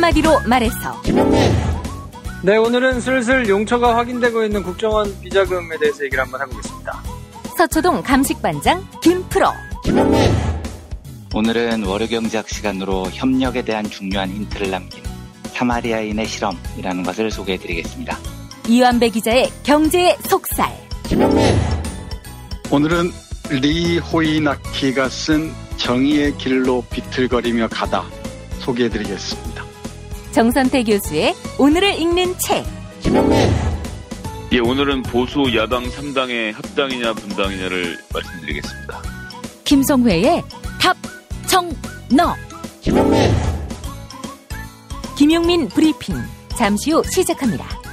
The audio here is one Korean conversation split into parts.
한마디로 말해서. 네, 오늘은 슬슬 용처가 확인되고 있는 국정원 비자금에 대해서 얘기를 한번 해보겠습니다. 서초동 감식반장 김프로. 오늘은 월요경제학 시간으로 협력에 대한 중요한 힌트를 남긴 사마리아인의 실험이라는 것을 소개해드리겠습니다. 이완배 기자의 경제의 속살. 오늘은 리 호이나키가 쓴 정의의 길로 비틀거리며 가다 소개해드리겠습니다. 정선태 교수의 오늘을 읽는 책. 예, 오늘은 보수 야당 3당의 합당이냐 분당이냐를 말씀드리겠습니다. 김성회의 답, 정, 너. 김용민 브리핑. 잠시 후 시작합니다.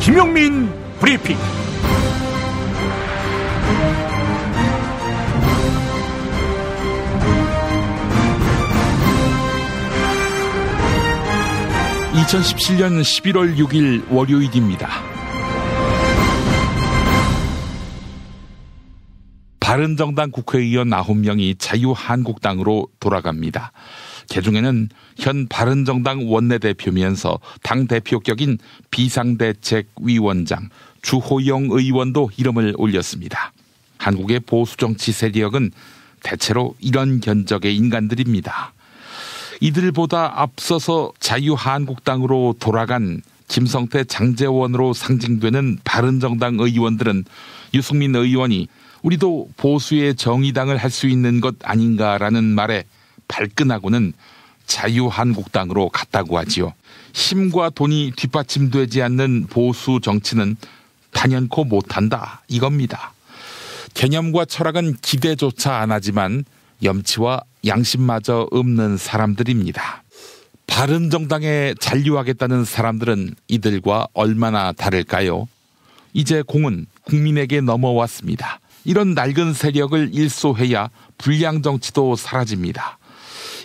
김용민 브리핑. (2017년 11월 6일) 월요일입니다. 바른정당 국회의원 9명이 자유한국당으로 돌아갑니다. 개중에는 현 바른정당 원내대표면서 당대표 격인 비상대책위원장 주호영 의원도 이름을 올렸습니다. 한국의 보수정치 세력은 대체로 이런 견적의 인간들입니다. 이들보다 앞서서 자유한국당으로 돌아간 김성태, 장제원으로 상징되는 바른정당 의원들은 유승민 의원이 우리도 보수의 정의당을 할 수 있는 것 아닌가라는 말에 발끈하고는 자유한국당으로 갔다고 하지요. 힘과 돈이 뒷받침되지 않는 보수 정치는 단연코 못한다 이겁니다. 개념과 철학은 기대조차 안 하지만 염치와 양심마저 없는 사람들입니다. 바른정당에 잔류하겠다는 사람들은 이들과 얼마나 다를까요? 이제 공은 국민에게 넘어왔습니다. 이런 낡은 세력을 일소해야 불량정치도 사라집니다.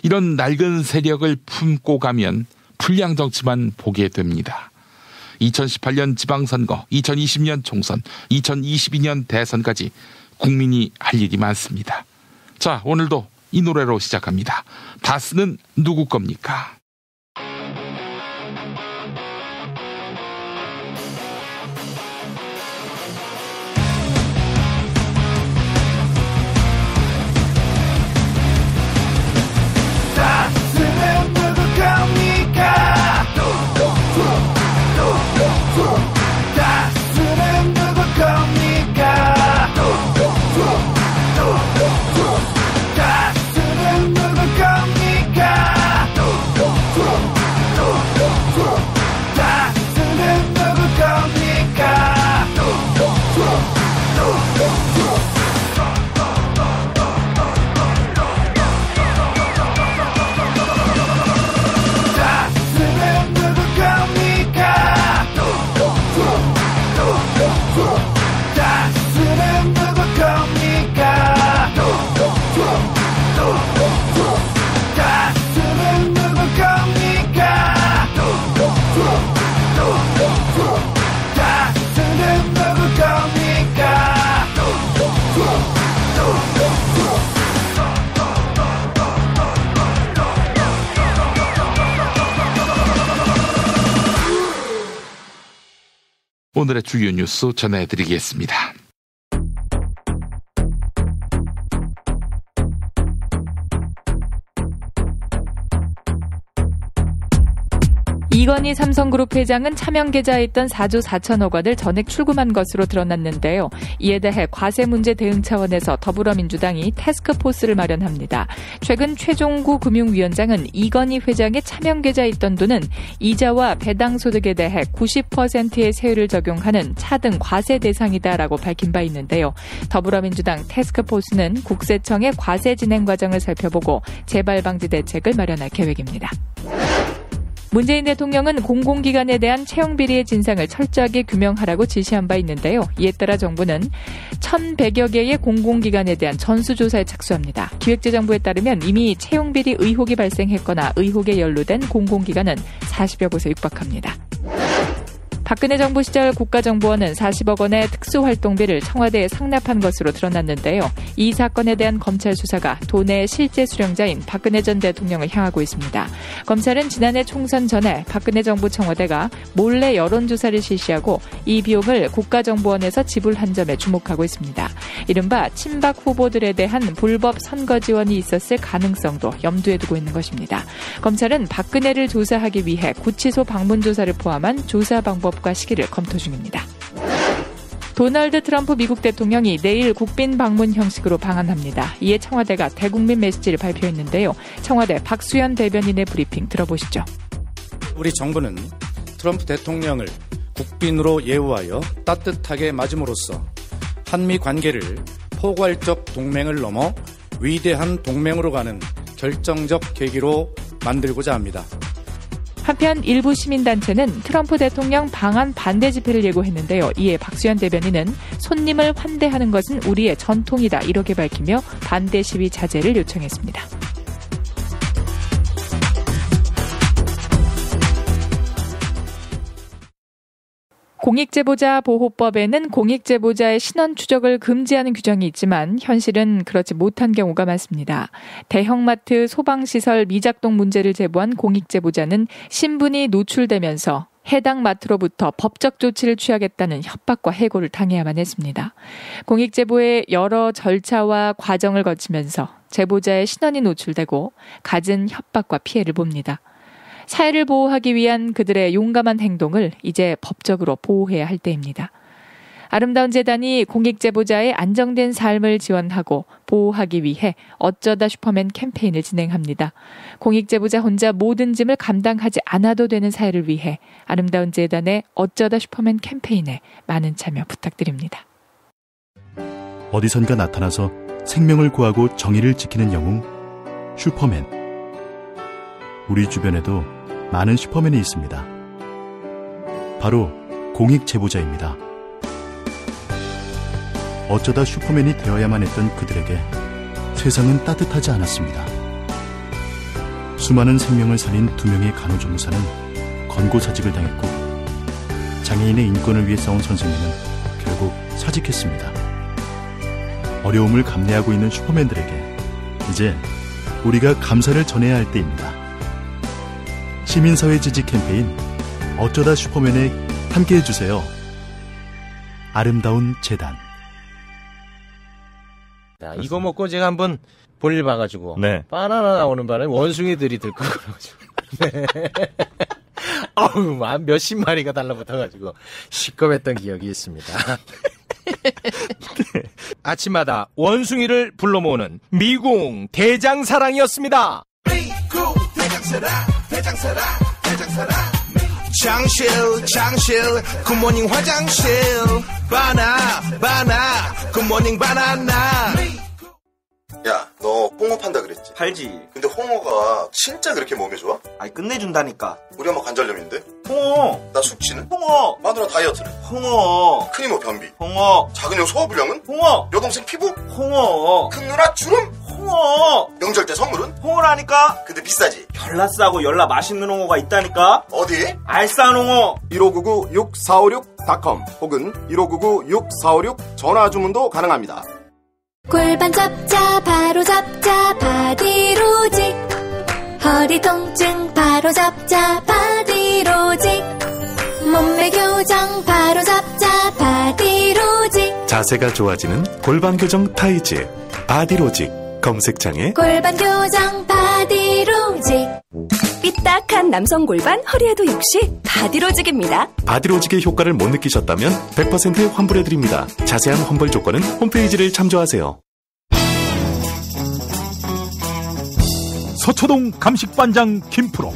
이런 낡은 세력을 품고 가면 불량정치만 보게 됩니다. 2018년 지방선거, 2020년 총선, 2022년 대선까지 국민이 할 일이 많습니다. 자, 오늘도 이 노래로 시작합니다. 다스는 누구 겁니까? 오늘의 주요 뉴스 전해드리겠습니다. 이건희 삼성그룹 회장은 차명계좌에 있던 4조 4천억 원을 전액 출금한 것으로 드러났는데요. 이에 대해 과세 문제 대응 차원에서 더불어민주당이 태스크포스를 마련합니다. 최근 최종구 금융위원장은 이건희 회장의 차명계좌에 있던 돈은 이자와 배당소득에 대해 90%의 세율을 적용하는 차등 과세 대상이다라고 밝힌 바 있는데요. 더불어민주당 태스크포스는 국세청의 과세 진행 과정을 살펴보고 재발 방지 대책을 마련할 계획입니다. 문재인 대통령은 공공기관에 대한 채용비리의 진상을 철저하게 규명하라고 지시한 바 있는데요. 이에 따라 정부는 1,100여 개의 공공기관에 대한 전수조사에 착수합니다. 기획재정부에 따르면 이미 채용비리 의혹이 발생했거나 의혹에 연루된 공공기관은 40여 곳에 육박합니다. 박근혜 정부 시절 국가정보원은 40억 원의 특수활동비를 청와대에 상납한 것으로 드러났는데요. 이 사건에 대한 검찰 수사가 돈의 실제 수령자인 박근혜 전 대통령을 향하고 있습니다. 검찰은 지난해 총선 전에 박근혜 정부 청와대가 몰래 여론조사를 실시하고 이 비용을 국가정보원에서 지불한 점에 주목하고 있습니다. 이른바 친박 후보들에 대한 불법 선거 지원이 있었을 가능성도 염두에 두고 있는 것입니다. 검찰은 박근혜를 조사하기 위해 구치소 방문 조사를 포함한 조사 방법 과 시기를 검토 중입니다. 도널드 트럼프 미국 대통령이 내일 국빈 방문 형식으로 방한합니다. 이에 청와대가 대국민 메시지를 발표했는데요. 청와대 박수현 대변인의 브리핑 들어보시죠. 우리 정부는 트럼프 대통령을 국빈으로 예우하여 따뜻하게 맞음으로써 한미 관계를 포괄적 동맹을 넘어 위대한 동맹으로 가는 결정적 계기로 만들고자 합니다. 한편 일부 시민단체는 트럼프 대통령 방한 반대 집회를 예고했는데요. 이에 박수현 대변인은 손님을 환대하는 것은 우리의 전통이다 이렇게 밝히며 반대 시위 자제를 요청했습니다. 공익제보자 보호법에는 공익제보자의 신원 추적을 금지하는 규정이 있지만 현실은 그렇지 못한 경우가 많습니다. 대형마트 소방시설 미작동 문제를 제보한 공익제보자는 신분이 노출되면서 해당 마트로부터 법적 조치를 취하겠다는 협박과 해고를 당해야만 했습니다. 공익제보의 여러 절차와 과정을 거치면서 제보자의 신원이 노출되고 갖은 협박과 피해를 봅니다. 사회를 보호하기 위한 그들의 용감한 행동을 이제 법적으로 보호해야 할 때입니다. 아름다운 재단이 공익제보자의 안정된 삶을 지원하고 보호하기 위해 어쩌다 슈퍼맨 캠페인을 진행합니다. 공익제보자 혼자 모든 짐을 감당하지 않아도 되는 사회를 위해 아름다운 재단의 어쩌다 슈퍼맨 캠페인에 많은 참여 부탁드립니다. 어디선가 나타나서 생명을 구하고 정의를 지키는 영웅 슈퍼맨. 우리 주변에도 많은 슈퍼맨이 있습니다. 바로 공익제보자입니다. 어쩌다 슈퍼맨이 되어야만 했던 그들에게 세상은 따뜻하지 않았습니다. 수많은 생명을 살린 2명의 간호조무사는 권고사직을 당했고 장애인의 인권을 위해 싸운 선생님은 결국 사직했습니다. 어려움을 감내하고 있는 슈퍼맨들에게 이제 우리가 감사를 전해야 할 때입니다. 시민사회 지지 캠페인 어쩌다 슈퍼맨에 함께해주세요. 아름다운 재단. 자, 이거 먹고 제가 한번 볼일 봐가지고 바나나 나오는 바람에 원숭이들이 들끓어가지고 어우, 몇십 마리가 달라붙어가지고 시겁했던 기억이 있습니다. 아침마다 원숭이를 불러 모으는 미궁 대장사랑이었습니다. 미궁 대장사랑 장실 굿모닝 화장실 바나 굿모닝 바나나. 야, 너 홍어 판다 그랬지? 팔지. 근데 홍어가 진짜 그렇게 몸에 좋아? 아니, 끝내준다니까. 우리 엄마 관절염인데? 홍어. 나 숙취는? 홍어. 마누라 다이어트는? 홍어. 큰이모 변비? 홍어. 작은 형 소화불량은? 홍어. 여동생 피부? 홍어. 큰 누나 주름? 홍어. 명절 때 선물은? 홍어라니까. 근데 비싸지? 열나 싸고 열나 맛있는 홍어가 있다니까. 어디? 알싸한 홍어. 1599-6456.com 혹은 1599-6456 전화 주문도 가능합니다. 골반 잡자 바로 잡자 바디로직. 허리 통증 바로 잡자 바디로직. 몸매 교정 바로 잡자 바디로직. 자세가 좋아지는 골반 교정 타이즈 바디로직. 검색창에 골반 교정 바디로직. 삐딱한 남성 골반 허리에도 역시 바디로직입니다. 바디로직의 효과를 못 느끼셨다면 100% 환불해드립니다. 자세한 환불 조건은 홈페이지를 참조하세요. 서초동 감식반장 김프로.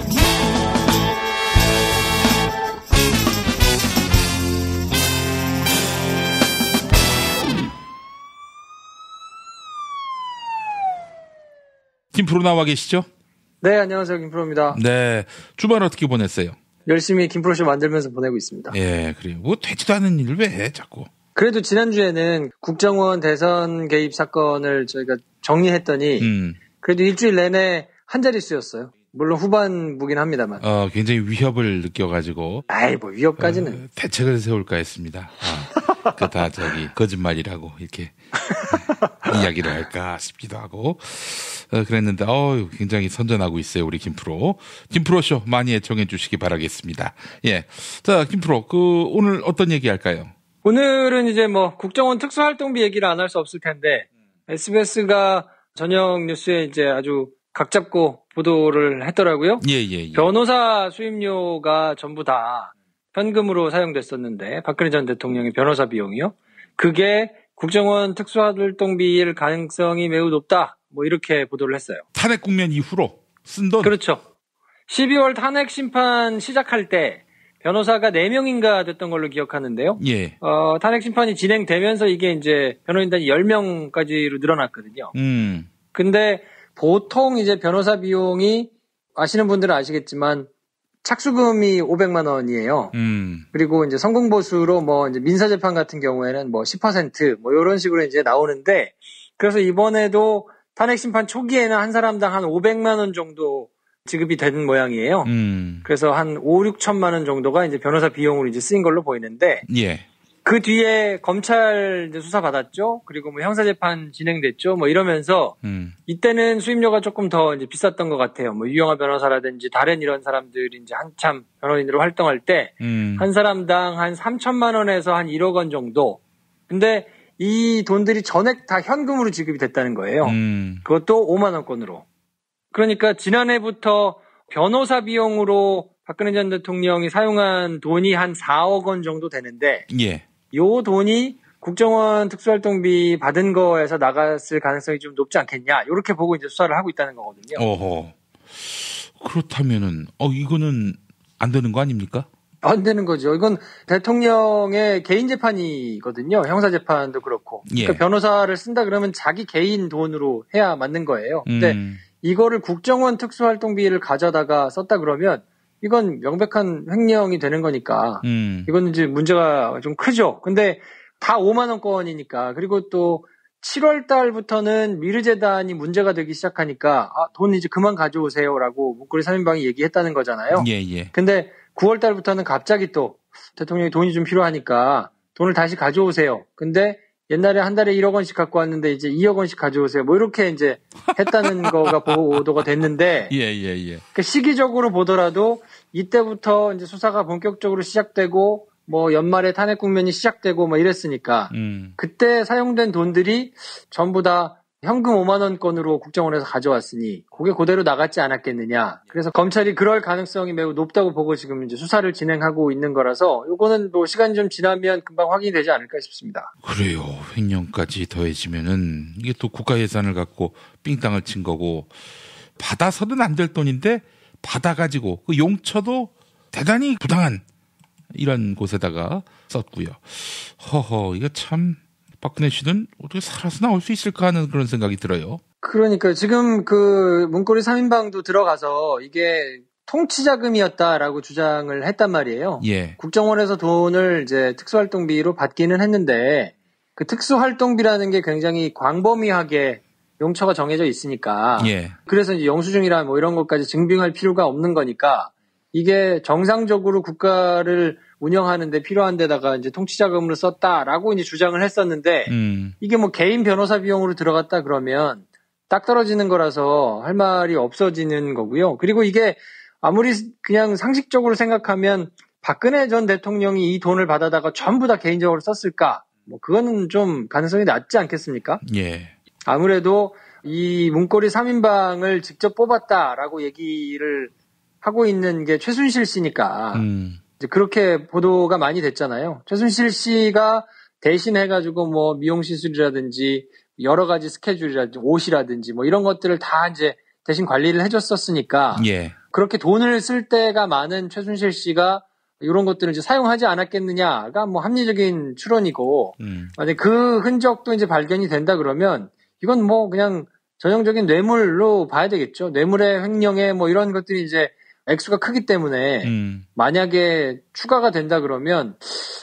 김프로 나와 계시죠? 네, 안녕하세요. 김프로입니다. 네, 주말 어떻게 보냈어요? 열심히 김프로쇼 만들면서 보내고 있습니다. 예, 그래요. 뭐 되지도 않은 일을 왜 해, 자꾸. 그래도 지난주에는 국정원 대선 개입 사건을 저희가 정리했더니 그래도 일주일 내내 한 자릿수였어요. 물론 후반부긴 합니다만. 굉장히 위협을 느껴가지고. 아이, 뭐 위협까지는. 대책을 세울까 했습니다. 그 다 거짓말이라고 이렇게 이야기를 할까 싶기도 하고. 그랬는데, 굉장히 선전하고 있어요, 우리 김프로. 김프로쇼 많이 애청해 주시기 바라겠습니다. 예. 자, 김프로, 오늘 어떤 얘기 할까요? 오늘은 이제 국정원 특수활동비 얘기를 안 할 수 없을 텐데, SBS가 저녁 뉴스에 이제 아주 각 잡고 보도를 했더라고요. 예. 변호사 수임료가 전부 다 현금으로 사용됐었는데, 박근혜 전 대통령의 변호사 비용이요. 그게 국정원 특수활동비일 가능성이 매우 높다. 이렇게 보도를 했어요. 탄핵 국면 이후로 쓴 돈. 그렇죠. 12월 탄핵 심판 시작할 때 변호사가 4명인가 됐던 걸로 기억하는데요. 예. 탄핵 심판이 진행되면서 이게 이제 변호인단이 10명까지로 늘어났거든요. 근데 보통 이제 변호사 비용이 아시는 분들은 아시겠지만 착수금이 500만 원이에요. 그리고 이제 성공보수로 이제 민사재판 같은 경우에는 10% 이런 식으로 이제 나오는데, 그래서 이번에도 탄핵 심판 초기에는 한 사람당 한 500만 원 정도 지급이 된 모양이에요. 그래서 한 5, 6천만 원 정도가 이제 변호사 비용으로 이제 쓰인 걸로 보이는데, 예. 그 뒤에 검찰 이제 수사 받았죠. 그리고 형사재판 진행됐죠. 이러면서 이때는 수임료가 조금 더 이제 비쌌던 것 같아요. 유영하 변호사라든지 다른 이런 사람들이 이제 한참 변호인으로 활동할 때 한 사람당 한 3천만 원에서 한 1억 원 정도. 근데 이 돈들이 전액 다 현금으로 지급이 됐다는 거예요. 그것도 5만 원권으로. 그러니까 지난해부터 변호사 비용으로 박근혜 전 대통령이 사용한 돈이 한 4억 원 정도 되는데, 예. 요 돈이 국정원 특수활동비 받은 거에서 나갔을 가능성이 좀 높지 않겠냐, 이렇게 보고 이제 수사를 하고 있다는 거거든요. 어허. 그렇다면은 이거는 안 되는 거 아닙니까? 안 되는 거죠. 이건 대통령의 개인 재판이거든요. 형사 재판도 그렇고. 그러니까 변호사를 쓴다 그러면 자기 개인 돈으로 해야 맞는 거예요. 근데 이거를 국정원 특수활동비를 가져다가 썼다 그러면 이건 명백한 횡령이 되는 거니까 이건 이제 문제가 좀 크죠. 근데 다 5만 원권이니까, 그리고 또 7월 달부터는 미르재단이 문제가 되기 시작하니까 돈 이제 그만 가져오세요라고 문고리 3인방이 얘기했다는 거잖아요. 예. 근데 9월 달부터는 갑자기 또 대통령이 돈이 좀 필요하니까 돈을 다시 가져오세요. 근데 옛날에 한 달에 1억 원씩 갖고 왔는데 이제 2억 원씩 가져오세요. 이렇게 이제 했다는 거가 보도가 됐는데. 예. 그러니까 시기적으로 보더라도 이때부터 이제 수사가 본격적으로 시작되고 연말에 탄핵 국면이 시작되고 이랬으니까 그때 사용된 돈들이 전부 다 현금 5만 원권으로 국정원에서 가져왔으니 그게 그대로 나갔지 않았겠느냐. 그래서 검찰이 그럴 가능성이 매우 높다고 보고 지금 이제 수사를 진행하고 있는 거라서 요거는 시간이 좀 지나면 금방 확인이 되지 않을까 싶습니다. 그래요. 횡령까지 더해지면은 이게 또 국가 예산을 갖고 삥땅을 친 거고, 받아서는 안 될 돈인데 받아가지고 그 용처도 대단히 부당한 이런 곳에다가 썼고요. 허허, 이거 참 박근혜 씨는 어떻게 살아서 나올 수 있을까 하는 그런 생각이 들어요. 그러니까 지금 문고리 3인방도 들어가서 이게 통치자금이었다라고 주장을 했단 말이에요. 예. 국정원에서 돈을 이제 특수활동비로 받기는 했는데 그 특수활동비라는 게 굉장히 광범위하게 용처가 정해져 있으니까. 예. 그래서 이제 영수증이나 이런 것까지 증빙할 필요가 없는 거니까 이게 정상적으로 국가를 운영하는데 필요한 데다가 이제 통치자금으로 썼다라고 이제 주장을 했었는데 이게 개인 변호사 비용으로 들어갔다 그러면 딱 떨어지는 거라서 할 말이 없어지는 거고요. 그리고 이게 아무리 그냥 상식적으로 생각하면 박근혜 전 대통령이 이 돈을 받아다가 전부 다 개인적으로 썼을까? 그거는 좀 가능성이 낮지 않겠습니까? 예. 아무래도 이 문고리 3인방을 직접 뽑았다라고 얘기를 하고 있는 게 최순실 씨니까 이제 그렇게 보도가 많이 됐잖아요. 최순실 씨가 대신해가지고 미용시술이라든지 여러 가지 스케줄이라든지 옷이라든지 이런 것들을 다 이제 대신 관리를 해줬었으니까 예. 그렇게 돈을 쓸 때가 많은 최순실 씨가 이런 것들을 이제 사용하지 않았겠느냐가 합리적인 추론이고 만약 그 흔적도 이제 발견이 된다 그러면 이건 그냥 전형적인 뇌물로 봐야 되겠죠. 뇌물의 횡령에 뭐 이런 것들이 이제 액수가 크기 때문에 만약에 추가가 된다 그러면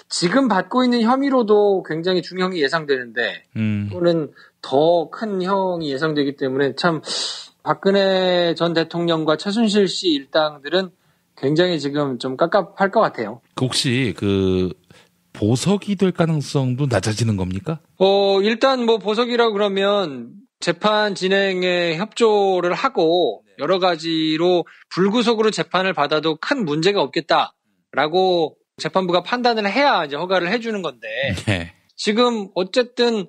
지금 받고 있는 혐의로도 굉장히 중형이 예상되는데 또는 더 큰 형이 예상되기 때문에 참 박근혜 전 대통령과 최순실 씨 일당들은 굉장히 지금 좀 깝깝할 것 같아요. 혹시 보석이 될 가능성도 낮아지는 겁니까? 일단 뭐 보석이라고 그러면 재판 진행에 협조를 하고 여러 가지로 불구속으로 재판을 받아도 큰 문제가 없겠다라고 재판부가 판단을 해야 이제 허가를 해주는 건데 네. 지금 어쨌든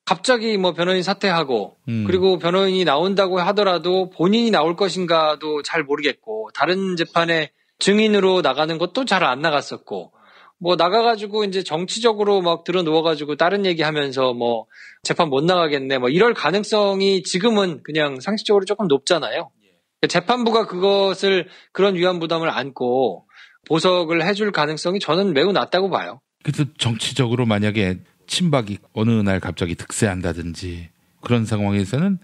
갑자기 뭐 변호인 사퇴하고 그리고 변호인이 나온다고 하더라도 본인이 나올 것인가도 잘 모르겠고 다른 재판에 증인으로 나가는 것도 잘 안 나갔었고 뭐 나가가지고 이제 정치적으로 막 들어 누워가지고 다른 얘기하면서 뭐 재판 못 나가겠네 뭐 이럴 가능성이 지금은 그냥 상식적으로 조금 높잖아요. 재판부가 그런 위험 부담을 안고 보석을 해줄 가능성이 저는 매우 낮다고 봐요. 그래도 정치적으로 만약에 친박이 어느 날 갑자기 득세한다든지 그런 상황에서는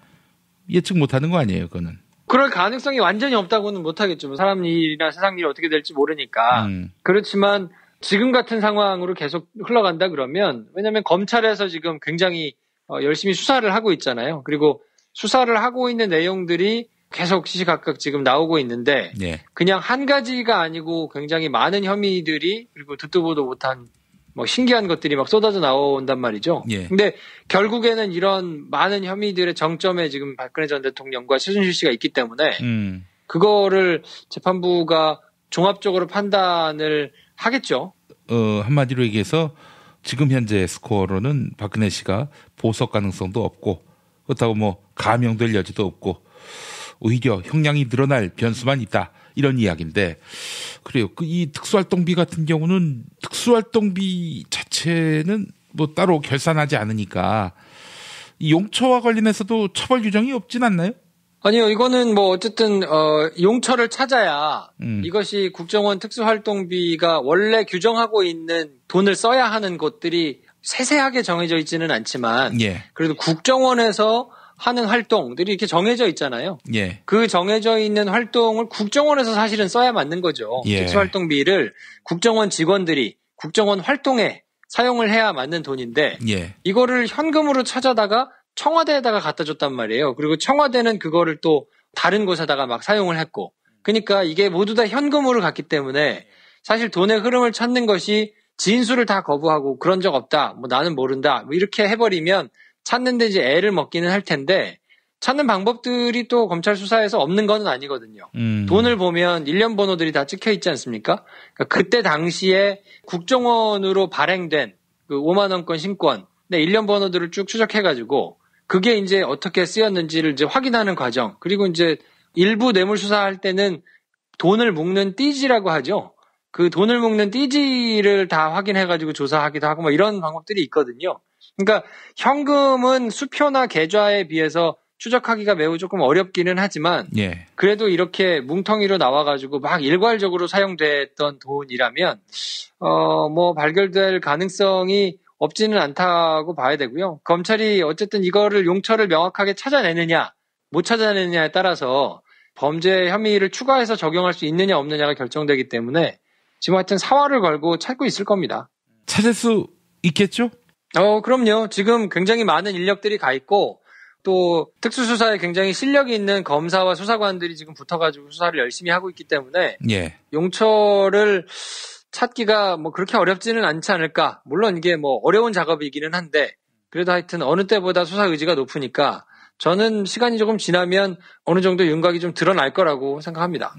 예측 못하는 거 아니에요, 그거는? 그럴 가능성이 완전히 없다고는 못하겠죠. 사람 일이나 세상 일이 어떻게 될지 모르니까. 그렇지만 지금 같은 상황으로 계속 흘러간다 그러면 왜냐하면 검찰에서 지금 굉장히 열심히 수사를 하고 있잖아요. 그리고 수사를 하고 있는 내용들이 계속 시시각각 지금 나오고 있는데 그냥 한 가지가 아니고 굉장히 많은 혐의들이 그리고 듣도 보도 못한 뭐 신기한 것들이 막 쏟아져 나온단 말이죠. 근데 결국에는 이런 많은 혐의들의 정점에 지금 박근혜 전 대통령과 최순실 씨가 있기 때문에 그거를 재판부가 종합적으로 판단을 하겠죠. 한마디로 얘기해서 지금 현재 스코어로는 박근혜 씨가 보석 가능성도 없고 그렇다고 뭐 감형될 여지도 없고 오히려 형량이 늘어날 변수만 있다. 이런 이야기인데 그래요. 이 특수활동비 같은 경우는 특수활동비 자체는 뭐 따로 결산하지 않으니까 이 용처와 관련해서도 처벌 규정이 없진 않나요? 아니요. 이거는 뭐 어쨌든 용처를 찾아야 이것이 국정원 특수활동비가 원래 규정하고 있는 돈을 써야 하는 것들이 세세하게 정해져 있지는 않지만 그래도 국정원에서 하는 활동들이 이렇게 정해져 있잖아요. 그 정해져 있는 활동을 국정원에서 사실은 써야 맞는 거죠. 특수활동비를 국정원 직원들이 국정원 활동에 사용을 해야 맞는 돈인데 이거를 현금으로 찾아다가 청와대에다가 갖다 줬단 말이에요. 그리고 청와대는 그거를 또 다른 곳에다가 막 사용을 했고 그러니까 이게 모두 다 현금으로 갔기 때문에 사실 돈의 흐름을 찾는 것이 진술을 다 거부하고 그런 적 없다. 뭐 나는 모른다. 뭐 이렇게 해버리면 찾는데 이제 애를 먹기는 할 텐데 찾는 방법들이 또 검찰 수사에서 없는 건 아니거든요. 돈을 보면 일련 번호들이 다 찍혀 있지 않습니까? 그러니까 그때 당시에 국정원으로 발행된 그 5만 원권 신권, 네, 일련 번호들을 쭉 추적해가지고 그게 이제 어떻게 쓰였는지를 이제 확인하는 과정. 그리고 이제 일부 뇌물 수사할 때는 돈을 묶는 띠지라고 하죠. 그 돈을 묶는 띠지를 다 확인해가지고 조사하기도 하고 뭐 이런 방법들이 있거든요. 그러니까 현금은 수표나 계좌에 비해서 추적하기가 매우 조금 어렵기는 하지만 그래도 이렇게 뭉텅이로 나와가지고 막 일괄적으로 사용됐던 돈이라면 뭐 발견될 가능성이 없지는 않다고 봐야 되고요. 검찰이 어쨌든 이거를 용처를 명확하게 찾아내느냐 못 찾아내느냐에 따라서 범죄 혐의를 추가해서 적용할 수 있느냐 없느냐가 결정되기 때문에 지금 하여튼 사활을 걸고 찾고 있을 겁니다. 찾을 수 있겠죠? 그럼요. 지금 굉장히 많은 인력들이 가 있고 또 특수수사에 굉장히 실력이 있는 검사와 수사관들이 지금 붙어가지고 수사를 열심히 하고 있기 때문에 용처를 찾기가 뭐 그렇게 어렵지는 않지 않을까. 물론 이게 뭐 어려운 작업이기는 한데 그래도 하여튼 어느 때보다 수사 의지가 높으니까 저는 시간이 조금 지나면 어느 정도 윤곽이 좀 드러날 거라고 생각합니다.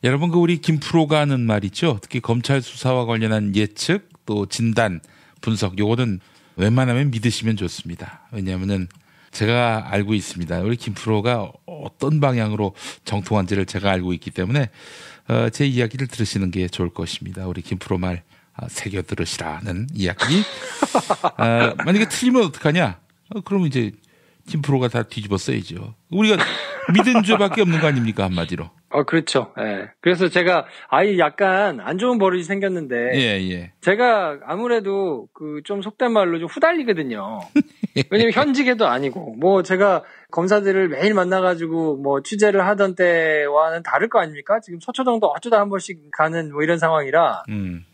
여러분 우리 김프로가 하는 말 있죠. 특히 검찰 수사와 관련한 예측 또 진단 분석 요거는 웬만하면 믿으시면 좋습니다. 왜냐하면은 제가 알고 있습니다. 우리 김프로가 어떤 방향으로 정통한지를 제가 알고 있기 때문에 제 이야기를 들으시는 게 좋을 것입니다. 우리 김프로 말 새겨 들으시라는 이야기. 만약에 틀리면 어떡하냐? 그러면 이제 김프로가 다 뒤집어 써야죠. 우리가 믿은 죄밖에 없는 거 아닙니까 한마디로. 그렇죠. 예. 그래서 제가 약간 안 좋은 버릇이 생겼는데. 예. 제가 아무래도 좀 속된 말로 좀 후달리거든요. 왜냐면 현직에도 아니고, 제가 검사들을 매일 만나가지고 취재를 하던 때와는 다를 거 아닙니까? 지금 서초동도 어쩌다 한 번씩 가는 이런 상황이라.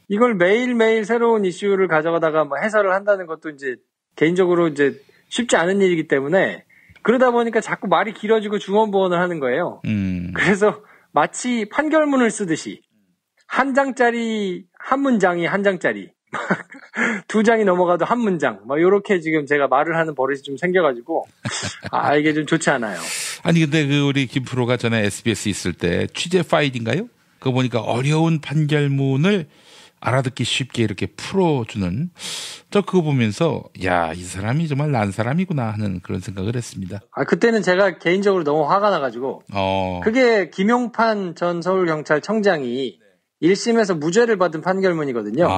이걸 매일매일 새로운 이슈를 가져가다가 해설을 한다는 것도 이제 개인적으로 이제 쉽지 않은 일이기 때문에 그러다 보니까 자꾸 말이 길어지고 중언부언을 하는 거예요. 그래서 마치 판결문을 쓰듯이 한 장짜리 한 문장이 한 장짜리 두 장이 넘어가도 한 문장 요렇게 지금 제가 말을 하는 버릇이 좀 생겨가지고 이게 좀 좋지 않아요. 아니 근데 우리 김 프로가 전에 SBS 있을 때 취재 파일인가요? 그거 보니까 어려운 판결문을 알아듣기 쉽게 이렇게 풀어주는 저 그거 보면서 이 사람이 정말 난 사람이구나 하는 그런 생각을 했습니다. 그때는 제가 개인적으로 너무 화가 나가지고 그게 김용판 전 서울경찰청장이 1심에서 무죄를 받은 판결문이거든요.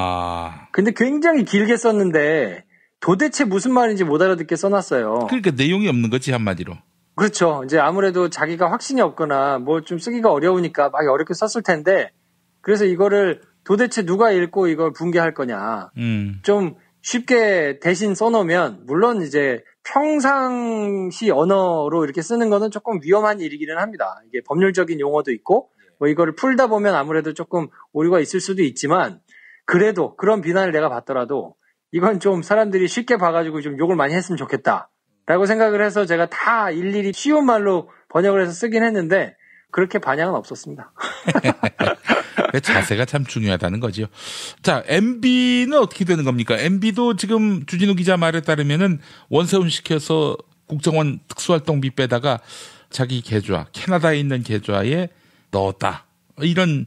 근데 굉장히 길게 썼는데 도대체 무슨 말인지 못 알아듣게 써놨어요. 그러니까 내용이 없는 거지 한마디로. 그렇죠. 이제 아무래도 자기가 확신이 없거나 좀 쓰기가 어려우니까 막 어렵게 썼을 텐데 그래서 이거를 도대체 누가 읽고 이걸 분개할 거냐. 좀 쉽게 대신 써놓으면 물론 이제 평상시 언어로 이렇게 쓰는 거는 조금 위험한 일이기는 합니다. 이게 법률적인 용어도 있고 이거를 풀다 보면 아무래도 조금 오류가 있을 수도 있지만 그래도 그런 비난을 내가 받더라도 이건 좀 사람들이 쉽게 봐가지고 좀 욕을 많이 했으면 좋겠다라고 생각을 해서 제가 다 일일이 쉬운 말로 번역을 해서 쓰긴 했는데 그렇게 반향은 없었습니다. 자세가 참 중요하다는 거죠. 자, MB는 어떻게 되는 겁니까? MB도 지금 주진우 기자 말에 따르면은 원세훈 시켜서 국정원 특수활동비 빼다가 자기 계좌, 캐나다에 있는 계좌에 넣었다. 이런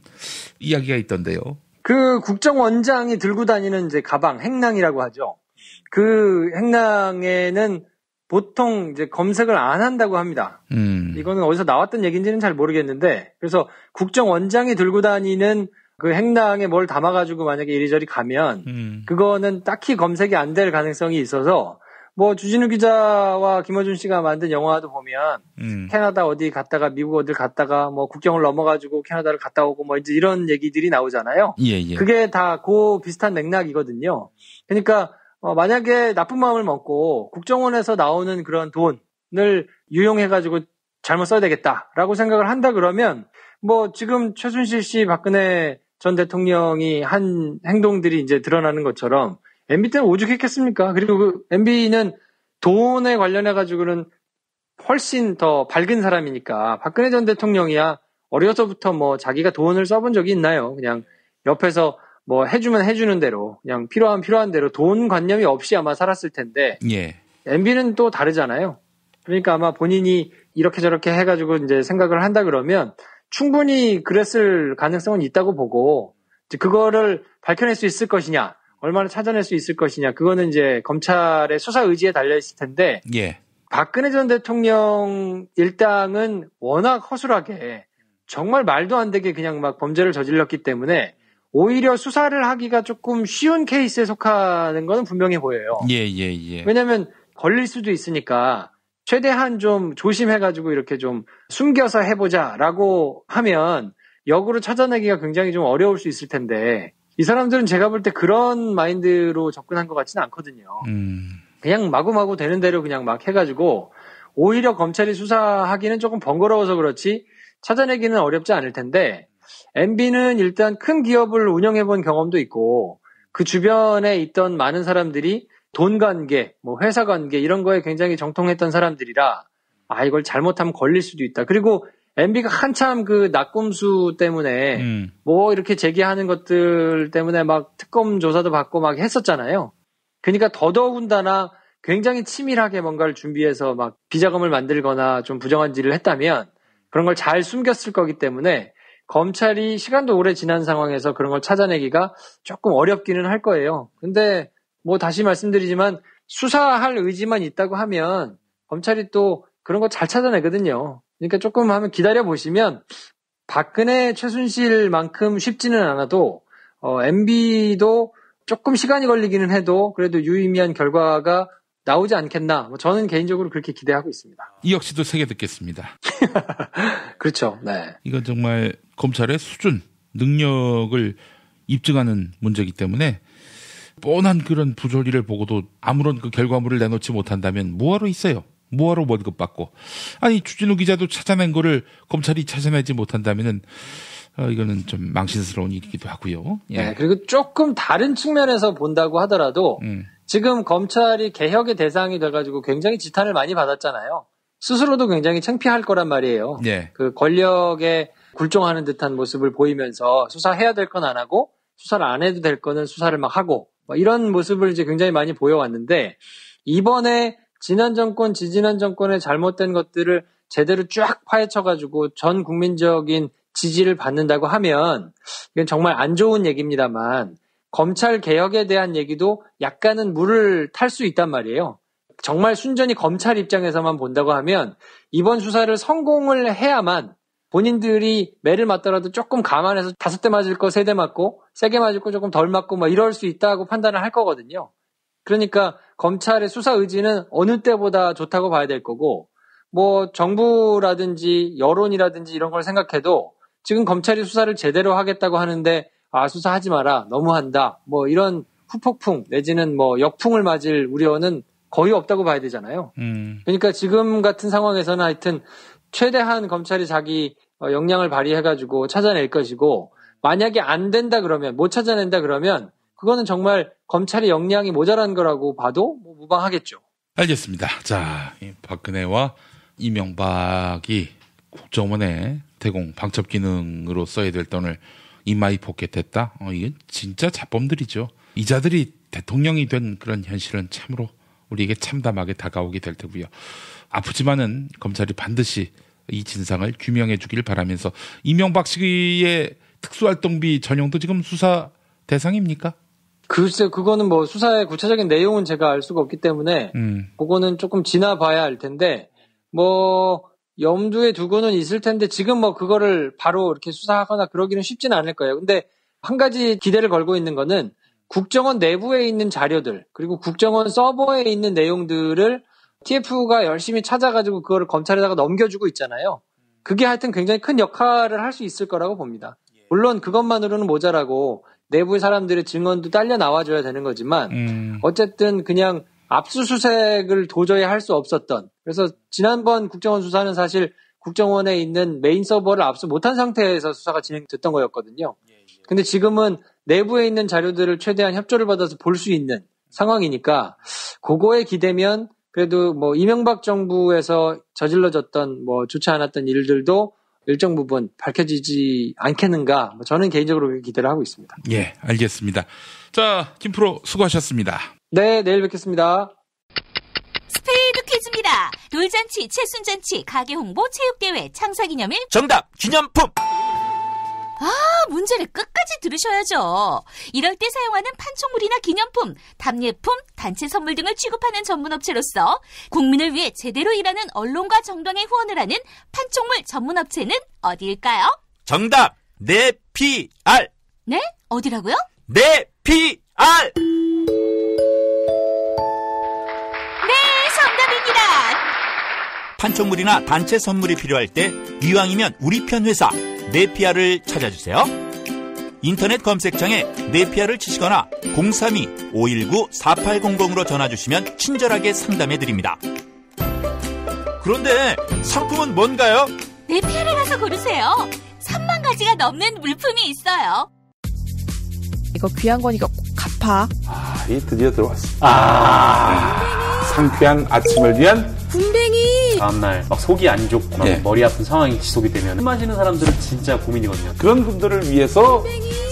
이야기가 있던데요. 그 국정원장이 들고 다니는 이제 가방, 행랑이라고 하죠. 그 행랑에는 보통 이제 검색을 안 한다고 합니다. 이거는 어디서 나왔던 얘기인지는 잘 모르겠는데, 그래서 국정원장이 들고 다니는 그 행랑에 뭘 담아가지고 만약에 이리저리 가면, 그거는 딱히 검색이 안 될 가능성이 있어서, 주진우 기자와 김어준 씨가 만든 영화도 보면, 캐나다 어디 갔다가 미국 어딜 갔다가 국경을 넘어가지고 캐나다를 갔다 오고 이제 이런 얘기들이 나오잖아요. 예. 그게 다 비슷한 맥락이거든요. 그러니까, 만약에 나쁜 마음을 먹고 국정원에서 나오는 그런 돈을 유용해가지고 잘못 써야 되겠다라고 생각을 한다 그러면 지금 최순실 씨, 박근혜 전 대통령이 한 행동들이 이제 드러나는 것처럼 MB 때는 오죽했겠습니까? 그리고 그 MB는 돈에 관련해가지고는 훨씬 더 밝은 사람이니까 박근혜 전 대통령이야 어려서부터 자기가 돈을 써본 적이 있나요? 그냥 옆에서 해주면 해주는 대로, 그냥 필요한 대로 돈 관념이 없이 아마 살았을 텐데, 예. MB는 또 다르잖아요. 그러니까 아마 본인이 이렇게 저렇게 해가지고 이제 생각을 한다 그러면 충분히 그랬을 가능성은 있다고 보고, 그거를 밝혀낼 수 있을 것이냐, 얼마나 찾아낼 수 있을 것이냐, 그거는 이제 검찰의 수사 의지에 달려있을 텐데, 예. 박근혜 전 대통령 일당은 워낙 허술하게, 정말 말도 안 되게 그냥 범죄를 저질렀기 때문에, 오히려 수사를 하기가 조금 쉬운 케이스에 속하는 건 분명해 보여요. 예. 왜냐면 걸릴 수도 있으니까 최대한 좀 조심해가지고 이렇게 좀 숨겨서 해보자라고 하면 역으로 찾아내기가 굉장히 좀 어려울 수 있을 텐데 이 사람들은 제가 볼 때 그런 마인드로 접근한 것 같지는 않거든요. 그냥 마구마구 되는 대로 그냥 막 해가지고 오히려 검찰이 수사하기는 조금 번거로워서 그렇지 찾아내기는 어렵지 않을 텐데 MB는 일단 큰 기업을 운영해본 경험도 있고 그 주변에 있던 많은 사람들이 돈 관계, 회사 관계 이런 거에 굉장히 정통했던 사람들이라 이걸 잘못하면 걸릴 수도 있다. 그리고 MB가 한참 그 낙곰수 때문에 이렇게 제기하는 것들 때문에 특검 조사도 받고 했었잖아요. 그러니까 더더군다나 굉장히 치밀하게 뭔가를 준비해서 비자금을 만들거나 좀 부정한 일을 했다면 그런 걸 잘 숨겼을 거기 때문에 검찰이 시간도 오래 지난 상황에서 그런 걸 찾아내기가 조금 어렵기는 할 거예요. 근데 다시 말씀드리지만 수사할 의지만 있다고 하면 검찰이 또 그런 거 잘 찾아내거든요. 그러니까 조금 하면 기다려 보시면 박근혜, 최순실만큼 쉽지는 않아도 MB도 조금 시간이 걸리기는 해도 그래도 유의미한 결과가 나오지 않겠나. 저는 개인적으로 그렇게 기대하고 있습니다. 이 역시도 세게 듣겠습니다. 그렇죠. 네. 이건 정말 검찰의 수준, 능력을 입증하는 문제이기 때문에 뻔한 그런 부조리를 보고도 아무런 그 결과물을 내놓지 못한다면 뭐하러 있어요? 뭐하러 월급 받고? 아니 주진우 기자도 찾아낸 거를 검찰이 찾아내지 못한다면은 이거는 좀 망신스러운 일이기도 하고요. 예. 네, 그리고 조금 다른 측면에서 본다고 하더라도 지금 검찰이 개혁의 대상이 돼가지고 굉장히 지탄을 많이 받았잖아요. 스스로도 굉장히 창피할 거란 말이에요. 예. 그 권력에 굴종하는 듯한 모습을 보이면서 수사해야 될 건 안 하고 수사를 안 해도 될 거는 수사를 막 하고 이런 모습을 이제 굉장히 많이 보여왔는데 이번에 지난 정권, 지지난 정권의 잘못된 것들을 제대로 쫙 파헤쳐가지고 전 국민적인 지지를 받는다고 하면 이건 정말 안 좋은 얘기입니다만 검찰 개혁에 대한 얘기도 약간은 물을 탈 수 있단 말이에요. 정말 순전히 검찰 입장에서만 본다고 하면 이번 수사를 성공을 해야만 본인들이 매를 맞더라도 조금 감안해서 5대 맞을 거 3대 맞고 세게 맞을 거 조금 덜 맞고 이럴 수 있다고 판단을 할 거거든요. 그러니까 검찰의 수사 의지는 어느 때보다 좋다고 봐야 될 거고 정부라든지 여론이라든지 이런 걸 생각해도 지금 검찰이 수사를 제대로 하겠다고 하는데 수사하지 마라 너무한다 이런 후폭풍 내지는 역풍을 맞을 우려는 거의 없다고 봐야 되잖아요. 그러니까 지금 같은 상황에서는 하여튼 최대한 검찰이 자기 역량을 발휘해가지고 찾아낼 것이고 만약에 안 된다 그러면 못 찾아낸다 그러면 그거는 정말 검찰의 역량이 모자란 거라고 봐도 무방하겠죠. 알겠습니다. 자, 박근혜와 이명박이 국정원에 대공 방첩 기능으로 써야 될 돈을 임마이 포켓했다. 이게 진짜 자범들이죠. 이자들이 대통령이 된 그런 현실은 참으로 우리에게 참담하게 다가오게 될 테고요. 아프지만은 검찰이 반드시 이 진상을 규명해 주길 바라면서 이명박 씨의 특수활동비 전용도 지금 수사 대상입니까? 글쎄, 그거는 수사의 구체적인 내용은 제가 알 수가 없기 때문에 그거는 조금 지나봐야 할 텐데 염두에 두고는 있을 텐데 지금 그거를 바로 이렇게 수사하거나 그러기는 쉽지는 않을 거예요. 근데 한 가지 기대를 걸고 있는 거는 국정원 내부에 있는 자료들 그리고 국정원 서버에 있는 내용들을 TF가 열심히 찾아가지고 그거를 검찰에다가 넘겨주고 있잖아요. 그게 하여튼 굉장히 큰 역할을 할 수 있을 거라고 봅니다. 물론 그것만으로는 모자라고 내부의 사람들의 증언도 딸려 나와줘야 되는 거지만 어쨌든 그냥 압수수색을 도저히 할 수 없었던 그래서 지난번 국정원 수사는 사실 국정원에 있는 메인 서버를 압수 못한 상태에서 수사가 진행됐던 거였거든요. 근데 지금은 내부에 있는 자료들을 최대한 협조를 받아서 볼 수 있는 상황이니까 그거에 기대면 그래도 이명박 정부에서 저질러졌던 좋지 않았던 일들도 일정 부분 밝혀지지 않겠는가 저는 개인적으로 기대를 하고 있습니다. 예, 알겠습니다. 자, 김프로 수고하셨습니다. 네, 내일 뵙겠습니다. 스페이드 퀴즈입니다. 돌잔치, 칠순잔치, 가게홍보, 체육대회, 창사기념일. 정답! 기념품! 문제를 끝까지 들으셔야죠. 이럴 때 사용하는 판촉물이나 기념품, 답례품, 단체 선물 등을 취급하는 전문업체로서 국민을 위해 제대로 일하는 언론과 정당에 후원을 하는 판촉물 전문업체는 어디일까요? 정답! 네피알! 네? 어디라고요? 네피알! 네, 정답입니다. 판촉물이나 단체 선물이 필요할 때 이왕이면 우리 편 회사 네피아를 찾아주세요. 인터넷 검색창에 네피아를 치시거나 032-519-4800으로 전화주시면 친절하게 상담해드립니다. 그런데 상품은 뭔가요? 네피아를 가서 고르세요. 3만 가지가 넘는 물품이 있어요. 이거 귀한 거니까 꼭 갚아. 이 드디어 들어왔어. 상쾌한 아침을 위한 군뱅이. 다음날 속이 안 좋고 머리 아픈 상황이 지속이 되면 술 마시는 사람들은 진짜 고민이거든요. 그런 분들을 위해서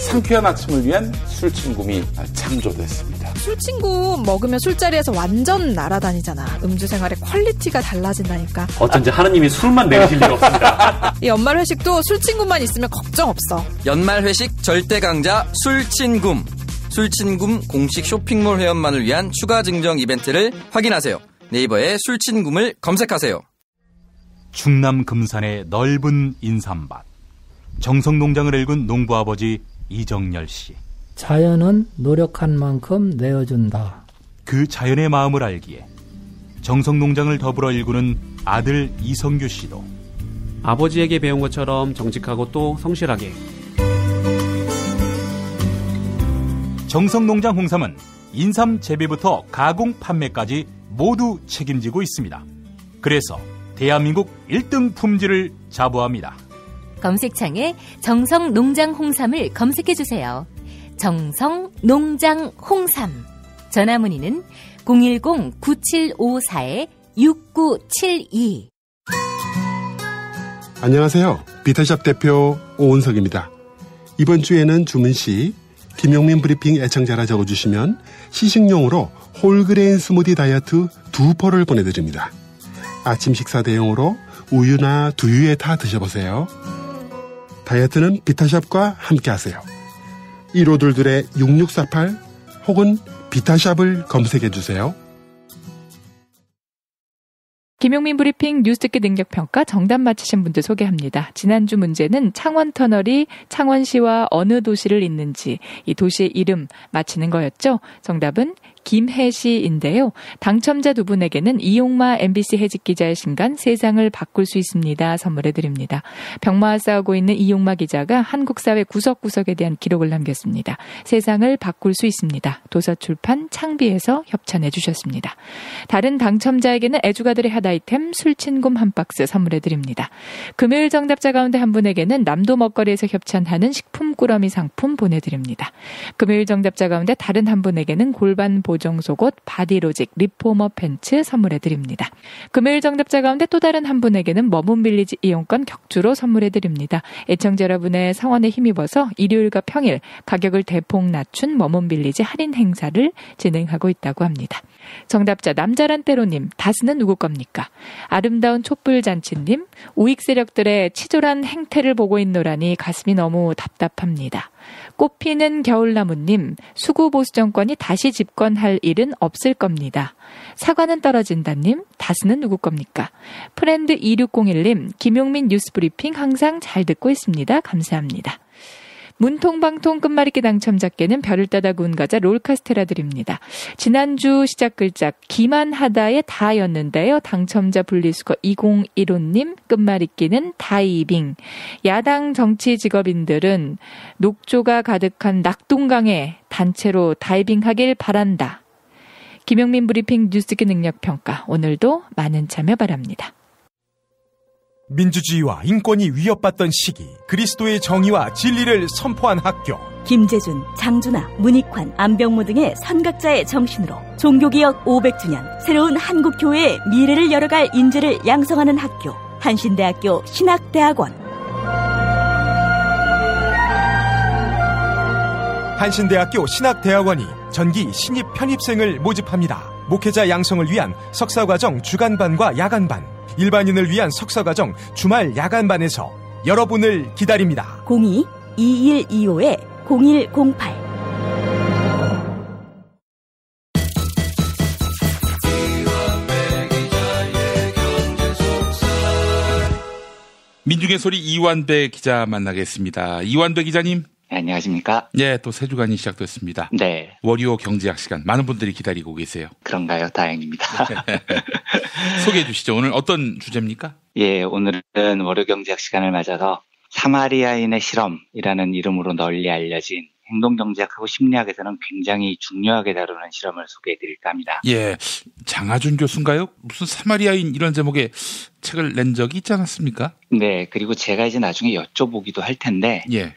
상쾌한 아침을 위한 술친굼이 창조됐습니다. 술친굼 먹으면 술자리에서 완전 날아다니잖아. 음주 생활의 퀄리티가 달라진다니까. 어쩐지 하느님이 술만 내리실 일 없습니다. 이 연말 회식도 술친굼만 있으면 걱정 없어. 연말 회식 절대 강자 술친굼. 술친굼 공식 쇼핑몰 회원만을 위한 추가 증정 이벤트를 확인하세요. 네이버에 술친굼을 검색하세요. 충남 금산의 넓은 인삼밭. 정성농장을 일군 농부아버지 이정열 씨. 자연은 노력한 만큼 내어준다. 그 자연의 마음을 알기에 정성농장을 더불어 일구는 아들 이성규 씨도 아버지에게 배운 것처럼 정직하고 또 성실하게. 정성농장 홍삼은 인삼 재배부터 가공 판매까지 모두 책임지고 있습니다. 그래서 대한민국 1등 품질을 자부합니다. 검색창에 정성농장 홍삼을 검색해주세요. 정성농장 홍삼. 전화문의는 010-9754-6972. 안녕하세요. 비타샵 대표 오은석입니다. 이번 주에는 주문시 김용민 브리핑 애청자라 적어주시면 시식용으로 홀그레인 스무디 다이어트 2포를 보내드립니다. 아침 식사 대용으로 우유나 두유에 타 드셔보세요. 다이어트는 비타샵과 함께하세요. 1522-6648 혹은 비타샵을 검색해주세요. 김용민 브리핑 뉴스 듣기 능력평가 정답 맞히신 분들 소개합니다. 지난주 문제는 창원터널이 창원시와 어느 도시를 잇는지 이 도시의 이름 맞히는 거였죠. 정답은 김해시인데요. 당첨자 두 분에게는 이용마 MBC 해직 기자의 신간 세상을 바꿀 수 있습니다. 선물해드립니다. 병마와 싸우고 있는 이용마 기자가 한국 사회 구석구석에 대한 기록을 남겼습니다. 세상을 바꿀 수 있습니다. 도서출판 창비에서 협찬해 주셨습니다. 다른 당첨자에게는 애주가들의 핫 아이템 술친굼 한 박스 선물해드립니다. 금요일 정답자 가운데 한 분에게는 남도 먹거리에서 협찬하는 식품 꾸러미 상품 보내드립니다. 금요일 정답자 가운데 다른 한 분에게는 골반 보정 속옷 바디로직 리포머 팬츠 선물해드립니다. 금요일 정답자 가운데 또 다른 한 분에게는 머문빌리지 이용권 격주로 선물해드립니다. 애청자 여러분의 성원에 힘입어서 일요일과 평일 가격을 대폭 낮춘 머문빌리지 할인 행사를 진행하고 있다고 합니다. 정답자 남자란 때로님, 다스는 누구 겁니까? 아름다운 촛불잔치님, 우익 세력들의 치졸한 행태를 보고 있노라니 가슴이 너무 답답합니다. 꽃피는 겨울나무님, 수구보수 정권이 다시 집권할 일은 없을 겁니다. 사과는 떨어진다님, 다스는 누구 겁니까? 프렌드 2601님, 김용민 뉴스브리핑 항상 잘 듣고 있습니다. 감사합니다. 문통방통 끝말잇기 당첨자께는 별을 따다 구운 과자 롤카스테라 드립니다. 지난주 시작 글자 기만하다의 다였는데요. 당첨자 분리수거 2015님 끝말잇기는 다이빙. 야당 정치 직업인들은 녹조가 가득한 낙동강에 단체로 다이빙하길 바란다. 김용민 브리핑 뉴스기 능력평가. 오늘도 많은 참여 바랍니다. 민주주의와 인권이 위협받던 시기, 그리스도의 정의와 진리를 선포한 학교. 김재준, 장준하, 문익환, 안병무 등의 선각자의 정신으로 종교개혁 500주년 새로운 한국교회의 미래를 열어갈 인재를 양성하는 학교, 한신대학교 신학대학원. 한신대학교 신학대학원이 전기 신입 편입생을 모집합니다. 목회자 양성을 위한 석사과정 주간반과 야간반, 일반인을 위한 석사과정 주말 야간반에서 여러분을 기다립니다. 02-2125-0108. 민중의 소리 이완배 기자 만나겠습니다. 이완배 기자님. 네, 안녕하십니까? 네, 또 새 주간이 시작됐습니다. 네. 월요 경제학 시간 많은 분들이 기다리고 계세요. 그런가요? 다행입니다. 소개해 주시죠. 오늘 어떤 주제입니까? 예, 오늘은 월요 경제학 시간을 맞아서 사마리아인의 실험이라는 이름으로 널리 알려진 행동경제학하고 심리학에서는 굉장히 중요하게 다루는 실험을 소개해 드릴까 합니다. 예, 장하준 교수인가요? 무슨 사마리아인 이런 제목의 책을 낸 적이 있지 않았습니까? 네, 그리고 제가 이제 나중에 여쭤보기도 할 텐데 예.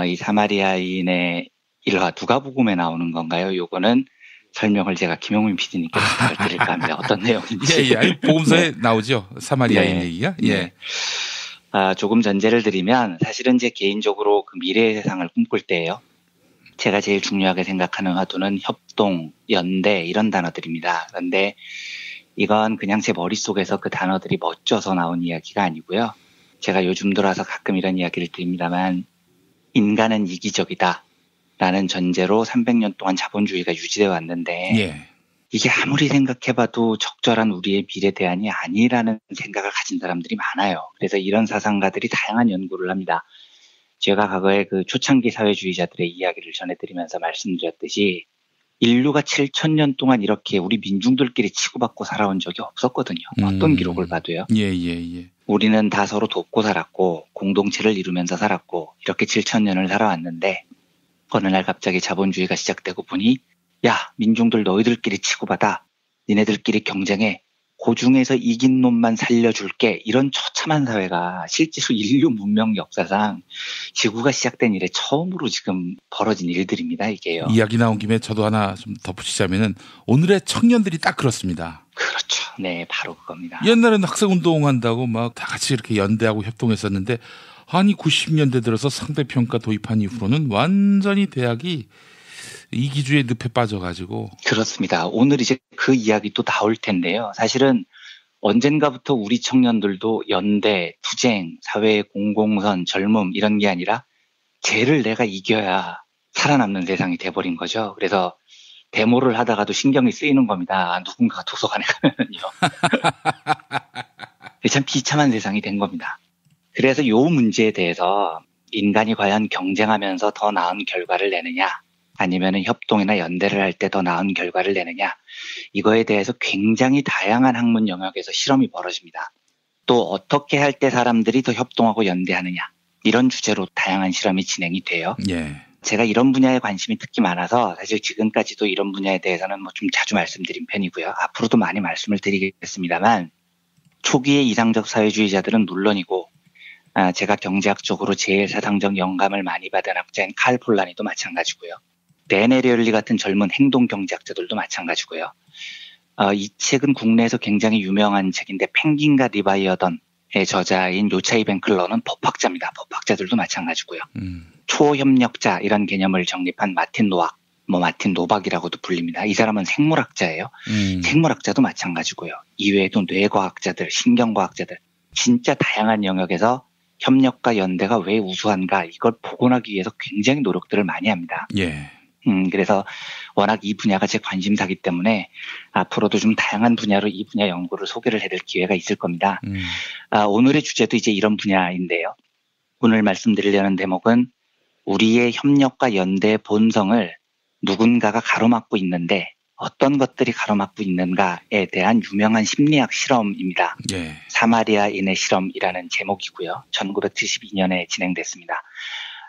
이 사마리아인의 일화 누가복음에 나오는 건가요? 요거는 설명을 제가 김용민 PD님께 부탁드릴까 합니다. 어떤 내용인지. 예, 예. 복음서에 나오죠. 사마리아인 네. 얘기가. 예. 네. 조금 전제를 드리면 사실은 제 개인적으로 그 미래의 세상을 꿈꿀 때예요. 제가 제일 중요하게 생각하는 화두는 협동, 연대 이런 단어들입니다. 그런데 이건 그냥 제 머릿속에서 그 단어들이 멋져서 나온 이야기가 아니고요. 제가 요즘 들어서 가끔 이런 이야기를 드립니다만 인간은 이기적이다 라는 전제로 300년 동안 자본주의가 유지되어 왔는데 예. 이게 아무리 생각해봐도 적절한 우리의 미래 대안이 아니라는 생각을 가진 사람들이 많아요. 그래서 이런 사상가들이 다양한 연구를 합니다. 제가 과거에 그 초창기 사회주의자들의 이야기를 전해드리면서 말씀드렸듯이 인류가 7,000년 동안 이렇게 우리 민중들끼리 치고받고 살아온 적이 없었거든요. 어떤 기록을 봐도요. 예. 우리는 다 서로 돕고 살았고 공동체를 이루면서 살았고 이렇게 7,000년을 살아왔는데 어느 날 갑자기 자본주의가 시작되고 보니 야, 민중들 너희들끼리 치고받아. 니네들끼리 경쟁해. 고중에서 이긴 놈만 살려줄게. 이런 처참한 사회가 실제로 인류 문명 역사상 지구가 시작된 이래 처음으로 지금 벌어진 일들입니다. 이게요. 이야기 나온 김에 저도 하나 좀 덧붙이자면은 오늘의 청년들이 딱 그렇습니다. 그렇죠. 네, 바로 그겁니다. 옛날에는 학생운동한다고 막 다 같이 이렇게 연대하고 협동했었는데 아니 90년대 들어서 상대평가 도입한 이후로는 완전히 대학이 이기주의 늪에 빠져가지고. 그렇습니다. 오늘 이제 그 이야기 또 나올 텐데요. 사실은 언젠가부터 우리 청년들도 연대, 투쟁, 사회의 공공선, 젊음 이런 게 아니라 쟤를 내가 이겨야 살아남는 세상이 돼버린 거죠. 그래서 데모를 하다가도 신경이 쓰이는 겁니다. 누군가가 도서관에 가면은요. 참 비참한 세상이 된 겁니다. 그래서 이 문제에 대해서 인간이 과연 경쟁하면서 더 나은 결과를 내느냐 아니면은 협동이나 연대를 할 때 더 나은 결과를 내느냐 이거에 대해서 굉장히 다양한 학문 영역에서 실험이 벌어집니다. 또 어떻게 할 때 사람들이 더 협동하고 연대하느냐 이런 주제로 다양한 실험이 진행이 돼요. 예. 제가 이런 분야에 관심이 특히 많아서 사실 지금까지도 이런 분야에 대해서는 뭐 좀 자주 말씀드린 편이고요. 앞으로도 많이 말씀을 드리겠습니다만 초기의 이상적 사회주의자들은 물론이고 제가 경제학적으로 제일 사상적 영감을 많이 받은 학자인 칼 폴라니도 마찬가지고요. 레네 리얼리 같은 젊은 행동경제학자들도 마찬가지고요. 이 책은 국내에서 굉장히 유명한 책인데 펭귄과 리바이어던의 저자인 요차이 벤클러는 법학자입니다. 법학자들도 마찬가지고요. 초협력자 이런 개념을 정립한 마틴 노악, 마틴 노박이라고도 불립니다. 이 사람은 생물학자예요. 생물학자도 마찬가지고요. 이외에도 뇌과학자들, 신경과학자들 진짜 다양한 영역에서 협력과 연대가 왜 우수한가 이걸 복원하기 위해서 굉장히 노력들을 많이 합니다. 예. 그래서 워낙 이 분야가 제 관심사기 때문에 앞으로도 좀 다양한 분야로 이 분야 연구를 소개를 해드릴 기회가 있을 겁니다. 오늘의 주제도 이제 이런 분야인데요. 오늘 말씀드리려는 대목은 우리의 협력과 연대의 본성을 누군가가 가로막고 있는데 어떤 것들이 가로막고 있는가에 대한 유명한 심리학 실험입니다. 예. 사마리아인의 실험이라는 제목이고요. 1972년에 진행됐습니다.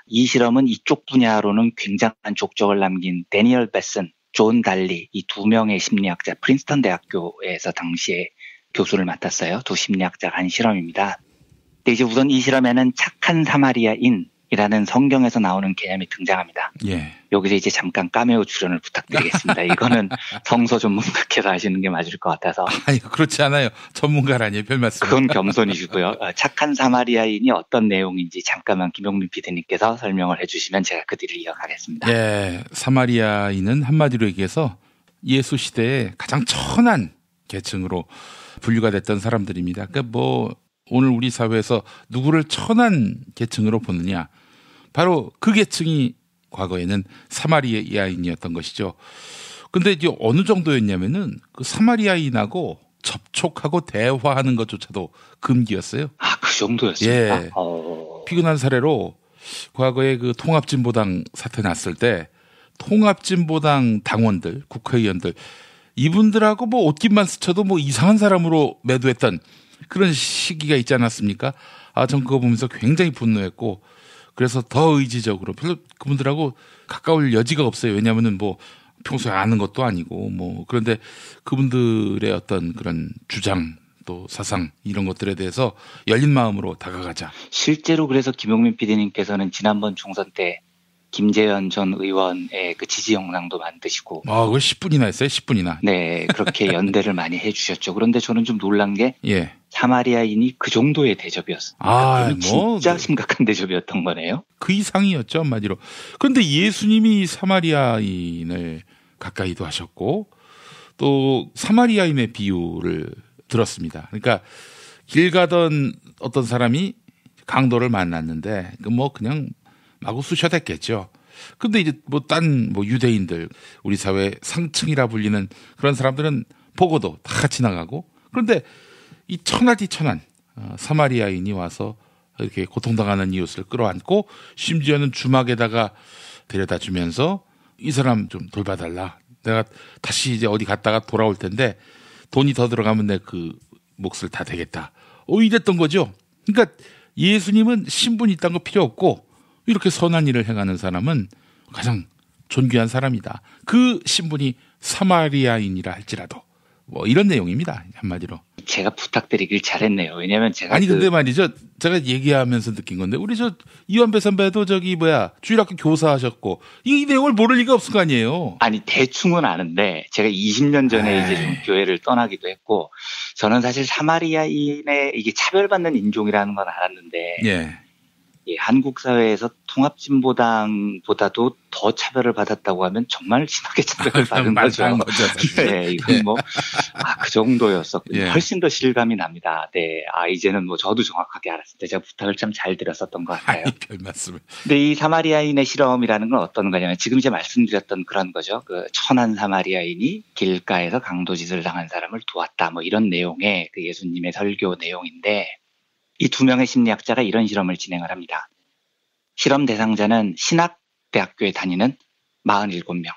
이 실험은 이쪽 분야로는 굉장한 족적을 남긴 데니얼 베슨, 존 달리 이 두 명의 심리학자, 프린스턴 대학교에서 당시에 교수를 맡았어요. 두 심리학자가 한 실험입니다. 근데 이제 우선 이 실험에는 착한 사마리아인이라는 성경에서 나오는 개념이 등장합니다. 예. 여기서 이제 잠깐 카메오 출연을 부탁드리겠습니다. 이거는 성서 전문가께서 하시는 게 맞을 것 같아서. 아니, 그렇지 않아요. 전문가라니요. 별 말씀. 그건 겸손이시고요. 착한 사마리아인이 어떤 내용인지 잠깐만 김용민 PD님께서 설명을 해주시면 제가 그 뒤를 이어가겠습니다. 예, 사마리아인은 한마디로 얘기해서 예수 시대에 가장 천한 계층으로 분류가 됐던 사람들입니다. 그러니까 뭐 오늘 우리 사회에서 누구를 천한 계층으로 보느냐. 바로 그 계층이 과거에는 사마리아인이었던 것이죠. 근데 이제 어느 정도였냐면은 그 사마리아인하고 접촉하고 대화하는 것조차도 금기였어요. 그 정도였습니까? 예. 피근한 사례로 과거에 그 통합진보당 사태 났을 때 통합진보당 당원들, 국회의원들 이분들하고 뭐 옷깃만 스쳐도 뭐 이상한 사람으로 매도했던 그런 시기가 있지 않았습니까? 전 그거 보면서 굉장히 분노했고 그래서 더 의지적으로 별로 그분들하고 가까울 여지가 없어요. 왜냐하면은 뭐 평소에 아는 것도 아니고 뭐 그런데 그분들의 어떤 그런 주장 또 사상 이런 것들에 대해서 열린 마음으로 다가가자. 실제로 그래서 김용민 PD님께서는 지난번 총선 때 김재현 전 의원의 그 지지 영상도 만드시고. 그걸 10분이나 했어요? 10분이나. 네, 그렇게 연대를 많이 해주셨죠. 그런데 저는 좀 놀란 게 예. 사마리아인이 그 정도의 대접이었어요. 진짜 심각한 대접이었던 거네요. 그 이상이었죠, 한마디로. 그런데 예수님이 사마리아인을 가까이도 하셨고 또 사마리아인의 비유를 들었습니다. 그러니까 길 가던 어떤 사람이 강도를 만났는데 뭐 그냥 마구 쑤셔댔겠죠. 근데 이제 뭐 딴 뭐 유대인들 우리 사회 상층이라 불리는 그런 사람들은 보고도 다 지나가고 그런데 이 천하디천한 사마리아인이 와서 이렇게 고통당하는 이웃을 끌어안고 심지어는 주막에다가 데려다 주면서 이 사람 좀 돌봐달라. 내가 다시 이제 어디 갔다가 돌아올 텐데 돈이 더 들어가면 내 그 몫을 다 되겠다. 이랬던 거죠. 그러니까 예수님은 신분이 있다는 거 필요 없고 이렇게 선한 일을 행하는 사람은 가장 존귀한 사람이다. 그 신분이 사마리아인이라 할지라도 뭐 이런 내용입니다. 한마디로. 제가 부탁드리길 잘했네요. 왜냐면 제가 근데 말이죠. 제가 얘기하면서 느낀 건데 우리 저 이완배 선배도 주일학교 교사하셨고 이 내용을 모를 리가 없을 거 아니에요. 아니 대충은 아는데 제가 20년 전에 이제 좀 교회를 떠나기도 했고 저는 사실 사마리아인의 이게 차별받는 인종이라는 건 알았는데 예. 한국 사회에서 통합진보당보다도 더 차별을 받았다고 하면 정말 심하게 차별을 받은 거죠. 네, 이건 그 정도였었군요. 예. 훨씬 더 실감이 납니다. 네, 이제는 뭐 저도 정확하게 알았을 때 제가 부탁을 참 잘 드렸었던 것 같아요. 별 말씀을. 근데 이 사마리아인의 실험이라는 건 어떤 거냐면 지금 이제 말씀드렸던 그런 거죠. 그 천한 사마리아인이 길가에서 강도짓을 당한 사람을 도왔다. 뭐 이런 내용의 그 예수님의 설교 내용인데 이 두 명의 심리학자가 이런 실험을 진행을 합니다. 실험 대상자는 신학대학교에 다니는 47명,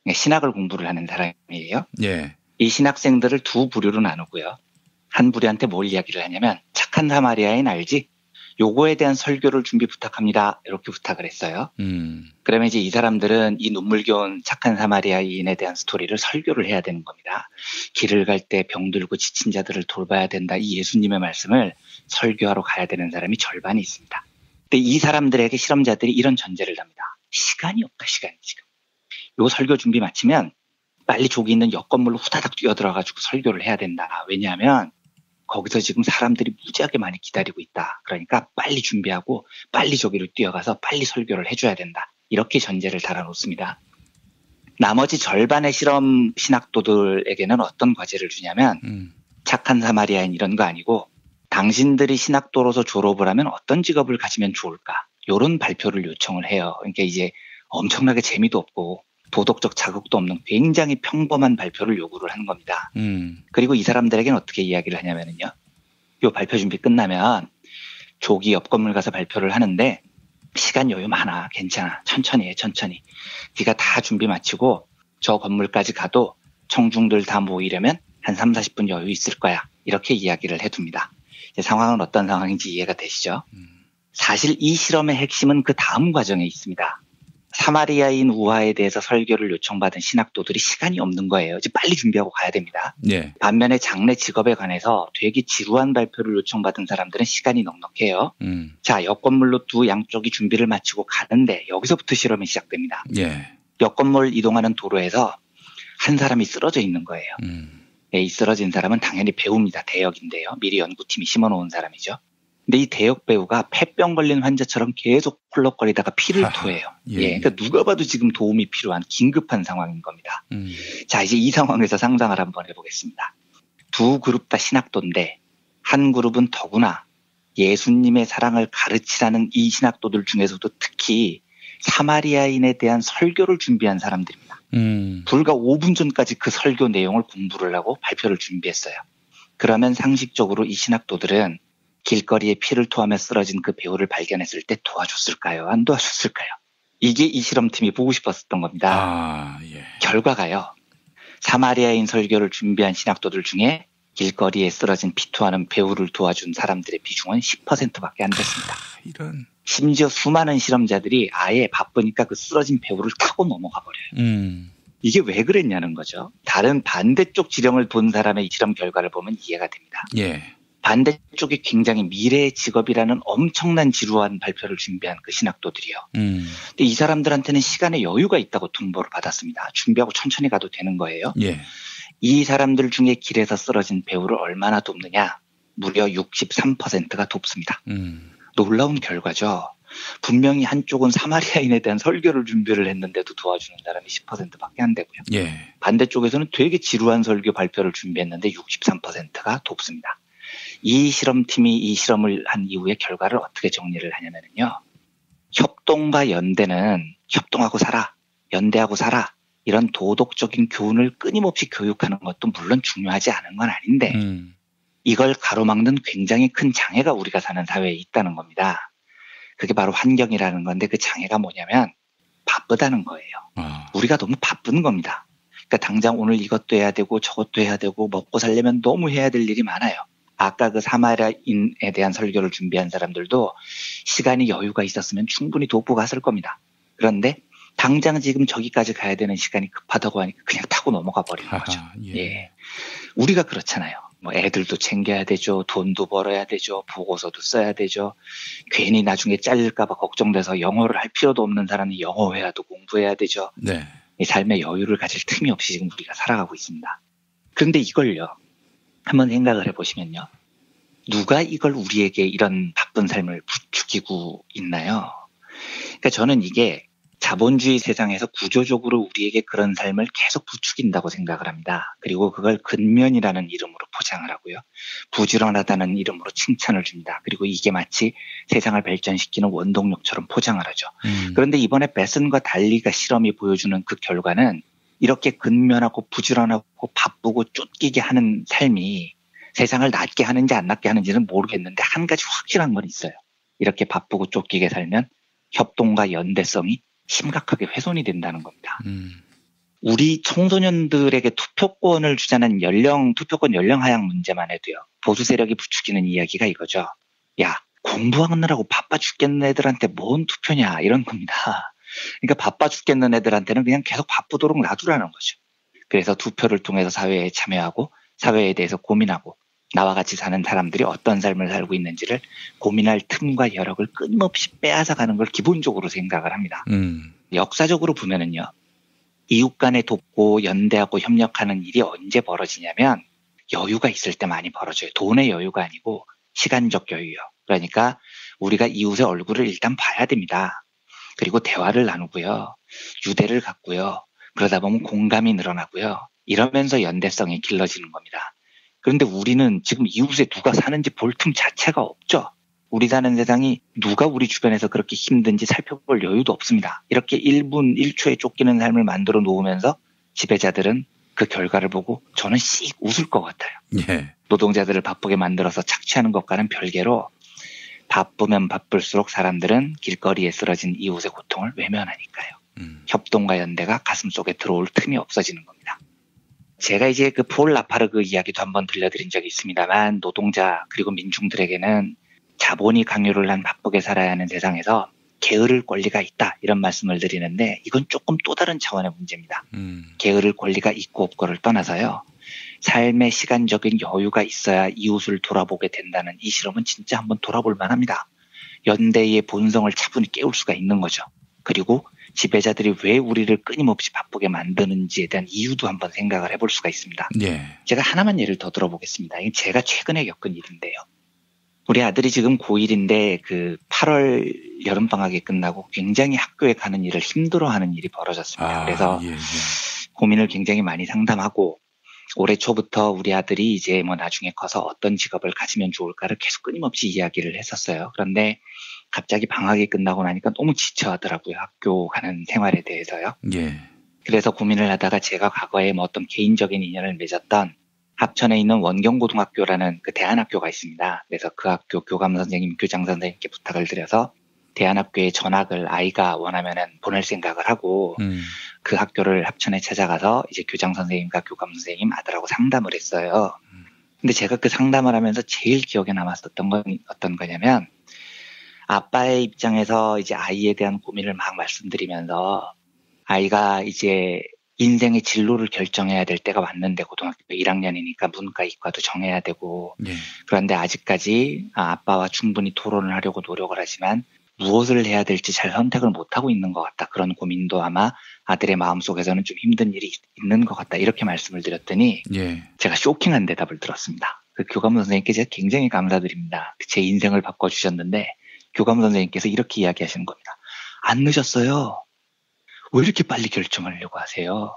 신학을 공부를 하는 사람이에요. 예. 이 신학생들을 두 부류로 나누고요. 한 부류한테 뭘 이야기를 하냐면 착한 사마리아인 알지? 요거에 대한 설교를 준비 부탁합니다. 이렇게 부탁을 했어요. 그러면 이제 이 사람들은 이 눈물겨운 착한 사마리아인에 대한 스토리를 설교를 해야 되는 겁니다. 길을 갈 때 병들고 지친 자들을 돌봐야 된다. 이 예수님의 말씀을 설교하러 가야 되는 사람이 절반이 있습니다. 근데 이 사람들에게 실험자들이 이런 전제를 합니다. 시간이 없다. 시간이 지금. 요 설교 준비 마치면 빨리 저기 있는 옆 건물로 후다닥 뛰어들어가지고 설교를 해야 된다. 왜냐하면 거기서 지금 사람들이 무지하게 많이 기다리고 있다. 그러니까 빨리 준비하고 빨리 저기로 뛰어가서 빨리 설교를 해줘야 된다. 이렇게 전제를 달아놓습니다. 나머지 절반의 실험 신학도들에게는 어떤 과제를 주냐면 착한 사마리아인 이런 거 아니고 당신들이 신학도로서 졸업을 하면 어떤 직업을 가지면 좋을까? 이런 발표를 요청을 해요. 그러니까 이제 엄청나게 재미도 없고 도덕적 자극도 없는 굉장히 평범한 발표를 요구를 하는 겁니다. 그리고 이 사람들에게는 어떻게 이야기를 하냐면요. 요 발표 준비 끝나면 조기 옆 건물 가서 발표를 하는데 시간 여유 많아. 괜찮아. 천천히 해. 천천히. 네가 다 준비 마치고 저 건물까지 가도 청중들 다 모이려면 한 3, 40분 여유 있을 거야. 이렇게 이야기를 해둡니다. 상황은 어떤 상황인지 이해가 되시죠? 사실 이 실험의 핵심은 그 다음 과정에 있습니다. 사마리아인 우화에 대해서 설교를 요청받은 신학도들이 시간이 없는 거예요. 이제 빨리 준비하고 가야 됩니다. 예. 반면에 장래 직업에 관해서 되게 지루한 발표를 요청받은 사람들은 시간이 넉넉해요. 자, 옆 건물로 두 양쪽이 준비를 마치고 가는데 여기서부터 실험이 시작됩니다. 예. 옆 건물 이동하는 도로에서 한 사람이 쓰러져 있는 거예요. 이 쓰러진 사람은 당연히 배우입니다. 대역인데요. 미리 연구팀이 심어놓은 사람이죠. 근데 이 대역 배우가 폐병 걸린 환자처럼 계속 펄럭거리다가 피를 토해요. 예. 그러니까 누가 봐도 지금 도움이 필요한 긴급한 상황인 겁니다. 자, 이제 이 상황에서 상상을 한번 해보겠습니다. 두 그룹 다 신학도인데 한 그룹은 더구나 예수님의 사랑을 가르치라는 이 신학도들 중에서도 특히 사마리아인에 대한 설교를 준비한 사람들입니다. 불과 5분 전까지 그 설교 내용을 공부를 하고 발표를 준비했어요. 그러면 상식적으로 이 신학도들은 길거리에 피를 토하며 쓰러진 그 배우를 발견했을 때 도와줬을까요? 안 도와줬을까요? 이게 이 실험팀이 보고 싶었던 겁니다. 예. 결과가요. 사마리아인 설교를 준비한 신학도들 중에 길거리에 쓰러진 피토하는 배우를 도와준 사람들의 비중은 10%밖에 안 됐습니다. 이런. 심지어 수많은 실험자들이 아예 바쁘니까 그 쓰러진 배우를 타고 넘어가 버려요. 이게 왜 그랬냐는 거죠. 다른 반대쪽 지령을 본 사람의 실험 결과를 보면 이해가 됩니다. 예. 반대쪽이 굉장히 미래의 직업이라는 엄청난 지루한 발표를 준비한 그 신학도들이요. 근데 이 사람들한테는 시간에 여유가 있다고 통보를 받았습니다. 준비하고 천천히 가도 되는 거예요. 예. 이 사람들 중에 길에서 쓰러진 배우를 얼마나 돕느냐? 무려 63%가 돕습니다. 놀라운 결과죠. 분명히 한쪽은 사마리아인에 대한 설교를 준비를 했는데도 도와주는 사람이 10%밖에 안 되고요. 예. 반대쪽에서는 되게 지루한 설교 발표를 준비했는데 63%가 돕습니다. 이 실험팀이 이 실험을 한 이후에 결과를 어떻게 정리를 하냐면요. 협동과 연대는 협동하고 살아, 연대하고 살아 이런 도덕적인 교훈을 끊임없이 교육하는 것도 물론 중요하지 않은 건 아닌데 이걸 가로막는 굉장히 큰 장애가 우리가 사는 사회에 있다는 겁니다. 그게 바로 환경이라는 건데 그 장애가 뭐냐면 바쁘다는 거예요. 우리가 너무 바쁜 겁니다. 그러니까 당장 오늘 이것도 해야 되고 저것도 해야 되고 먹고 살려면 너무 해야 될 일이 많아요. 아까 그 사마리아인에 대한 설교를 준비한 사람들도 시간이 여유가 있었으면 충분히 돕고 갔을 겁니다. 그런데 당장 지금 저기까지 가야 되는 시간이 급하다고 하니까 그냥 타고 넘어가 버리는 거죠. 예. 우리가 그렇잖아요. 뭐 애들도 챙겨야 되죠. 돈도 벌어야 되죠. 보고서도 써야 되죠. 괜히 나중에 잘릴까 봐 걱정돼서 영어를 할 필요도 없는 사람이 영어 회화도 공부해야 되죠. 네. 이 삶의 여유를 가질 틈이 없이 지금 우리가 살아가고 있습니다. 그런데 이걸요. 한번 생각을 해보시면요. 누가 이걸 우리에게 이런 바쁜 삶을 부추기고 있나요? 그러니까 저는 이게 자본주의 세상에서 구조적으로 우리에게 그런 삶을 계속 부추긴다고 생각을 합니다. 그리고 그걸 근면이라는 이름으로 포장을 하고요. 부지런하다는 이름으로 칭찬을 줍니다. 그리고 이게 마치 세상을 발전시키는 원동력처럼 포장을 하죠. 그런데 이번에 베슨과 달리가 실험이 보여주는 그 결과는 이렇게 근면하고 부지런하고 바쁘고 쫓기게 하는 삶이 세상을 낫게 하는지 안 낫게 하는지는 모르겠는데 한 가지 확실한 건 있어요. 이렇게 바쁘고 쫓기게 살면 협동과 연대성이 심각하게 훼손이 된다는 겁니다. 우리 청소년들에게 투표권을 주자는 투표권 연령 하향 문제만 해도요. 보수 세력이 부추기는 이야기가 이거죠. 야, 공부하느라고 바빠 죽겠는 애들한테 뭔 투표냐 이런 겁니다. 그러니까 바빠 죽겠는 애들한테는 그냥 계속 바쁘도록 놔두라는 거죠. 그래서 투표를 통해서 사회에 참여하고 사회에 대해서 고민하고 나와 같이 사는 사람들이 어떤 삶을 살고 있는지를 고민할 틈과 여력을 끊임없이 빼앗아가는 걸 기본적으로 생각을 합니다. 역사적으로 보면은요. 이웃 간에 돕고 연대하고 협력하는 일이 언제 벌어지냐면 여유가 있을 때 많이 벌어져요. 돈의 여유가 아니고 시간적 여유요. 그러니까 우리가 이웃의 얼굴을 일단 봐야 됩니다. 그리고 대화를 나누고요. 유대를 갖고요. 그러다 보면 공감이 늘어나고요. 이러면서 연대성이 길러지는 겁니다. 그런데 우리는 지금 이웃에 누가 사는지 볼 틈 자체가 없죠. 우리 사는 세상이 누가 우리 주변에서 그렇게 힘든지 살펴볼 여유도 없습니다. 이렇게 1분 1초에 쫓기는 삶을 만들어 놓으면서 지배자들은 그 결과를 보고 저는 씩 웃을 것 같아요. 예. 노동자들을 바쁘게 만들어서 착취하는 것과는 별개로 바쁘면 바쁠수록 사람들은 길거리에 쓰러진 이웃의 고통을 외면하니까요. 협동과 연대가 가슴속에 들어올 틈이 없어지는 겁니다. 제가 이제 그 폴 라파르그 이야기도 한번 들려드린 적이 있습니다만 노동자 그리고 민중들에게는 자본이 강요를 한 바쁘게 살아야 하는 세상에서 게으를 권리가 있다 이런 말씀을 드리는데 이건 조금 또 다른 차원의 문제입니다. 게으를 권리가 있고 없고를 떠나서요. 삶의 시간적인 여유가 있어야 이웃을 돌아보게 된다는 이 실험은 진짜 한번 돌아볼 만합니다. 연대의 본성을 차분히 깨울 수가 있는 거죠. 그리고 지배자들이 왜 우리를 끊임없이 바쁘게 만드는지에 대한 이유도 한번 생각을 해볼 수가 있습니다. 예. 제가 하나만 예를 더 들어보겠습니다. 이게 제가 최근에 겪은 일인데요. 우리 아들이 지금 고1인데 그 8월 여름방학이 끝나고 굉장히 학교에 가는 일을 힘들어하는 일이 벌어졌습니다. 그래서 고민을 굉장히 많이 상담하고 올해 초부터 우리 아들이 이제 뭐 나중에 커서 어떤 직업을 가지면 좋을까를 계속 끊임없이 이야기를 했었어요. 그런데 갑자기 방학이 끝나고 나니까 너무 지쳐하더라고요. 학교 가는 생활에 대해서요. 예. 그래서 고민을 하다가 제가 과거에 뭐 어떤 개인적인 인연을 맺었던 합천에 있는 원경고등학교라는 그 대안학교가 있습니다. 그래서 그 학교 교감 선생님, 교장 선생님께 부탁을 드려서 대안학교에 전학을 아이가 원하면은 보낼 생각을 하고 그 학교를 합천에 찾아가서 이제 교장 선생님과 교감 선생님 아들하고 상담을 했어요. 근데 제가 그 상담을 하면서 제일 기억에 남았었던 건 어떤 거냐면 아빠의 입장에서 이제 아이에 대한 고민을 막 말씀드리면서 아이가 이제 인생의 진로를 결정해야 될 때가 왔는데 고등학교 1학년이니까 문과 이과도 정해야 되고 그런데 아직까지 아빠와 충분히 토론을 하려고 노력을 하지만 무엇을 해야 될지 잘 선택을 못하고 있는 것 같다. 그런 고민도 아마 아들의 마음속에서는 좀 힘든 일이 있는 것 같다. 이렇게 말씀을 드렸더니 제가 쇼킹한 대답을 들었습니다. 그 교감 선생님께 제가 굉장히 감사드립니다. 제 인생을 바꿔주셨는데 교감 선생님께서 이렇게 이야기하시는 겁니다. 안 늦었어요. 왜 이렇게 빨리 결정하려고 하세요?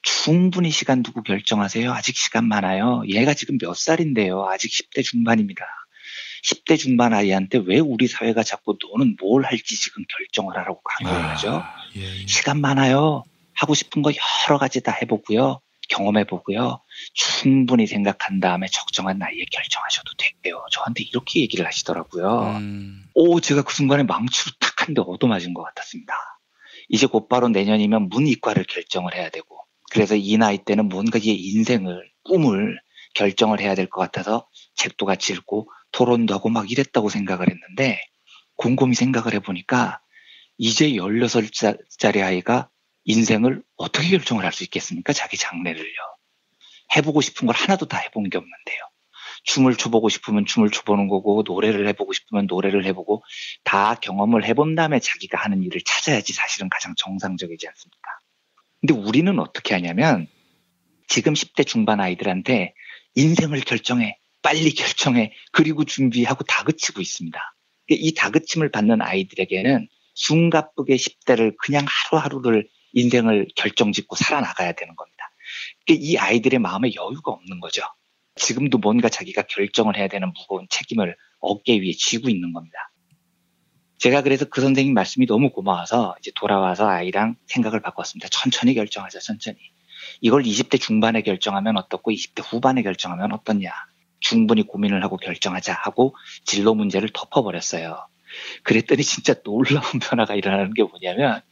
충분히 시간 두고 결정하세요. 아직 시간 많아요. 얘가 지금 몇 살인데요. 아직 10대 중반입니다. 10대 중반 아이한테 왜 우리 사회가 자꾸 너는 뭘 할지 지금 결정을 하라고 강요를 하죠? 시간 많아요. 하고 싶은 거 여러 가지 다 해보고요. 경험해보고요. 충분히 생각한 다음에 적정한 나이에 결정하셔도 돼요. 저한테 이렇게 얘기를 하시더라고요. 제가 그 순간에 망치로 탁 한 대 얻어맞은 것 같았습니다. 이제 곧바로 내년이면 문이과를 결정을 해야 되고 그래서 이 나이 때는 뭔가 이 인생을, 꿈을 결정을 해야 될 것 같아서 책도 같이 읽고 토론도 하고 막 이랬다고 생각을 했는데 곰곰이 생각을 해보니까 이제 16살짜리 아이가 인생을 어떻게 결정을 할 수 있겠습니까? 자기 장래를요. 해보고 싶은 걸 하나도 다 해본 게 없는데요. 춤을 춰보고 싶으면 춤을 춰보는 거고 노래를 해보고 싶으면 노래를 해보고 다 경험을 해본 다음에 자기가 하는 일을 찾아야지 사실은 가장 정상적이지 않습니까? 근데 우리는 어떻게 하냐면 지금 10대 중반 아이들한테 인생을 결정해, 빨리 결정해, 그리고 준비하고 다그치고 있습니다. 이 다그침을 받는 아이들에게는 숨가쁘게 10대를 그냥 하루하루를 인생을 결정짓고 살아나가야 되는 겁니다. 이 아이들의 마음에 여유가 없는 거죠. 지금도 뭔가 자기가 결정을 해야 되는 무거운 책임을 어깨 위에 쥐고 있는 겁니다. 제가 그래서 그 선생님 말씀이 너무 고마워서 이제 돌아와서 아이랑 생각을 바꿨습니다. 천천히 결정하자, 천천히. 이걸 20대 중반에 결정하면 어떻고 20대 후반에 결정하면 어떻냐. 충분히 고민을 하고 결정하자 하고 진로 문제를 덮어버렸어요. 그랬더니 진짜 놀라운 변화가 일어나는 게 뭐냐면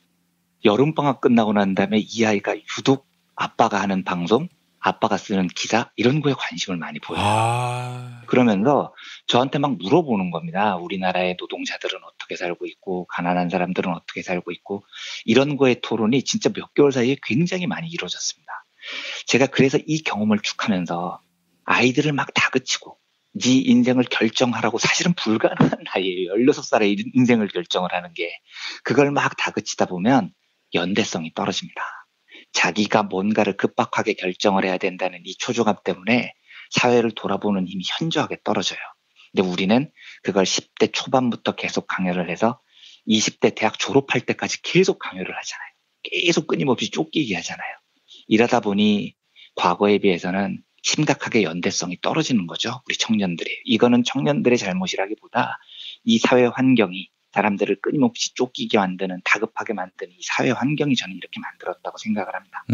여름방학 끝나고 난 다음에 이 아이가 유독 아빠가 하는 방송, 아빠가 쓰는 기사 이런 거에 관심을 많이 보여요. 그러면서 저한테 막 물어보는 겁니다. 우리나라의 노동자들은 어떻게 살고 있고 가난한 사람들은 어떻게 살고 있고 이런 거의 토론이 진짜 몇 개월 사이에 굉장히 많이 이루어졌습니다. 제가 그래서 이 경험을 쭉 하면서 아이들을 막 다그치고 네 인생을 결정하라고 사실은 불가능한 나이에요. 16살에 인생을 결정을 하는 게. 그걸 막 다그치다 보면 연대성이 떨어집니다. 자기가 뭔가를 급박하게 결정을 해야 된다는 이 초조감 때문에 사회를 돌아보는 힘이 현저하게 떨어져요. 근데 우리는 그걸 10대 초반부터 계속 강요를 해서 20대 대학 졸업할 때까지 계속 강요를 하잖아요. 계속 끊임없이 쫓기게 하잖아요. 이러다 보니 과거에 비해서는 심각하게 연대성이 떨어지는 거죠. 우리 청년들이. 이거는 청년들의 잘못이라기보다 이 사회 환경이 사람들을 끊임없이 쫓기게 만드는 다급하게 만드는 이 사회 환경이 저는 이렇게 만들었다고 생각을 합니다.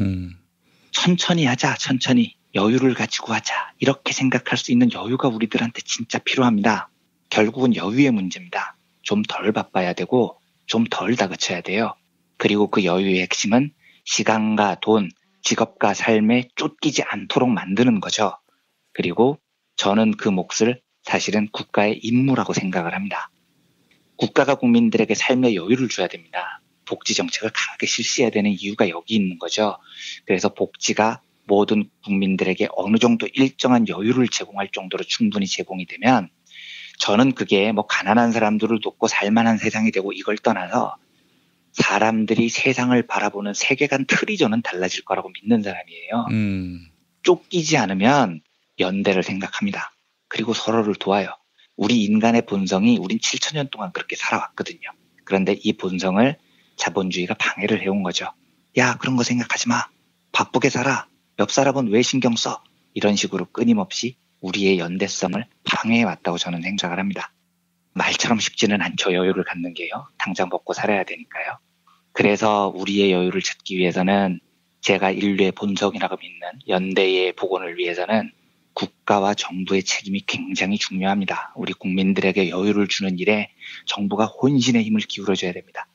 천천히 하자. 천천히. 여유를 가지고 하자. 이렇게 생각할 수 있는 여유가 우리들한테 진짜 필요합니다. 결국은 여유의 문제입니다. 좀 덜 바빠야 되고 좀 덜 다그쳐야 돼요. 그리고 그 여유의 핵심은 시간과 돈, 직업과 삶에 쫓기지 않도록 만드는 거죠. 그리고 저는 그 몫을 사실은 국가의 임무라고 생각을 합니다. 국가가 국민들에게 삶의 여유를 줘야 됩니다. 복지 정책을 강하게 실시해야 되는 이유가 여기 있는 거죠. 그래서 복지가 모든 국민들에게 어느 정도 일정한 여유를 제공할 정도로 충분히 제공이 되면 저는 그게 뭐 가난한 사람들을 돕고 살만한 세상이 되고 이걸 떠나서 사람들이 세상을 바라보는 세계관 틀이 저는 달라질 거라고 믿는 사람이에요. 쫓기지 않으면 연대를 생각합니다. 그리고 서로를 도와요. 우리 인간의 본성이 우린 7,000년 동안 그렇게 살아왔거든요. 그런데 이 본성을 자본주의가 방해를 해온 거죠. 야, 그런 거 생각하지 마. 바쁘게 살아. 옆 사람은 왜 신경 써? 이런 식으로 끊임없이 우리의 연대성을 방해해왔다고 저는 생각을 합니다. 말처럼 쉽지는 않죠. 여유를 갖는 게요. 당장 먹고 살아야 되니까요. 그래서 우리의 여유를 찾기 위해서는 제가 인류의 본성이라고 믿는 연대의 복원을 위해서는 국가와 정부의 책임이 굉장히 중요합니다. 우리 국민들에게 여유를 주는 일에 정부가 혼신의 힘을 기울여줘야 됩니다.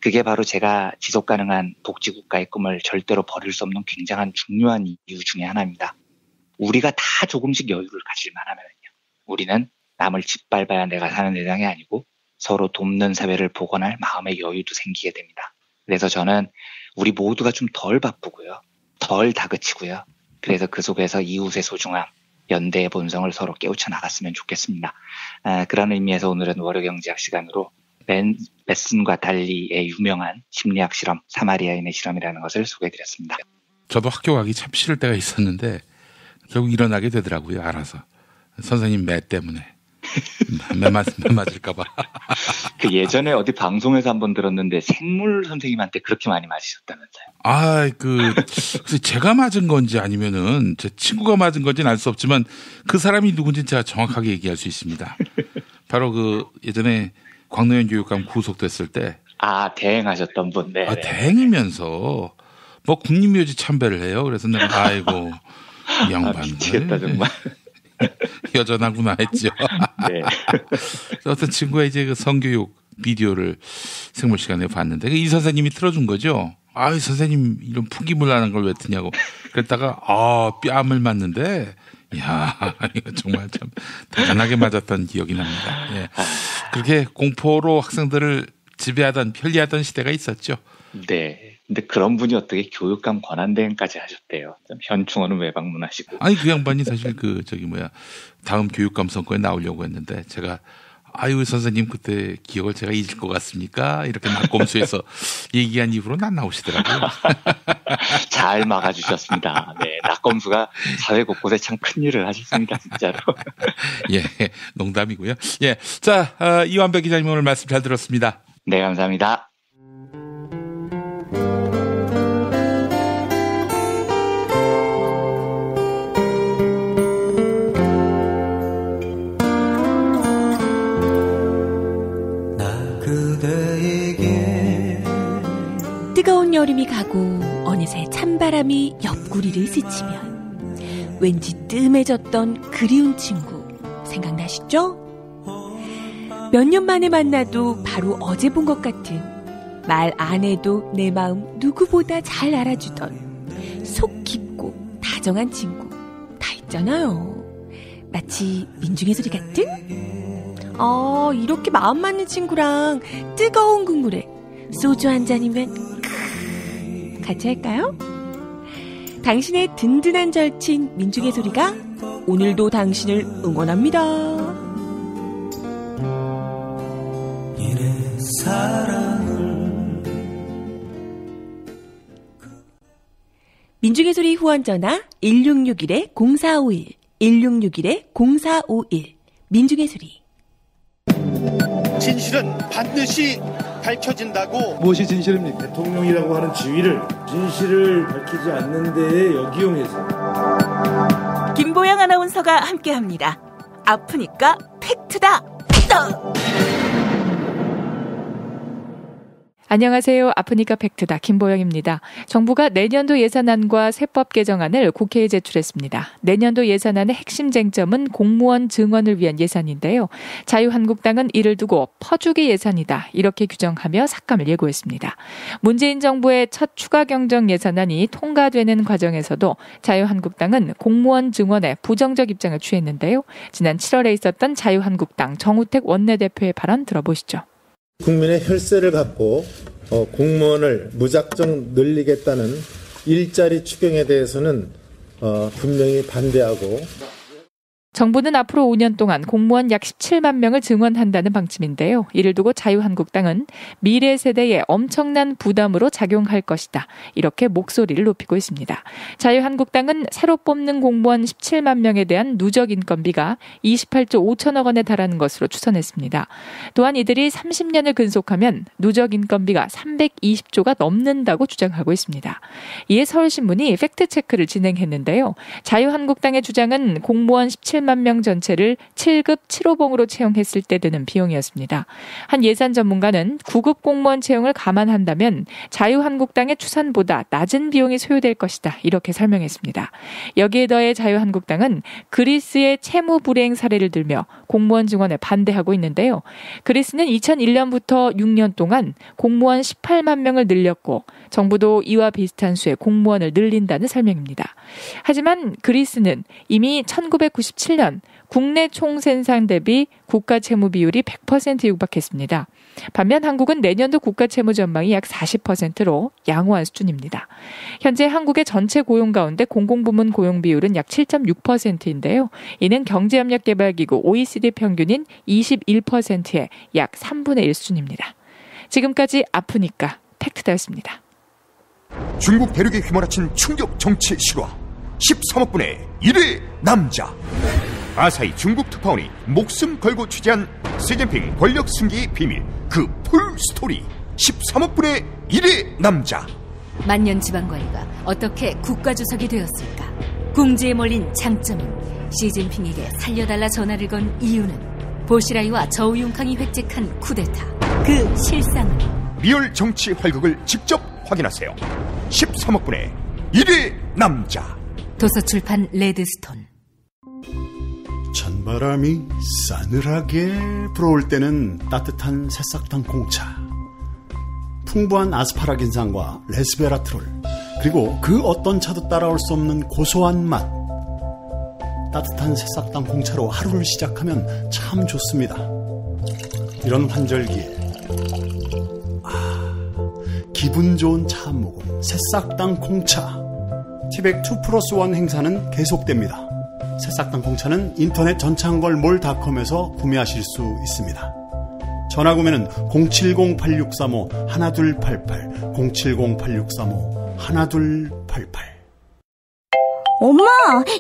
그게 바로 제가 지속가능한 복지국가의 꿈을 절대로 버릴 수 없는 굉장한 중요한 이유 중에 하나입니다. 우리가 다 조금씩 여유를 가질만 하면요. 우리는 남을 짓밟아야 내가 사는 세상이 아니고 서로 돕는 사회를 복원할 마음의 여유도 생기게 됩니다. 그래서 저는 우리 모두가 좀 덜 바쁘고요. 덜 다그치고요. 그래서 그 속에서 이웃의 소중함, 연대의 본성을 서로 깨우쳐 나갔으면 좋겠습니다. 그런 의미에서 오늘은 월요경제학 시간으로 메슨과 달리의 유명한 심리학 실험, 사마리아인의 실험이라는 것을 소개해드렸습니다. 저도 학교 가기 참 싫을 때가 있었는데 결국 일어나게 되더라고요. 알아서. 선생님 매 때문에. 매 맞을까봐. 그 예전에 어디 방송에서 한번 들었는데 생물 선생님한테 그렇게 많이 맞으셨다면서요? 그래서 제가 맞은 건지 아니면은 제 친구가 맞은 건지는 알 수 없지만 그 사람이 누군지 제가 정확하게 얘기할 수 있습니다. 바로 그 예전에 광노현 교육감 구속됐을 때. 대행하셨던 분. 네. 대행이면서 뭐 국립묘지 참배를 해요. 그래서 내가 아이고 이 양반. 미치겠다 정말. 여전하구나 했죠. 네. 어떤 친구가 이제 그 성교육 비디오를 생물 시간에 봤는데 이 선생님이 틀어준 거죠. 아유 선생님 이런 풍기물난한 걸 왜 드냐고 그랬다가 뺨을 맞는데 이야 이거 정말 참 대단하게 맞았던 기억이 납니다. 예. 그렇게 공포로 학생들을 지배하던 편리하던 시대가 있었죠. 네. 근데 그런 분이 어떻게 교육감 권한대행까지 하셨대요. 좀 현충원은 왜 방문하시고. 아니 그 양반이 사실 다음 교육감 선거에 나오려고 했는데 제가 아유 선생님 그때 기억을 제가 잊을 것 같습니까? 이렇게 낙검수에서 얘기한 이후로는 안 나오시더라고요. 잘 막아주셨습니다. 네, 낙검수가 사회 곳곳에 참 큰 일을 하셨습니다. 진짜로. 예, 농담이고요. 예, 자 이완배 기자님 오늘 말씀 잘 들었습니다. 네, 감사합니다. 뜨거운 여름이 가고 어느새 찬바람이 옆구리를 스치면 왠지 뜸해졌던 그리운 친구 생각나시죠? 몇 년 만에 만나도 바로 어제 본 것 같은 말 안 해도 내 마음 누구보다 잘 알아주던 속 깊고 다정한 친구 다 있잖아요. 마치 민중의 소리 같은? 이렇게 마음 맞는 친구랑 뜨거운 국물에 소주 한 잔이면 같이 할까요? 당신의 든든한 절친 민중의 소리가 오늘도 당신을 응원합니다. 민중의 소리 후원 전화 1661-0451 1661-0451 민중의 소리. 진실은 반드시 밝혀진다고. 무엇이 진실입니까? 대통령이라고 하는 지위를 진실을 밝히지 않는 데에 역이용해서. 김보영 아나운서가 함께합니다. 아프니까 팩트다. 안녕하세요. 아프니까 팩트다. 김보영입니다. 정부가 내년도 예산안과 세법 개정안을 국회에 제출했습니다. 내년도 예산안의 핵심 쟁점은 공무원 증원을 위한 예산인데요. 자유한국당은 이를 두고 퍼주기 예산이다. 이렇게 규정하며 삭감을 예고했습니다. 문재인 정부의 첫 추가 경정 예산안이 통과되는 과정에서도 자유한국당은 공무원 증원에 부정적 입장을 취했는데요. 지난 7월에 있었던 자유한국당 정우택 원내대표의 발언 들어보시죠. 국민의 혈세를 갖고 공무원을 무작정 늘리겠다는 일자리 추경에 대해서는 분명히 반대하고, 정부는 앞으로 5년 동안 공무원 약 17만 명을 증원한다는 방침인데요. 이를 두고 자유한국당은 미래 세대에 엄청난 부담으로 작용할 것이다. 이렇게 목소리를 높이고 있습니다. 자유한국당은 새로 뽑는 공무원 17만 명에 대한 누적 인건비가 28조 5천억 원에 달하는 것으로 추산했습니다. 또한 이들이 30년을 근속하면 누적 인건비가 320조가 넘는다고 주장하고 있습니다. 이에 서울신문이 팩트체크를 진행했는데요. 자유한국당의 주장은 공무원 17만 명 전체를 7급 7호봉으로 채용했을 때 드는 비용이었습니다. 한 예산 전문가는 9급 공무원 채용을 감안한다면 자유한국당의 추산보다 낮은 비용이 소요될 것이다. 이렇게 설명했습니다. 여기에 더해 자유한국당은 그리스의 채무 불이행 사례를 들며 공무원 증원에 반대하고 있는데요. 그리스는 2001년부터 6년 동안 공무원 18만 명을 늘렸고 정부도 이와 비슷한 수의 공무원을 늘린다는 설명입니다. 하지만 그리스는 이미 1997년 국내 총생산 대비 국가 채무 비율이 100%에 육박했습니다. 반면 한국은 내년도 국가 채무 전망이 약 40%로 양호한 수준입니다. 현재 한국의 전체 고용 가운데 공공부문 고용 비율은 약 7.6%인데요. 이는 경제협력개발기구 OECD 평균인 21%의 약 3분의 1 수준입니다. 지금까지 아프니까 팩트다였습니다. 중국 대륙에 휘몰아친 충격 정치 실화 13억 분의 1의 남자. 아사히 중국 특파원이 목숨 걸고 취재한 시진핑 권력 승기의 비밀, 그 풀스토리 13억 분의 1의 남자. 만년 지방관리가 어떻게 국가주석이 되었을까? 궁지에 몰린 장점은 시진핑에게 살려달라 전화를 건 이유는 보시라이와 저우융캉이 획책한 쿠데타, 그 실상은? 리얼 정치 활극을 직접 확인하세요. 13억 분의 1의 남자. 도서출판 레드스톤. 찬바람이 싸늘하게 불어올 때는 따뜻한 새싹 땅콩차, 풍부한 아스파라긴산과 레스베라트롤, 그리고 그 어떤 차도 따라올 수 없는 고소한 맛. 따뜻한 새싹당 홍차로 하루를 시작하면 참 좋습니다. 이런 환절기에 기분 좋은 차 한 모금 새싹당 콩차. 티백 2+1 행사는 계속됩니다. 새싹당 콩차는 인터넷 전창걸몰닷컴에서 구매하실 수 있습니다. 전화 구매는 070-8635-1288, 070-8635-1288. 엄마,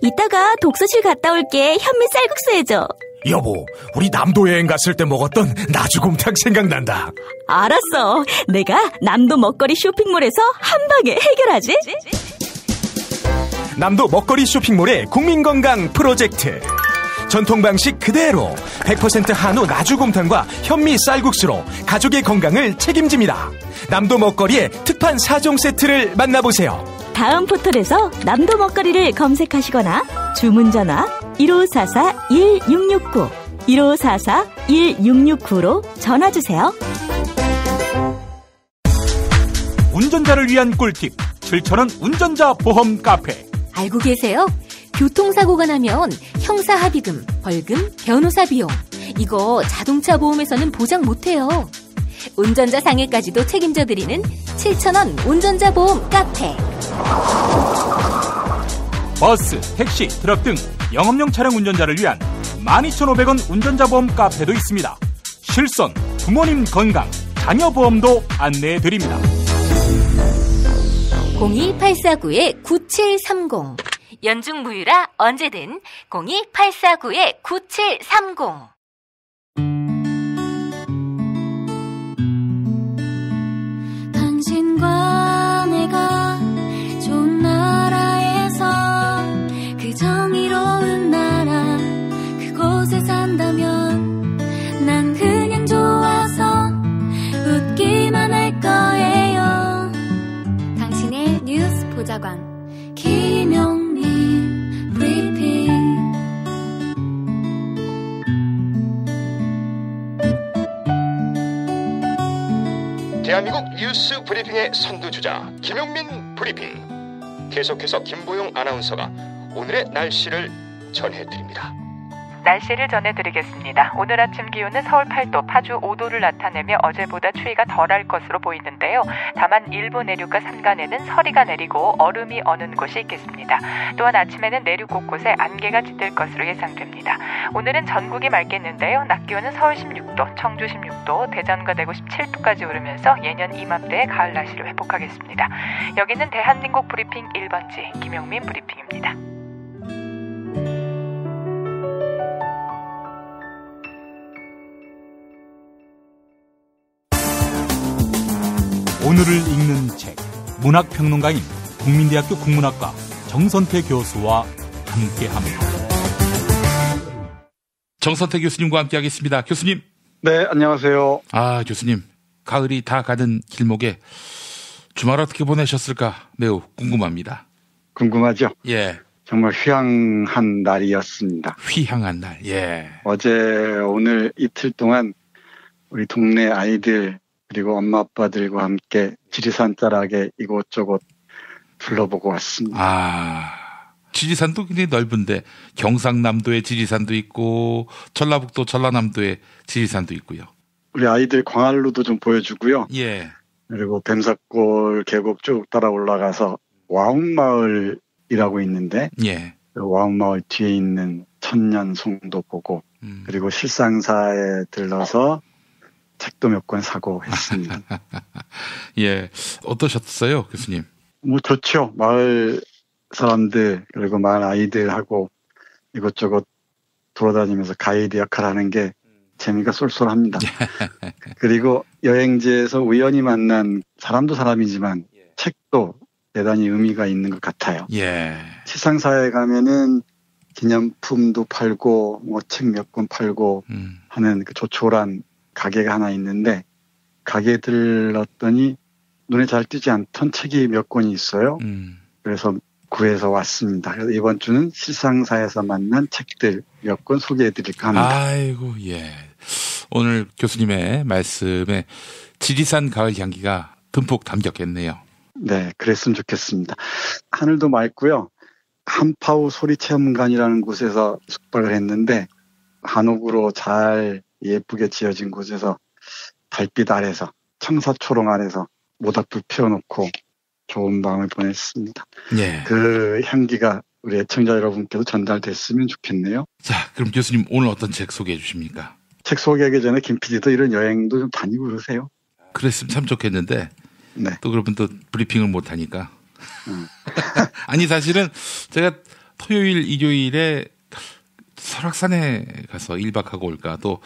이따가 독서실 갔다 올게. 현미 쌀국수 해줘. 여보, 우리 남도 여행 갔을 때 먹었던 나주곰탕 생각난다. 알았어. 내가 남도 먹거리 쇼핑몰에서 한 방에 해결하지. 남도 먹거리 쇼핑몰의 국민건강 프로젝트. 전통 방식 그대로 100% 한우 나주곰탕과 현미 쌀국수로 가족의 건강을 책임집니다. 남도 먹거리의 특판 4종 세트를 만나보세요. 다음 포털에서 남도 먹거리를 검색하시거나 주문 전화 1544-1669, 1544-1669로 전화주세요. 운전자를 위한 꿀팁 7,000원 운전자 보험 카페. 알고 계세요? 교통사고가 나면 형사합의금, 벌금, 변호사 비용 이거 자동차 보험에서는 보장 못해요. 운전자 상해까지도 책임져드리는 7,000원 운전자 보험 카페. 버스, 택시, 트럭 등 영업용 차량 운전자를 위한 12,500원 운전자 보험 카페도 있습니다. 실손, 부모님 건강, 자녀 보험도 안내해드립니다. 02849-9730 연중 무휴라 언제든 02849-9730. 당신과 내가 좋은 나라에서 그 정의로운 나라 그곳에 산다면 난 그냥 좋아서 웃기만 할 거예요. 당신의 뉴스 보좌관 김용민 브리핑. 대한민국 뉴스 브리핑의 선두주자 김용민 브리핑. 계속해서 김보용 아나운서가 오늘의 날씨를 전해드립니다. 날씨를 전해드리겠습니다. 오늘 아침 기온은 서울 8도, 파주 5도를 나타내며 어제보다 추위가 덜할 것으로 보이는데요. 다만 일부 내륙과 산간에는 서리가 내리고 얼음이 어는 곳이 있겠습니다. 또한 아침에는 내륙 곳곳에 안개가 짙을 것으로 예상됩니다. 오늘은 전국이 맑겠는데요. 낮 기온은 서울 16도, 청주 16도, 대전과 대구 17도까지 오르면서 예년 이맘때의 가을 날씨를 회복하겠습니다. 여기는 대한민국 브리핑 1번지 김용민 브리핑입니다. 오늘을 읽는 책, 문학평론가인 국민대학교 국문학과 정선태 교수와 함께합니다. 정선태 교수님과 함께하겠습니다. 교수님. 네, 안녕하세요. 교수님. 가을이 다 가는 길목에 주말 어떻게 보내셨을까 매우 궁금합니다. 궁금하죠? 예. 정말 휘황한 날이었습니다. 휘황한 날, 예. 어제, 오늘 이틀 동안 우리 동네 아이들 그리고 엄마 아빠들과 함께 지리산 자락에 이곳저곳 둘러보고 왔습니다. 지리산도 굉장히 넓은데 경상남도에 지리산도 있고 전라북도 전라남도에 지리산도 있고요. 우리 아이들 광안루도 좀 보여주고요. 예. 그리고 뱀사골 계곡 쭉 따라 올라가서 와웅마을이라고 있는데 예. 와웅마을 뒤에 있는 천년송도 보고 그리고 실상사에 들러서 책도 몇 권 사고 했습니다. 예. 어떠셨어요, 교수님? 뭐 좋죠. 마을 사람들 그리고 마을 아이들하고 이것저것 돌아다니면서 가이드 역할을 하는 게 재미가 쏠쏠합니다. 그리고 여행지에서 우연히 만난 사람도 사람이지만 책도 대단히 의미가 있는 것 같아요. 예. 실상사에 가면은 기념품도 팔고 뭐 책 몇 권 팔고 하는 그 조촐한 가게가 하나 있는데 가게에 들렀더니 눈에 잘 띄지 않던 책이 몇 권이 있어요. 그래서 구해서 왔습니다. 그래서 이번 주는 실상사에서 만난 책들 몇 권 소개해드릴까 합니다. 아이고, 예. 오늘 교수님의 말씀에 지리산 가을 향기가 듬뿍 담겼겠네요. 네, 그랬으면 좋겠습니다. 하늘도 맑고요. 한파우 소리체험관이라는 곳에서 숙박을 했는데 한옥으로 잘 예쁘게 지어진 곳에서 달빛 아래서 청사초롱 아래서 모닥불 피워놓고 좋은 밤을 보냈습니다. 예. 그 향기가 우리 애청자 여러분께도 전달됐으면 좋겠네요. 자, 그럼 교수님 오늘 어떤 책 소개해 주십니까? 책 소개하기 전에 김 PD도 이런 여행도 좀 다니고 그러세요? 그랬으면 참 좋겠는데 네. 또 그러면 또 브리핑을 못 하니까. 아니 사실은 제가 토요일 일요일에 설악산에 가서 1박하고 올까 또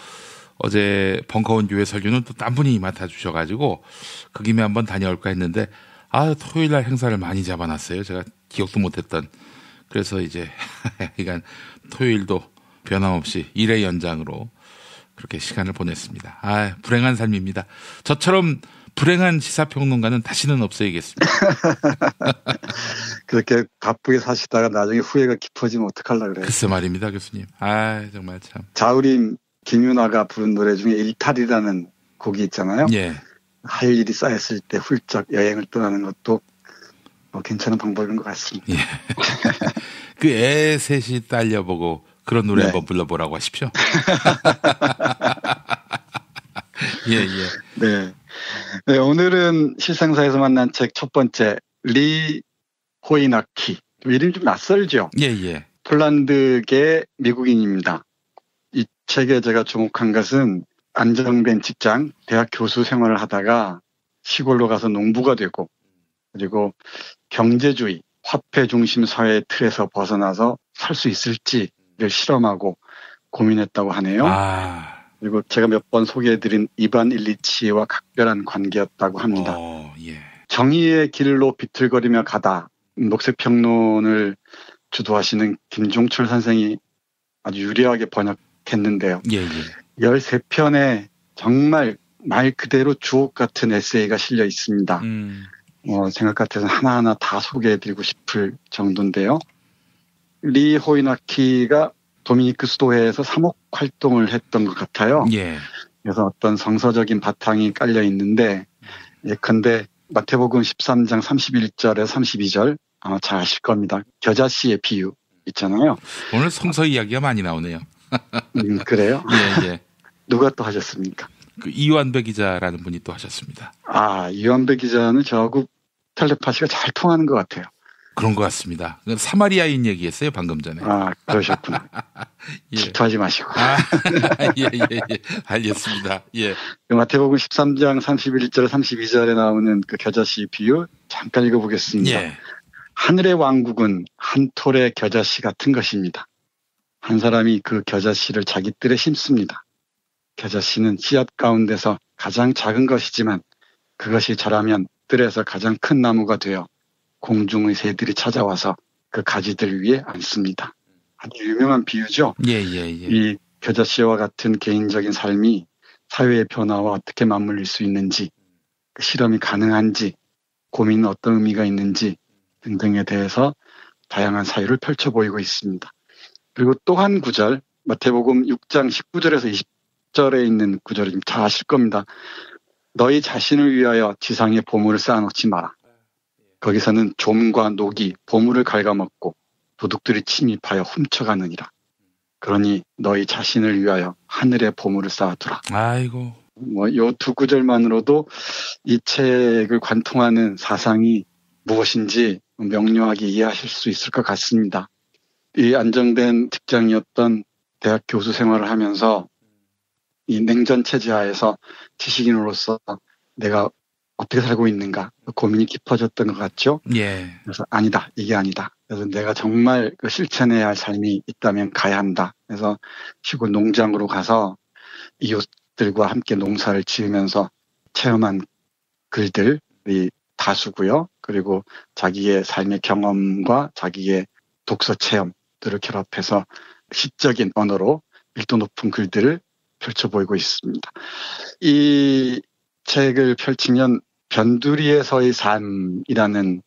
어제 벙커원 교회 설교는 또 딴 분이 맡아주셔가지고 그 김에 한번 다녀올까 했는데 토요일 날 행사를 많이 잡아놨어요. 제가 기억도 못했던. 그래서 이제 그러니까 토요일도 변함없이 일의 연장으로 그렇게 시간을 보냈습니다. 불행한 삶입니다. 저처럼 불행한 시사평론가는 다시는 없어야겠습니다. 그렇게 바쁘게 사시다가 나중에 후회가 깊어지면 어떡하려고 그래요. 글쎄 말입니다, 교수님. 정말 참. 자우림 김윤아가 부른 노래 중에 일탈이라는 곡이 있잖아요. 예. 할 일이 쌓였을 때 훌쩍 여행을 떠나는 것도 괜찮은 방법인 것 같습니다. 예. 그 애 셋이 딸려보고 그런 노래 한번 불러보라고 하십시오. 예. 네, 오늘은 실생사에서 만난 책 첫 번째 리 호이나키. 이름이 좀 낯설죠? 예. 폴란드계 미국인입니다. 이 책에 제가 주목한 것은 안정된 직장, 대학 교수 생활을 하다가 시골로 가서 농부가 되고 그리고 경제주의, 화폐 중심 사회의 틀에서 벗어나서 살 수 있을지를 실험하고 고민했다고 하네요. 그리고 제가 몇 번 소개해드린 이반 일리치와 각별한 관계였다고 합니다. 예. 정의의 길로 비틀거리며 가다 녹색평론을 주도하시는 김종철 선생이 아주 유려하게 번역했는데요. 예. 13편의 정말 말 그대로 주옥 같은 에세이가 실려 있습니다. 생각 같아서 하나하나 다 소개해드리고 싶을 정도인데요. 리 호이나키가 도미니크 수도회에서 사목 활동을 했던 것 같아요. 예. 그래서 어떤 성서적인 바탕이 깔려 있는데 예컨대 마태복음 13장 31절에 32절 아마 잘 아실 겁니다. 겨자씨의 비유 있잖아요. 오늘 성서 이야기가 많이 나오네요. 그래요? 예. 누가 또 하셨습니까? 그 이완배 기자라는 분이 또 하셨습니다. 이완배 기자는 저하고 텔레파시가 잘 통하는 것 같아요. 그런 것 같습니다. 사마리아인 얘기했어요, 방금 전에. 그러셨구나. 질투하지 마시고. 예. 알겠습니다. 예. 마태복음 13장 31절 32절에 나오는 그 겨자씨 비유 잠깐 읽어보겠습니다. 예. 하늘의 왕국은 한 톨의 겨자씨 같은 것입니다. 한 사람이 그 겨자씨를 자기 뜰에 심습니다. 겨자씨는 씨앗 가운데서 가장 작은 것이지만 그것이 자라면 뜰에서 가장 큰 나무가 되어 공중의 새들이 찾아와서 그 가지들 위에 앉습니다. 아주 유명한 비유죠. 예. 이 겨자씨와 같은 개인적인 삶이 사회의 변화와 어떻게 맞물릴 수 있는지, 그 실험이 가능한지, 고민은 어떤 의미가 있는지 등등에 대해서 다양한 사유를 펼쳐 보이고 있습니다. 그리고 또 한 구절, 마태복음 6장 19절에서 20절에 있는 구절을 잘 아실 겁니다. 너희 자신을 위하여 지상에 보물을 쌓아놓지 마라. 거기서는 좀과 녹이 보물을 갉아먹고 도둑들이 침입하여 훔쳐가느니라. 그러니 너희 자신을 위하여 하늘에 보물을 쌓아두라. 아이고. 요 두 구절만으로도 이 책을 관통하는 사상이 무엇인지 명료하게 이해하실 수 있을 것 같습니다. 이 안정된 직장이었던 대학 교수 생활을 하면서 이 냉전 체제 하에서 지식인으로서 내가 어떻게 살고 있는가 고민이 깊어졌던 것 같죠. 예. 그래서 아니다, 이게 아니다. 그래서 내가 정말 그 실천해야 할 삶이 있다면 가야 한다. 그래서 시골 농장으로 가서 이웃들과 함께 농사를 지으면서 체험한 글들이 다수고요. 그리고 자기의 삶의 경험과 자기의 독서 체험들을 결합해서 시적인 언어로 밀도 높은 글들을 펼쳐 보이고 있습니다. 이 책을 펼치면 변두리에서의 삶이라는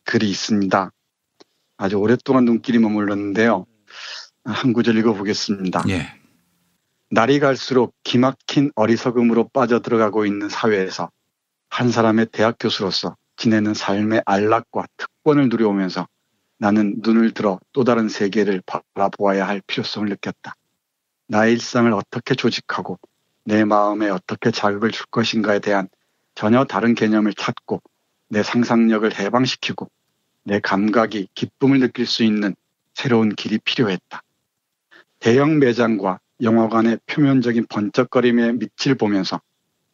글이 있습니다. 아주 오랫동안 눈길이 머물렀는데요. 한 구절 읽어보겠습니다. 예. 날이 갈수록 기막힌 어리석음으로 빠져들어가고 있는 사회에서 한 사람의 대학 교수로서 지내는 삶의 안락과 특권을 누려오면서 나는 눈을 들어 또 다른 세계를 바라보아야 할 필요성을 느꼈다. 나의 일상을 어떻게 조직하고 내 마음에 어떻게 자극을 줄 것인가에 대한 전혀 다른 개념을 찾고 내 상상력을 해방시키고 내 감각이 기쁨을 느낄 수 있는 새로운 길이 필요했다. 대형 매장과 영화관의 표면적인 번쩍거림의 밑을 보면서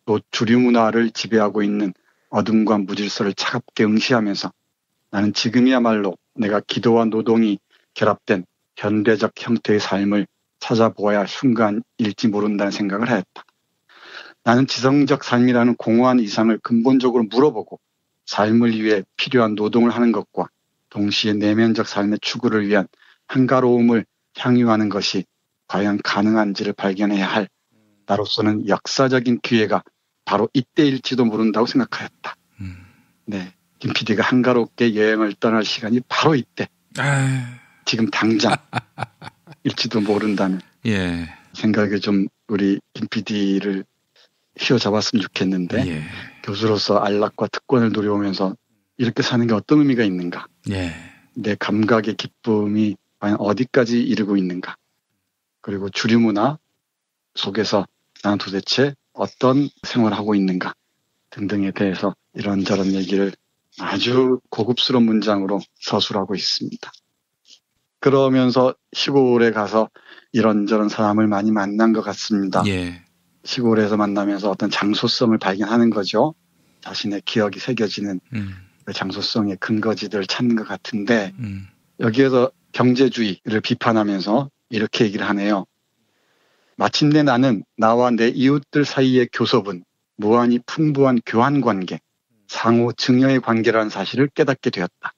또 주류 문화를 지배하고 있는 어둠과 무질서를 차갑게 응시하면서 나는 지금이야말로 내가 기도와 노동이 결합된 현대적 형태의 삶을 찾아보아야 할 순간일지 모른다는 생각을 하였다. 나는 지성적 삶이라는 공허한 이상을 근본적으로 물어보고 삶을 위해 필요한 노동을 하는 것과 동시에 내면적 삶의 추구를 위한 한가로움을 향유하는 것이 과연 가능한지를 발견해야 할 나로서는 역사적인 기회가 바로 이때일지도 모른다고 생각하였다. 네, 김 PD가 한가롭게 여행을 떠날 시간이 바로 이때. 지금 당장 일지도 모른다는 생각에 좀 우리 김 PD를 휘어잡았으면 좋겠는데 교수로서 안락과 특권을 누려오면서 이렇게 사는 게 어떤 의미가 있는가? 내 감각의 기쁨이 과연 어디까지 이르고 있는가? 그리고 주류 문화 속에서 나는 도대체 어떤 생활을 하고 있는가? 등등에 대해서 이런저런 얘기를 아주 고급스러운 문장으로 서술하고 있습니다. 그러면서 시골에 가서 이런저런 사람을 많이 만난 것 같습니다. 시골에서 만나면서 어떤 장소성을 발견하는 거죠. 자신의 기억이 새겨지는 그 장소성의 근거지들을 찾는 것 같은데 여기에서 경제주의를 비판하면서 이렇게 얘기를 하네요. 마침내 나는 나와 내 이웃들 사이의 교섭은 무한히 풍부한 교환관계, 상호 증여의 관계라는 사실을 깨닫게 되었다.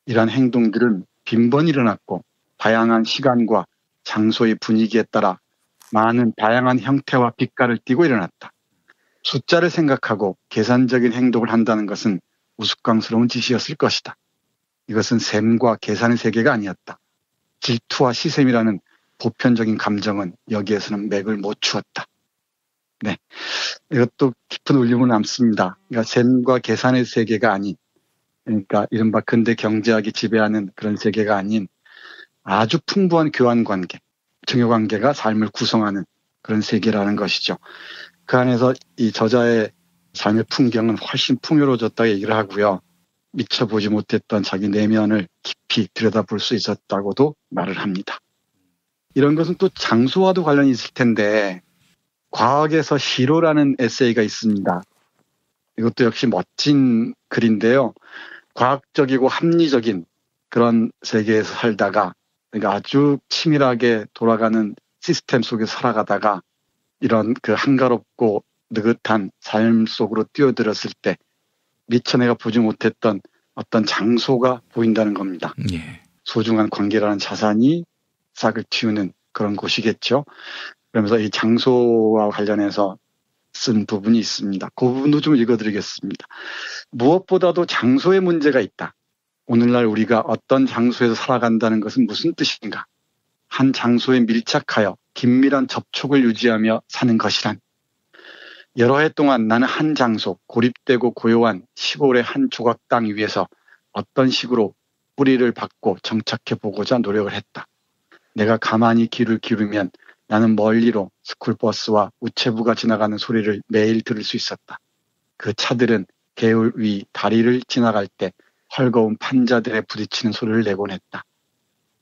이러한 행동들은 빈번히 일어났고 다양한 시간과 장소의 분위기에 따라 많은 다양한 형태와 빛깔을 띠고 일어났다. 숫자를 생각하고 계산적인 행동을 한다는 것은 우스꽝스러운 짓이었을 것이다. 이것은 셈과 계산의 세계가 아니었다. 질투와 시샘이라는 보편적인 감정은 여기에서는 맥을 못 추었다. 네, 이것도 깊은 울림을 남습니다. 그러니까 셈과 계산의 세계가 아닌, 그러니까 이른바 근대 경제학이 지배하는 그런 세계가 아닌 아주 풍부한 교환관계, 증여관계가 삶을 구성하는 그런 세계라는 것이죠. 그 안에서 이 저자의 삶의 풍경은 훨씬 풍요로워졌다고 얘기를 하고요. 미처 보지 못했던 자기 내면을 깊이 들여다볼 수 있었다고도 말을 합니다. 이런 것은 또 장소와도 관련이 있을 텐데 과학에서 시로라는 에세이가 있습니다. 이것도 역시 멋진 글인데요. 과학적이고 합리적인 그런 세계에서 살다가 그러니까 아주 치밀하게 돌아가는 시스템 속에서 살아가다가 이런 그 한가롭고 느긋한 삶 속으로 뛰어들었을 때 미처 내가 보지 못했던 어떤 장소가 보인다는 겁니다. 소중한 관계라는 자산이 싹을 틔우는 그런 곳이겠죠. 그러면서 이 장소와 관련해서 쓴 부분이 있습니다. 그 부분도 좀 읽어드리겠습니다. 무엇보다도 장소에 문제가 있다. 오늘날 우리가 어떤 장소에서 살아간다는 것은 무슨 뜻인가? 한 장소에 밀착하여 긴밀한 접촉을 유지하며 사는 것이란 여러 해 동안 나는 한 장소, 고립되고 고요한 시골의 한 조각 땅 위에서 어떤 식으로 뿌리를 박고 정착해 보고자 노력을 했다. 내가 가만히 귀를 기울이면 나는 멀리로 스쿨버스와 우체부가 지나가는 소리를 매일 들을 수 있었다. 그 차들은 개울 위 다리를 지나갈 때 헐거운 판자들에 부딪히는 소리를 내곤 했다.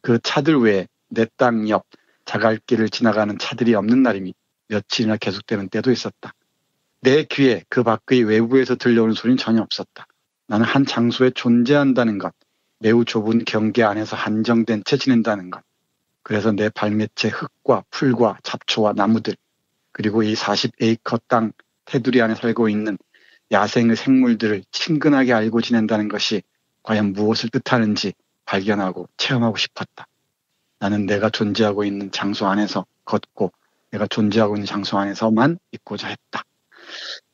그 차들 외에 내 땅 옆 자갈길을 지나가는 차들이 없는 날이 며칠이나 계속되는 때도 있었다. 내 귀에 그 밖의 외부에서 들려오는 소리는 전혀 없었다. 나는 한 장소에 존재한다는 것, 매우 좁은 경계 안에서 한정된 채 지낸다는 것, 그래서 내 발밑에 흙과 풀과 잡초와 나무들, 그리고 이 40에이커 땅 테두리 안에 살고 있는 야생의 생물들을 친근하게 알고 지낸다는 것이 과연 무엇을 뜻하는지 발견하고 체험하고 싶었다. 나는 내가 존재하고 있는 장소 안에서 걷고 내가 존재하고 있는 장소 안에서만 있고자 했다.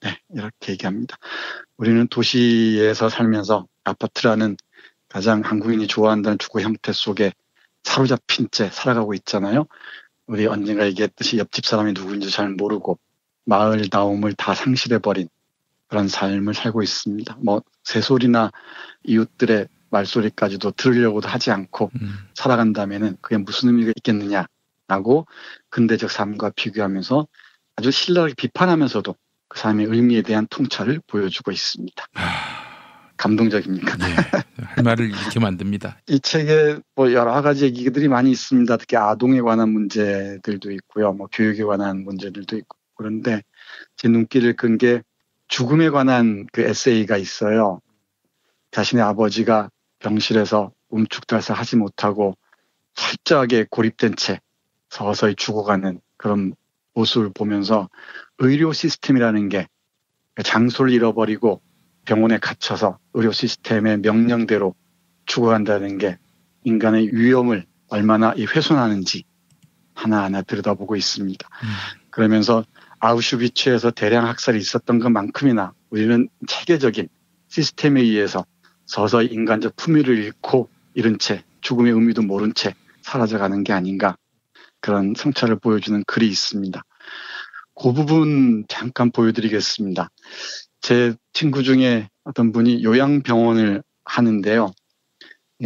네, 이렇게 얘기합니다. 우리는 도시에서 살면서 아파트라는 가장 한국인이 좋아한다는 주거 형태 속에 사로잡힌 채 살아가고 있잖아요. 우리 언젠가 얘기했듯이 옆집 사람이 누구인지 잘 모르고 마을다움을 다 상실해버린 그런 삶을 살고 있습니다. 뭐 새소리나 이웃들의 말소리까지도 들으려고도 하지 않고 살아간다면은 그게 무슨 의미가 있겠느냐라고 근대적 삶과 비교하면서 아주 신랄하게 비판하면서도 그 삶의 의미에 대한 통찰을 보여주고 있습니다. 감동적입니까? 네, 할 말을 이렇게 만듭니다. 이 책에 뭐 여러 가지 얘기들이 많이 있습니다. 특히 아동에 관한 문제들도 있고요. 뭐 교육에 관한 문제들도 있고. 그런데 제 눈길을 끈 게 죽음에 관한 그 에세이가 있어요. 자신의 아버지가 병실에서 움축달사하지 못하고 철저하게 고립된 채 서서히 죽어가는 그런 모습을 보면서 의료 시스템이라는 게 장소를 잃어버리고 병원에 갇혀서 의료 시스템의 명령대로 죽어간다는 게 인간의 위험을 얼마나 훼손하는지 하나하나 들여다보고 있습니다. 그러면서 아우슈비츠에서 대량 학살이 있었던 것만큼이나 우리는 체계적인 시스템에 의해서 서서히 인간적 품위를 잃고 잃은 채 죽음의 의미도 모른 채 사라져가는 게 아닌가, 그런 성찰을 보여주는 글이 있습니다. 그 부분 잠깐 보여드리겠습니다. 제 친구 중에 어떤 분이 요양병원을 하는데요.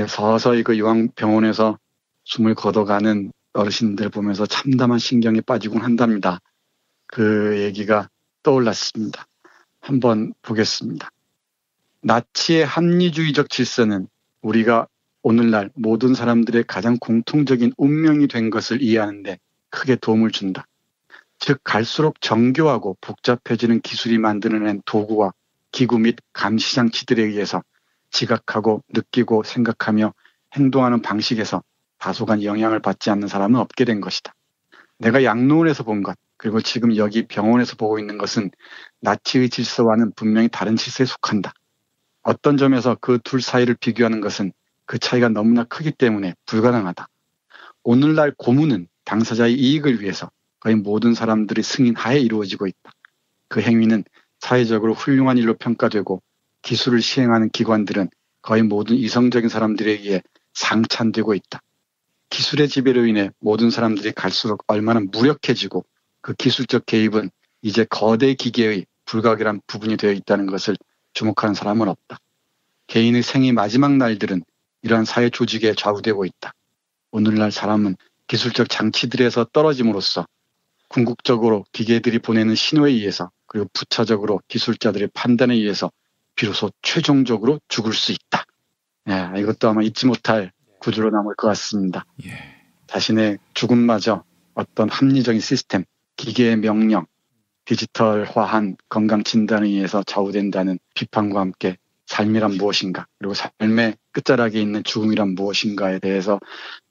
서서히 그 요양병원에서 숨을 걷어가는 어르신들 보면서 참담한 신경에 빠지곤 한답니다. 그 얘기가 떠올랐습니다. 한번 보겠습니다. 나치의 합리주의적 질서는 우리가 오늘날 모든 사람들의 가장 공통적인 운명이 된 것을 이해하는 데 크게 도움을 준다. 즉 갈수록 정교하고 복잡해지는 기술이 만들어낸 도구와 기구 및 감시장치들에 의해서 지각하고 느끼고 생각하며 행동하는 방식에서 다소간 영향을 받지 않는 사람은 없게 된 것이다. 내가 양로원에서 본 것, 그리고 지금 여기 병원에서 보고 있는 것은 나치의 질서와는 분명히 다른 질서에 속한다. 어떤 점에서 그 둘 사이를 비교하는 것은 그 차이가 너무나 크기 때문에 불가능하다. 오늘날 고문은 당사자의 이익을 위해서 거의 모든 사람들이 승인하에 이루어지고 있다. 그 행위는 사회적으로 훌륭한 일로 평가되고 기술을 시행하는 기관들은 거의 모든 이성적인 사람들에 의해 상찬되고 있다. 기술의 지배로 인해 모든 사람들이 갈수록 얼마나 무력해지고 그 기술적 개입은 이제 거대 기계의 불가결한 부분이 되어 있다는 것을 주목하는 사람은 없다. 개인의 생의 마지막 날들은 이러한 사회 조직에 좌우되고 있다. 오늘날 사람은 기술적 장치들에서 떨어짐으로써 궁극적으로 기계들이 보내는 신호에 의해서, 그리고 부차적으로 기술자들의 판단에 의해서 비로소 최종적으로 죽을 수 있다. 예, 이것도 아마 잊지 못할 구조로 남을 것 같습니다. 자신의 죽음마저 어떤 합리적인 시스템, 기계의 명령, 디지털화한 건강 진단에 의해서 좌우된다는 비판과 함께 삶이란 무엇인가, 그리고 삶의 끝자락에 있는 죽음이란 무엇인가에 대해서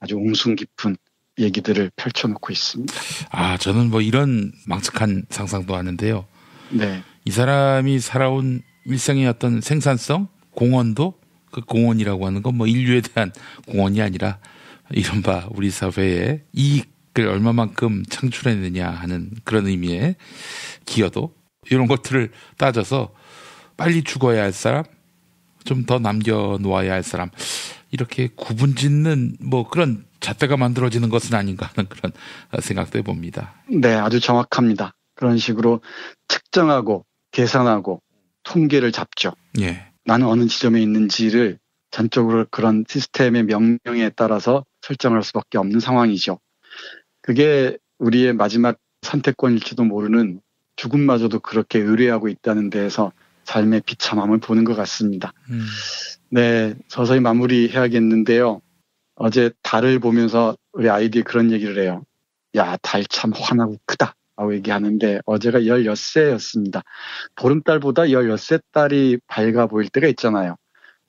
아주 웅숭 깊은 얘기들을 펼쳐놓고 있습니다. 아, 저는 뭐 이런 망측한 상상도 하는데요. 네. 이 사람이 살아온 일생의 어떤 생산성, 공헌도, 그 공헌이라고 하는 건 뭐 인류에 대한 공헌이 아니라 이른바 우리 사회의 이익을 얼마만큼 창출했느냐 하는 그런 의미의 기여도, 이런 것들을 따져서 빨리 죽어야 할 사람, 좀 더 남겨놓아야 할 사람, 이렇게 구분짓는 뭐 그런 잣대가 만들어지는 것은 아닌가 하는 그런 생각도 해봅니다. 네, 아주 정확합니다. 그런 식으로 측정하고 계산하고 통계를 잡죠. 예. 나는 어느 지점에 있는지를 전적으로 그런 시스템의 명령에 따라서 설정할 수밖에 없는 상황이죠. 그게 우리의 마지막 선택권일지도 모르는 죽음마저도 그렇게 의뢰하고 있다는 데에서 삶의 비참함을 보는 것 같습니다. 네, 서서히 마무리해야겠는데요. 어제 달을 보면서 우리 아이들이 그런 얘기를 해요. 야, 달 참 환하고 크다 라고 얘기하는데, 어제가 16세였습니다. 보름달보다 16세 밝아 보일 때가 있잖아요.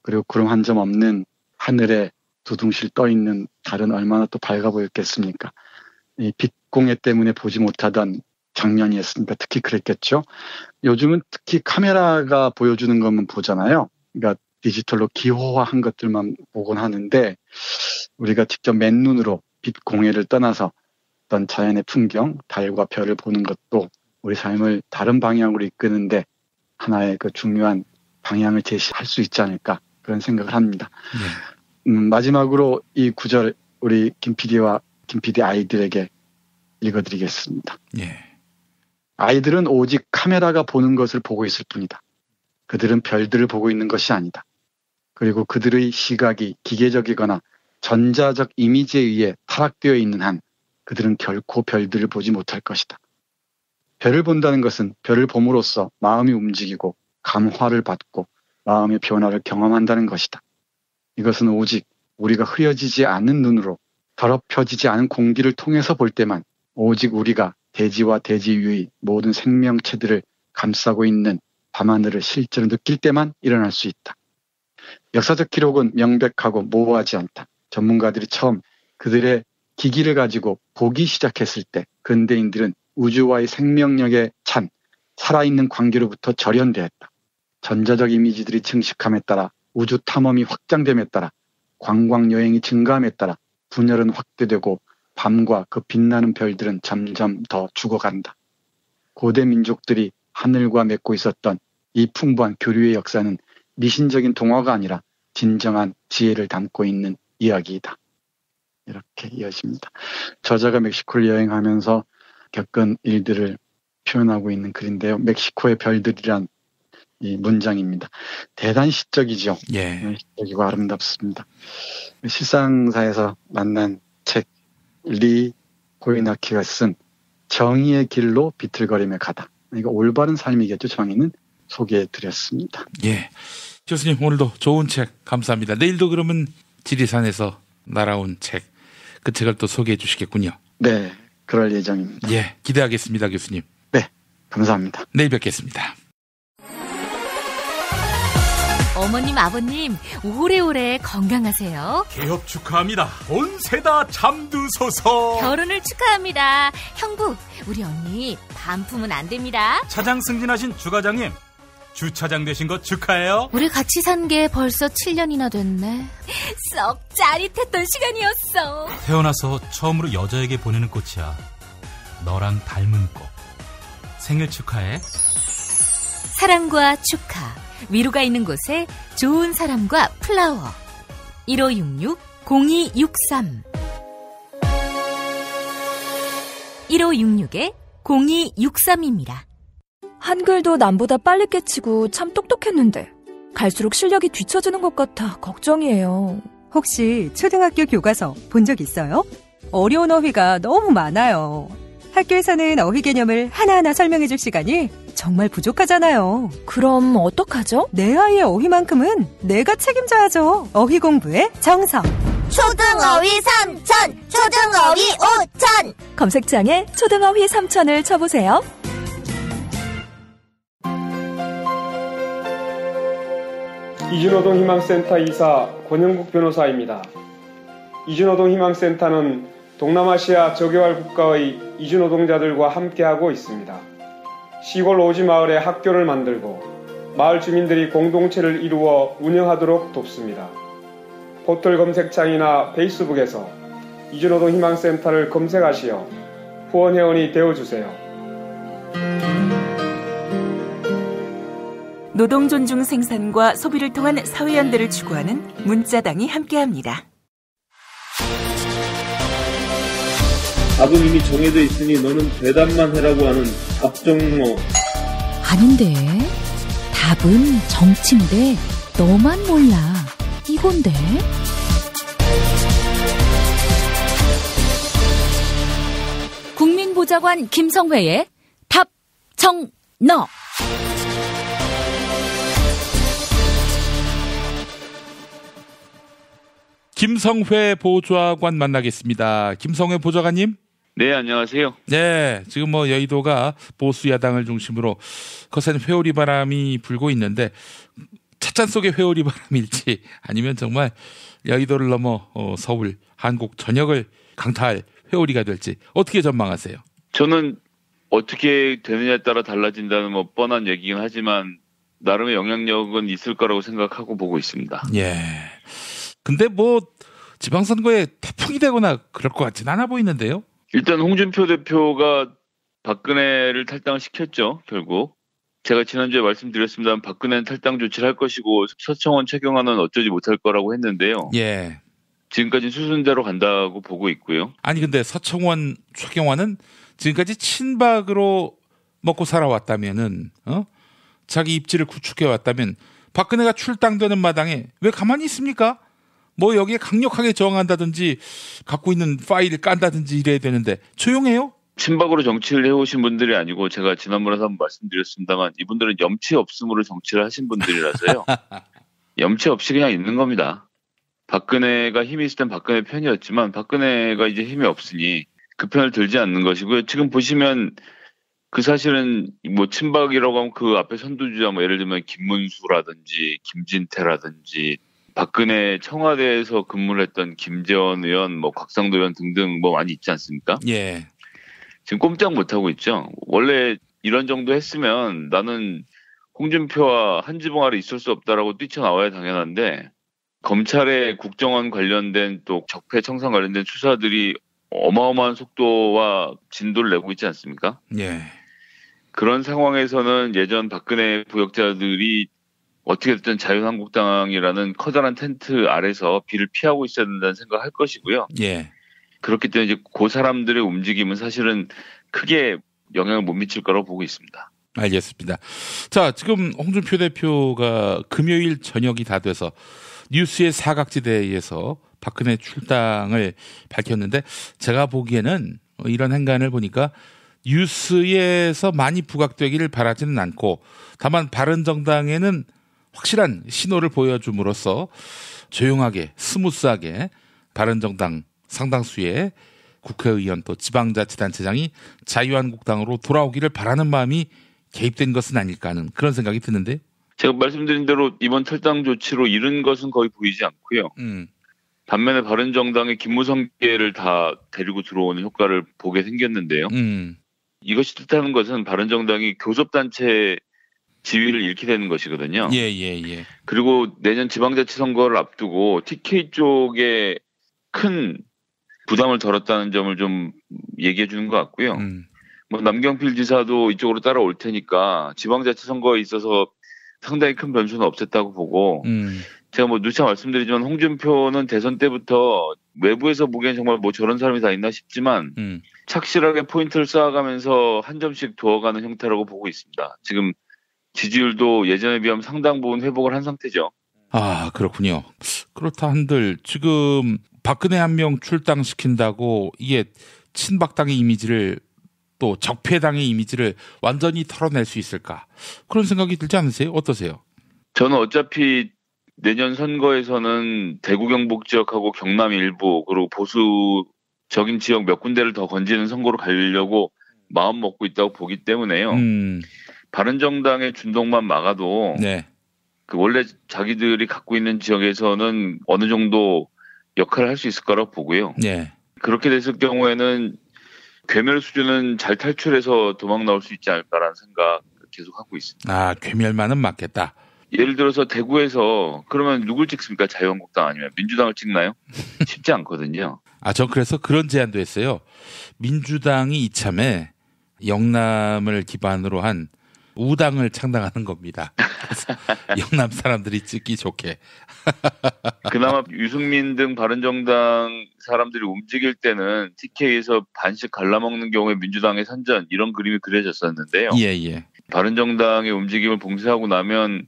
그리고 구름 한 점 없는 하늘에 두둥실 떠있는 달은 얼마나 또 밝아 보였겠습니까? 이 빛공해 때문에 보지 못하던 작년이었으니까 특히 그랬겠죠. 요즘은 특히 카메라가 보여주는 것만 보잖아요. 그러니까 디지털로 기호화한 것들만 보곤 하는데, 우리가 직접 맨눈으로 빛 공해를 떠나서 어떤 자연의 풍경, 달과 별을 보는 것도 우리 삶을 다른 방향으로 이끄는데 하나의 그 중요한 방향을 제시할 수 있지 않을까, 그런 생각을 합니다. 마지막으로 이 구절 우리 김 PD와 김 PD 아이들에게 읽어드리겠습니다. 예. 아이들은 오직 카메라가 보는 것을 보고 있을 뿐이다. 그들은 별들을 보고 있는 것이 아니다. 그리고 그들의 시각이 기계적이거나 전자적 이미지에 의해 타락되어 있는 한 그들은 결코 별들을 보지 못할 것이다. 별을 본다는 것은 별을 봄으로써 마음이 움직이고 감화를 받고 마음의 변화를 경험한다는 것이다. 이것은 오직 우리가 흐려지지 않는 눈으로 더럽혀지지 않은 공기를 통해서 볼 때만 오직 우리가 대지와 대지 위의 모든 생명체들을 감싸고 있는 밤하늘을 실제로 느낄 때만 일어날 수 있다. 역사적 기록은 명백하고 모호하지 않다. 전문가들이 처음 그들의 기기를 가지고 보기 시작했을 때 근대인들은 우주와의 생명력에 찬 살아있는 관계로부터 절연되었다. 전자적 이미지들이 증식함에 따라 우주 탐험이 확장됨에 따라 관광 여행이 증가함에 따라 분열은 확대되고 밤과 그 빛나는 별들은 점점 더 죽어간다. 고대 민족들이 하늘과 맺고 있었던 이 풍부한 교류의 역사는 미신적인 동화가 아니라 진정한 지혜를 담고 있는 이야기이다. 이렇게 이어집니다. 저자가 멕시코를 여행하면서 겪은 일들을 표현하고 있는 글인데요. 멕시코의 별들이란 이 문장입니다. 대단히 시적이죠. 예. 시적이고 아름답습니다. 실상사에서 만난 책 리 고이나키가 쓴 정의의 길로 비틀거리며 가다. 이거 올바른 삶이겠죠. 정의는 소개해드렸습니다. 예. 교수님 오늘도 좋은 책 감사합니다. 내일도 그러면 지리산에서 날아온 책, 그 책을 또 소개해 주시겠군요. 네. 그럴 예정입니다. 예. 기대하겠습니다. 교수님. 네. 감사합니다. 내일 뵙겠습니다. 어머님, 아버님, 오래오래 건강하세요. 개업 축하합니다. 온세다 잠드소서. 결혼을 축하합니다. 형부, 우리 언니 반품은 안 됩니다. 차장 승진하신 주과장님, 주차장 되신 거 축하해요. 우리 같이 산 게 벌써 7년이나 됐네. 썩 짜릿했던 시간이었어. 태어나서 처음으로 여자에게 보내는 꽃이야. 너랑 닮은 꽃. 생일 축하해. 사랑과 축하, 위로가 있는 곳에 좋은 사람과 플라워. 1566-0263 1566-0263입니다. 한글도 남보다 빨리 깨치고 참 똑똑했는데 갈수록 실력이 뒤처지는 것 같아 걱정이에요. 혹시 초등학교 교과서 본 적 있어요? 어려운 어휘가 너무 많아요. 학교에서는 어휘 개념을 하나하나 설명해 줄 시간이 정말 부족하잖아요. 그럼 어떡하죠? 내 아이의 어휘만큼은 내가 책임져야죠. 어휘 공부의 정석. 초등어휘 3000, 초등어휘 5000. 검색창에 초등어휘 3000을 쳐보세요. 이준호동 희망센터 이사 권영국 변호사입니다. 이준호동 희망센터는 동남아시아 저개발 국가의 이주노동자들과 함께하고 있습니다. 시골 오지 마을에 학교를 만들고 마을 주민들이 공동체를 이루어 운영하도록 돕습니다. 포털 검색창이나 페이스북에서 이주노동 희망센터를 검색하시어 후원회원이 되어주세요. 노동 존중 생산과 소비를 통한 사회연대를 추구하는 문자당이 함께합니다. 답은 이미 정해져 있으니 너는 대답만 해라고 하는 답정너. 아닌데. 답은 정치인데 너만 몰라. 이건데. 국민보좌관 김성회의 답정너. 김성회 보좌관 만나겠습니다. 김성회 보좌관님. 네, 안녕하세요. 네, 지금 여의도가 보수 야당을 중심으로 거센 회오리 바람이 불고 있는데 찻잔 속의 회오리 바람일지 아니면 정말 여의도를 넘어 서울, 한국 전역을 강타할 회오리가 될지 어떻게 전망하세요? 저는 어떻게 되느냐에 따라 달라진다는 뻔한 얘기긴 하지만 나름의 영향력은 있을 거라고 생각하고 보고 있습니다. 예. 근데 지방선거에 태풍이 되거나 그럴 것 같진 않아 보이는데요? 일단 홍준표 대표가 박근혜를 탈당시켰죠, 결국. 제가 지난주에 말씀드렸습니다만 박근혜는 탈당 조치를 할 것이고 서청원 최경환은 어쩌지 못할 거라고 했는데요. 예. 지금까지 수순대로 간다고 보고 있고요. 아니 근데 서청원 최경환은 지금까지 친박으로 먹고 살아왔다면은 자기 입지를 구축해 왔다면 박근혜가 출당되는 마당에 왜 가만히 있습니까? 뭐 여기에 강력하게 저항한다든지 갖고 있는 파일을 깐다든지 이래야 되는데 조용해요? 친박으로 정치를 해오신 분들이 아니고 제가 지난번에도 한번 말씀드렸습니다만 이분들은 염치 없음으로 정치를 하신 분들이라서요. 염치 없이 그냥 있는 겁니다. 박근혜가 힘이 있을 땐 박근혜 편이었지만 박근혜가 이제 힘이 없으니 그 편을 들지 않는 것이고요. 지금 보시면 그 사실은 뭐 친박이라고 하면 그 앞에 선두주자 뭐 예를 들면 김문수라든지 김진태라든지 박근혜 청와대에서 근무를 했던 김재원 의원, 뭐 곽상도 의원 등등 뭐 많이 있지 않습니까? 예. 지금 꼼짝 못하고 있죠. 원래 이런 정도 했으면 나는 홍준표와 한지붕 아래 있을 수 없다라고 뛰쳐나와야 당연한데 검찰의 국정원 관련된 또 적폐 청산 관련된 수사들이 어마어마한 속도와 진도를 내고 있지 않습니까? 예. 그런 상황에서는 예전 박근혜 부역자들이 어떻게 됐든 자유한국당이라는 커다란 텐트 아래서 비를 피하고 있어야 된다는 생각을 할 것이고요. 예. 그렇기 때문에 이제 그 사람들의 움직임은 사실은 크게 영향을 못 미칠 거라고 보고 있습니다. 알겠습니다. 자, 지금 홍준표 대표가 금요일 저녁이 다 돼서 뉴스의 사각지대에서 박근혜 출당을 밝혔는데 제가 보기에는 이런 행간을 보니까 뉴스에서 많이 부각되기를 바라지는 않고 다만 바른정당에는 확실한 신호를 보여줌으로써 조용하게 스무스하게 바른정당 상당수의 국회의원 또 지방자치단체장이 자유한국당으로 돌아오기를 바라는 마음이 개입된 것은 아닐까 하는 그런 생각이 드는데 제가 말씀드린 대로 이번 탈당 조치로 잃은 것은 거의 보이지 않고요. 반면에 바른정당의 김무성계를 다 데리고 들어오는 효과를 보게 생겼는데요. 이것이 뜻하는 것은 바른정당이 교섭단체 지위를 잃게 되는 것이거든요. 예. 그리고 내년 지방자치 선거를 앞두고 TK 쪽에 큰 부담을 덜었다는 점을 좀 얘기해 주는 것 같고요. 뭐 남경필 지사도 이쪽으로 따라올 테니까 지방자치 선거에 있어서 상당히 큰 변수는 없었다고 보고 제가 뭐 누차 말씀드리지만 홍준표는 대선 때부터 외부에서 보기엔 정말 뭐 저런 사람이 다 있나 싶지만 착실하게 포인트를 쌓아가면서 한 점씩 두어가는 형태라고 보고 있습니다. 지금 지지율도 예전에 비하면 상당 부분 회복을 한 상태죠. 아, 그렇군요. 그렇다 한들 지금 박근혜 한 명 출당시킨다고 이게 친박당의 이미지를 또 적폐당의 이미지를 완전히 털어낼 수 있을까? 그런 생각이 들지 않으세요? 어떠세요? 저는 어차피 내년 선거에서는 대구 경북 지역하고 경남 일부 그리고 보수적인 지역 몇 군데를 더 건지는 선거로 가려고 마음 먹고 있다고 보기 때문에요. 바른정당의 준동만 막아도 네. 그 원래 자기들이 갖고 있는 지역에서는 어느 정도 역할을 할 수 있을 거라고 보고요. 네. 그렇게 됐을 경우에는 괴멸 수준은 잘 탈출해서 도망 나올 수 있지 않을까라는 생각 계속 하고 있습니다. 아, 괴멸만은 맞겠다. 예를 들어서 대구에서 그러면 누굴 찍습니까? 자유한국당 아니면 민주당을 찍나요? 쉽지 않거든요. 아, 전 그래서 그런 제안도 했어요. 민주당이 이참에 영남을 기반으로 한 우당을 창당하는 겁니다. 영남 사람들이 찍기 좋게. 그나마 유승민 등 바른정당 사람들이 움직일 때는 TK에서 반씩 갈라먹는 경우에 민주당의 선전 이런 그림이 그려졌었는데요. 예. 바른정당의 움직임을 봉쇄하고 나면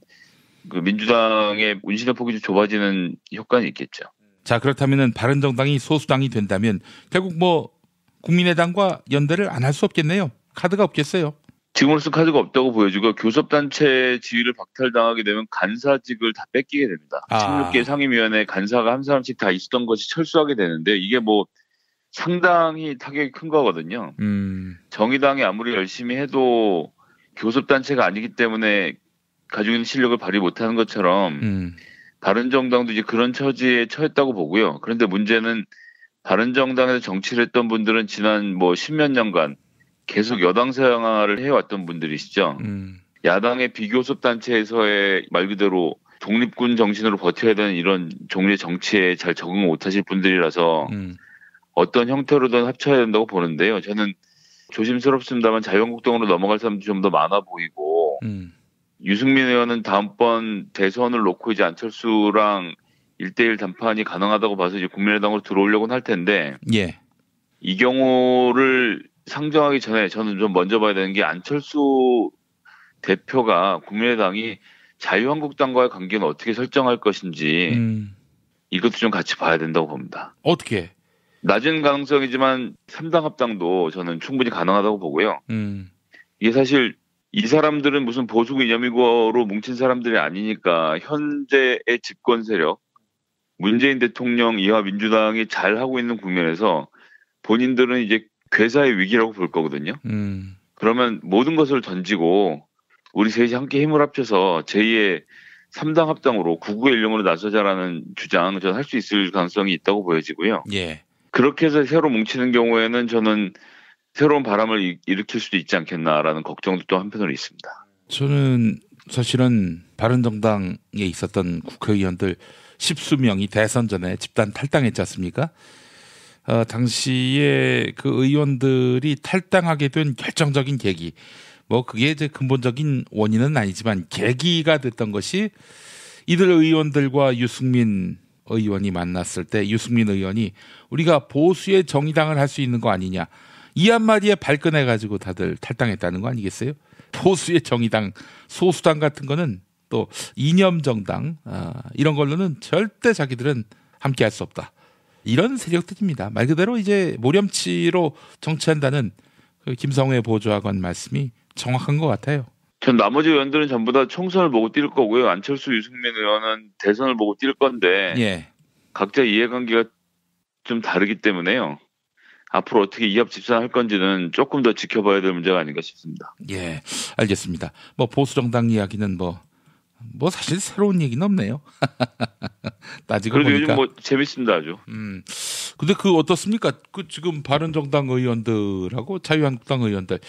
그 민주당의 운신의 폭이 좀 좁아지는 효과는 있겠죠. 자, 그렇다면은 바른정당이 소수당이 된다면 결국 뭐 국민의당과 연대를 안 할 수 없겠네요. 카드가 없겠어요. 지금으로서 카드가 없다고 보여지고 교섭단체 지위를 박탈당하게 되면 간사직을 다 뺏기게 됩니다. 16개 상임위원회 간사가 한 사람씩 다 있었던 것이 철수하게 되는데 이게 뭐 상당히 타격이 큰 거거든요. 정의당이 아무리 열심히 해도 교섭단체가 아니기 때문에 가지고 있는 실력을 발휘 못하는 것처럼 바른정당도 이제 그런 처지에 처했다고 보고요. 그런데 문제는 바른정당에서 정치를 했던 분들은 지난 뭐 10몇 년간 계속 여당 생활을 해왔던 분들이시죠. 야당의 비교섭단체에서의 말 그대로 독립군 정신으로 버텨야 되는 이런 종류의 정치에 잘 적응 못하실 분들이라서 어떤 형태로든 합쳐야 된다고 보는데요. 저는 조심스럽습니다만 자유한국당으로 넘어갈 사람들이 좀 더 많아 보이고 유승민 의원은 다음번 대선을 놓고 이제 안철수랑 1대1 담판이 가능하다고 봐서 이제 국민의당으로 들어오려고는 할 텐데 이 경우를 상정하기 전에 저는 좀 먼저 봐야 되는 게 안철수 대표가 국민의당이 자유한국당과의 관계는 어떻게 설정할 것인지 이것도 좀 같이 봐야 된다고 봅니다. 어떻게? 낮은 가능성이지만 3당 합당도 저는 충분히 가능하다고 보고요. 이게 사실 이 사람들은 무슨 보수 이념이고로 뭉친 사람들이 아니니까 현재의 집권 세력, 문재인 대통령 이하 민주당이 잘 하고 있는 국면에서 본인들은 이제 괴사의 위기라고 볼 거거든요. 그러면 모든 것을 던지고 우리 셋이 함께 힘을 합쳐서 제2의 3당 합당으로 991용으로 나서자라는 주장 저는 할 수 있을 가능성이 있다고 보여지고요. 예. 그렇게 해서 새로 뭉치는 경우에는 저는 새로운 바람을 일으킬 수도 있지 않겠나라는 걱정도 또 한편으로 있습니다. 저는 사실은 바른정당에 있었던 국회의원들 10수명이 대선 전에 집단 탈당했지 않습니까? 당시에 그 의원들이 탈당하게 된 결정적인 계기, 뭐 그게 이제 근본적인 원인은 아니지만 계기가 됐던 것이 이들 의원들과 유승민 의원이 만났을 때 유승민 의원이 우리가 보수의 정의당을 할 수 있는 거 아니냐 이 한마디에 발끈해가지고 다들 탈당했다는 거 아니겠어요? 보수의 정의당, 소수당 같은 거는 또 이념정당 이런 걸로는 절대 자기들은 함께할 수 없다. 이런 세력들입니다. 말 그대로 이제 모렴치로 정치한다는 그 김성회 보좌관 말씀이 정확한 것 같아요. 전 나머지 의원들은 전부 다 총선을 보고 뛸 거고요. 안철수, 유승민 의원은 대선을 보고 뛸 건데 예. 각자 이해관계가 좀 다르기 때문에요. 앞으로 어떻게 이합 집산할 건지는 조금 더 지켜봐야 될 문제가 아닌가 싶습니다. 예, 알겠습니다. 뭐 보수정당 이야기는 뭐 사실 새로운 얘기는 없네요. 따지고 그래도 보니까. 요즘 뭐 재밌습니다 아주. 근데 그 어떻습니까? 그 지금 바른정당 의원들하고 자유한국당 의원들,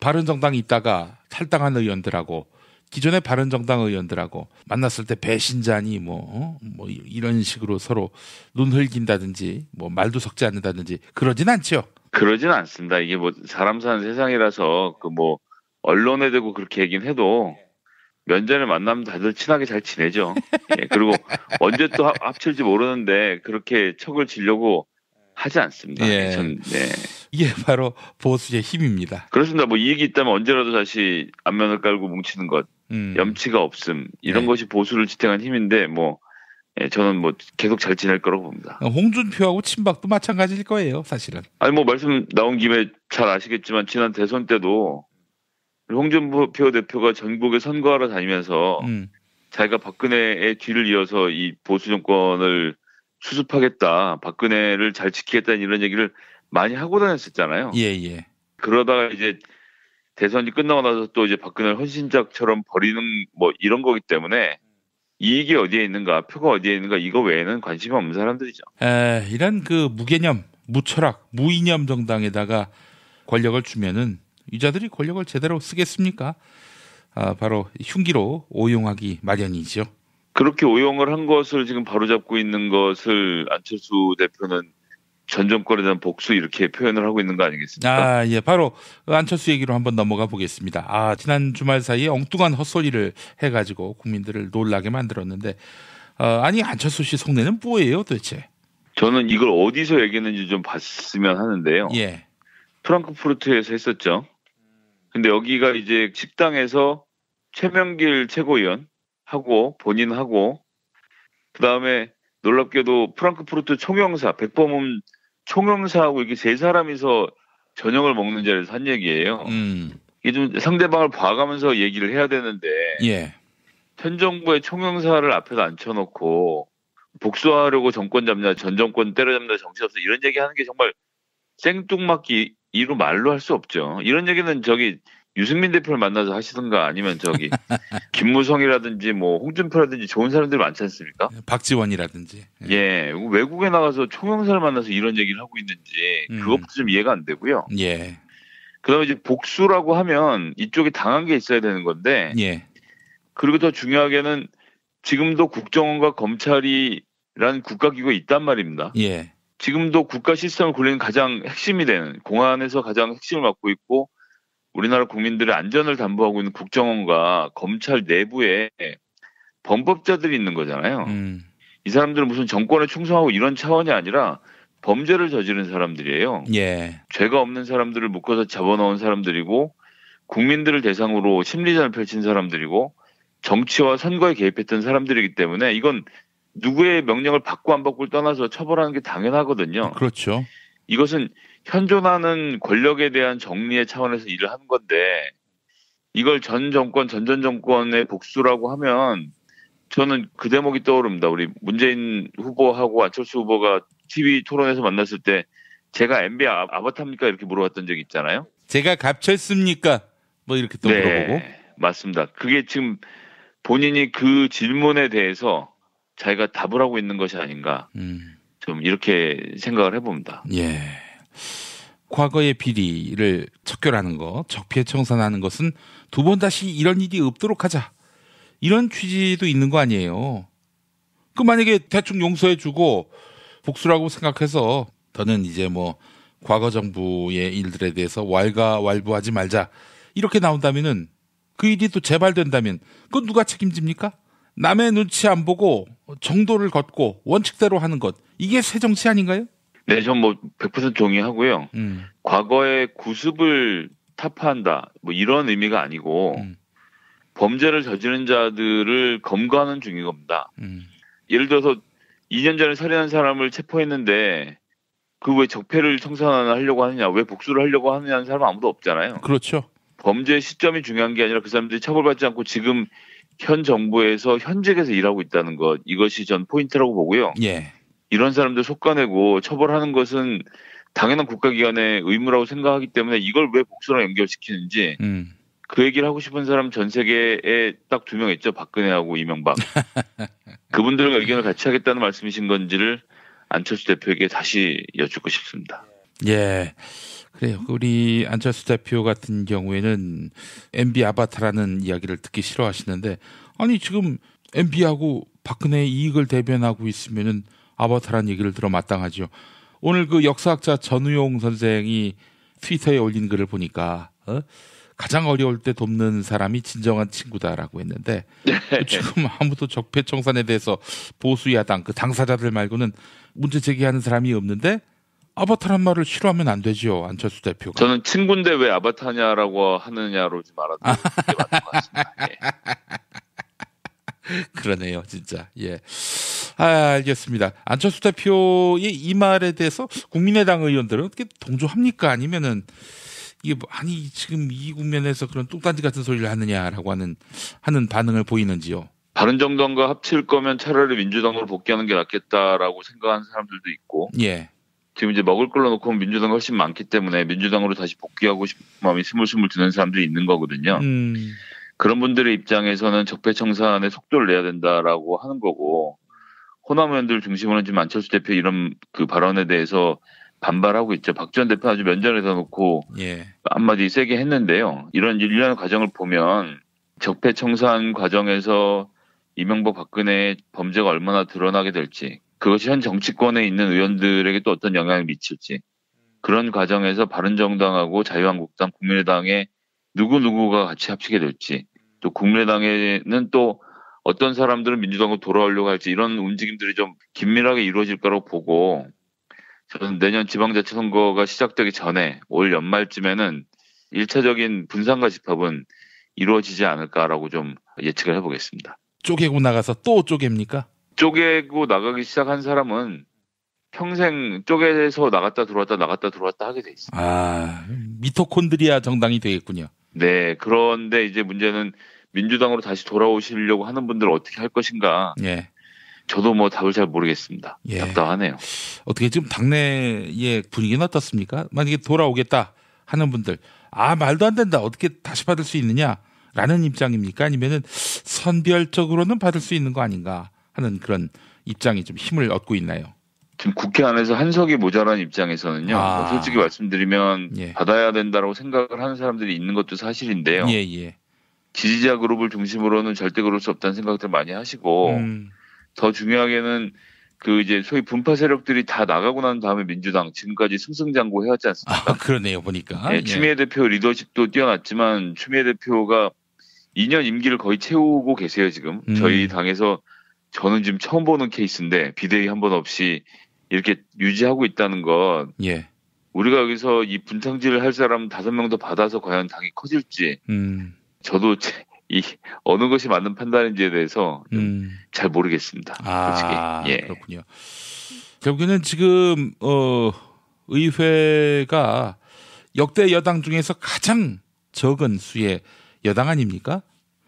바른정당이 있다가 탈당한 의원들하고 기존의 바른정당 의원들하고 만났을 때 배신자니 뭐 이런 식으로 서로 눈 흘긴다든지 뭐 말도 섞지 않는다든지 그러진 않죠. 그러진 않습니다. 이게 뭐 사람 사는 세상이라서 그 뭐 언론에 대고 그렇게 얘기는 해도 면전에 만나면 다들 친하게 잘 지내죠. 예, 그리고 언제 또 합칠지 모르는데 그렇게 척을 지려고 하지 않습니다. 예. 이게 바로 보수의 힘입니다. 그렇습니다. 뭐 이익이 있다면 언제라도 다시 안면을 깔고 뭉치는 것, 염치가 없음 이런 것이 보수를 지탱한 힘인데 저는 뭐 계속 잘 지낼 거라고 봅니다. 홍준표하고 친박도 마찬가지일 거예요, 사실은. 아니 뭐 말씀 나온 김에 잘 아시겠지만 지난 대선 때도 홍준표 대표가 전국에 선거하러 다니면서 자기가 박근혜의 뒤를 이어서 이 보수 정권을 수습하겠다, 박근혜를 잘 지키겠다는 이런 얘기를 많이 하고 다녔었잖아요. 예. 그러다가 이제 대선이 끝나고 나서 또 이제 박근혜를 헌신작처럼 버리는 뭐 이런 거기 때문에 이익이 어디에 있는가, 표가 어디에 있는가 이거 외에는 관심이 없는 사람들이죠. 이런 그 무개념, 무철학, 무이념 정당에다가 권력을 주면은 유자들이 권력을 제대로 쓰겠습니까? 바로 흉기로 오용하기 마련이죠. 그렇게 오용을 한 것을 지금 바로잡고 있는 것을 안철수 대표는 전 정권에 대한 복수 이렇게 표현을 하고 있는 거 아니겠습니까? 예. 바로 안철수 얘기로 한번 넘어가 보겠습니다. 지난 주말 사이에 엉뚱한 헛소리를 해가지고 국민들을 놀라게 만들었는데 아니 안철수 씨 속내는 뭐예요 도대체? 저는 이걸 어디서 얘기했는지 좀 봤으면 하는데요. 예. 프랑크푸르트에서 했었죠. 근데 여기가 이제 식당에서 최명길 최고위원하고 본인하고 그다음에 놀랍게도 프랑크푸르트 총영사 백범훈 총영사하고 이렇게 세 사람이서 저녁을 먹는 자리에서 한 얘기예요. 이게 좀 상대방을 봐가면서 얘기를 해야 되는데 예. 현 정부의 총영사를 앞에다 앉혀놓고 복수하려고 정권 잡냐 전 정권 때려잡냐 정신없어 이런 얘기하는 게 정말 생뚱맞기 이로 말로 할 수 없죠. 이런 얘기는 유승민 대표를 만나서 하시든가 아니면 김무성이라든지 뭐 홍준표라든지 좋은 사람들이 많지 않습니까? 박지원이라든지. 예, 외국에 나가서 총영사를 만나서 이런 얘기를 하고 있는지 그것부터 좀 이해가 안 되고요. 예. 그다음에 이제 복수라고 하면 이쪽이 당한 게 있어야 되는 건데. 예. 그리고 더 중요하게는 지금도 국정원과 검찰이라는 국가기구가 있단 말입니다. 예. 지금도 국가 시스템을 굴리는 가장 핵심이 되는 공안에서 가장 핵심을 맡고 있고 우리나라 국민들의 안전을 담보하고 있는 국정원과 검찰 내부에 범법자들이 있는 거잖아요. 이 사람들은 무슨 정권에 충성하고 이런 차원이 아니라 범죄를 저지른 사람들이에요. 예. 죄가 없는 사람들을 묶어서 잡아넣은 사람들이고 국민들을 대상으로 심리전을 펼친 사람들이고 정치와 선거에 개입했던 사람들이기 때문에 이건 누구의 명령을 받고 안 받고를 떠나서 처벌하는 게 당연하거든요. 그렇죠. 이것은 현존하는 권력에 대한 정리의 차원에서 일을 하는 건데 이걸 전 정권의 복수라고 하면 저는 그 대목이 떠오릅니다. 우리 문재인 후보하고 안철수 후보가 TV 토론에서 만났을 때 제가 MB 아바타입니까? 이렇게 물어봤던 적이 있잖아요. 제가 갑철습니까? 뭐 이렇게 또 물어보고. 맞습니다. 그게 지금 본인이 그 질문에 대해서 자기가 답을 하고 있는 것이 아닌가. 좀 이렇게 생각을 해봅니다. 예. 과거의 비리를 척결하는 것, 적폐 청산하는 것은 두 번 다시 이런 일이 없도록 하자. 이런 취지도 있는 거 아니에요. 그 만약에 대충 용서해주고 복수라고 생각해서 더는 이제 뭐 과거 정부의 일들에 대해서 왈가왈부하지 말자 이렇게 나온다면은 그 일이 또 재발된다면 그건 누가 책임집니까? 남의 눈치 안 보고 정도를 걷고 원칙대로 하는 것 이게 새 정치 아닌가요? 네, 전 뭐 100% 동의하고요. 과거의 구습을 타파한다 뭐 이런 의미가 아니고 범죄를 저지른 자들을 검거하는 중인 겁니다. 예를 들어서 2년 전에 살인한 사람을 체포했는데 그 왜 적폐를 청산하려고 하느냐, 왜 복수를 하려고 하느냐는 사람은 아무도 없잖아요. 그렇죠. 범죄의 시점이 중요한 게 아니라 그 사람들이 처벌받지 않고 지금 현 정부에서 현직에서 일하고 있다는 것 이것이 전 포인트라고 보고요. 예. 이런 사람들 속아내고 처벌하는 것은 당연한 국가기관의 의무라고 생각하기 때문에 이걸 왜 복수랑 연결시키는지 그 얘기를 하고 싶은 사람 전 세계에 딱 2명 있죠. 박근혜하고 이명박. 그분들과 의견을 같이 하겠다는 말씀이신 건지를 안철수 대표에게 다시 여쭙고 싶습니다. 예. 그래요. 우리 안철수 대표 같은 경우에는 MB 아바타라는 이야기를 듣기 싫어하시는데 아니 지금 MB하고 박근혜의 이익을 대변하고 있으면은 아바타라는 얘기를 들어 마땅하죠. 오늘 그 역사학자 전우용 선생이 트위터에 올린 글을 보니까 가장 어려울 때 돕는 사람이 진정한 친구다라고 했는데 지금 아무도 적폐 청산에 대해서 보수 야당 그 당사자들 말고는 문제 제기하는 사람이 없는데 아바타란 말을 싫어하면 안 되죠. 안철수 대표가. 저는 친구인데 왜 아바타냐라고 하느냐로 좀 알아듣는 게 맞는 것 같습니다. 예. 그러네요. 진짜. 예. 알겠습니다. 안철수 대표의 이 말에 대해서 국민의당 의원들은 어떻게 동조합니까? 아니면은 이게 뭐, 아니 지금 이 국면에서 그런 뚝단지 같은 소리를 하느냐라고 하는 반응을 보이는지요? 바른정당과 합칠 거면 차라리 민주당으로 복귀하는 게 낫겠다라고 생각하는 사람들도 있고, 예. 지금 이제 먹을 걸로 놓고 민주당이 훨씬 많기 때문에 민주당으로 다시 복귀하고 싶은 마음이 스물스물 드는 사람들이 있는 거거든요. 그런 분들의 입장에서는 적폐 청산에 속도를 내야 된다라고 하는 거고, 호남 의원들 중심으로는 지금 안철수 대표 이런 그 발언에 대해서 반발하고 있죠. 박 전 대표 아주 면전에다 놓고 한마디 세게 했는데요. 이런 일련의 과정을 보면 적폐 청산 과정에서 이명박 박근혜의 범죄가 얼마나 드러나게 될지, 그것이 현 정치권에 있는 의원들에게 또 어떤 영향을 미칠지, 그런 과정에서 바른정당하고 자유한국당, 국민의당에 누구가 같이 합치게 될지, 또 국민의당에는 또 어떤 사람들은 민주당으로 돌아오려고 할지 이런 움직임들이 좀 긴밀하게 이루어질 거라고 보고, 저는 내년 지방자치선거가 시작되기 전에 올 연말쯤에는 1차적인 분산과 집합은 이루어지지 않을까라고 좀 예측을 해보겠습니다. 쪼개고 나가서 또 쪼갭니까? 쪼개고 나가기 시작한 사람은 평생 쪼개서 나갔다 들어왔다 하게 돼 있습니다. 아, 미토콘드리아 정당이 되겠군요. 네, 그런데 이제 문제는 민주당으로 다시 돌아오시려고 하는 분들을 어떻게 할 것인가. 예. 저도 뭐 답을 잘 모르겠습니다. 예. 답답하네요. 어떻게 지금 당내의 분위기는 어떻습니까? 만약에 돌아오겠다 하는 분들, 말도 안 된다. 어떻게 다시 받을 수 있느냐라는 입장입니까? 아니면은 선별적으로는 받을 수 있는 거 아닌가 하는 그런 입장이 좀 힘을 얻고 있나요? 지금 국회 안에서 한석이 모자란 입장에서는요. 뭐 솔직히 말씀드리면 받아야 된다라고 생각을 하는 사람들이 있는 것도 사실인데요. 예. 지지자 그룹을 중심으로는 절대 그럴 수 없다는 생각들 많이 하시고, 더 중요하게는 그 이제 소위 분파 세력들이 다 나가고 난 다음에 민주당 지금까지 승승장구 해왔지 않습니까? 그러네요, 보니까. 네, 추미애 대표 리더십도 뛰어났지만 추미애 대표가 2년 임기를 거의 채우고 계세요, 지금. 저희 당에서 저는 지금 처음 보는 케이스인데 비대위 한 번 없이 이렇게 유지하고 있다는 것. 우리가 여기서 이 분탕질을 할 사람 5명 더 받아서 과연 당이 커질지 저도 이 어느 것이 맞는 판단인지에 대해서 잘 모르겠습니다. 솔직히. 예. 그렇군요. 결국에는 지금 의회가 역대 여당 중에서 가장 적은 수의 여당 아닙니까?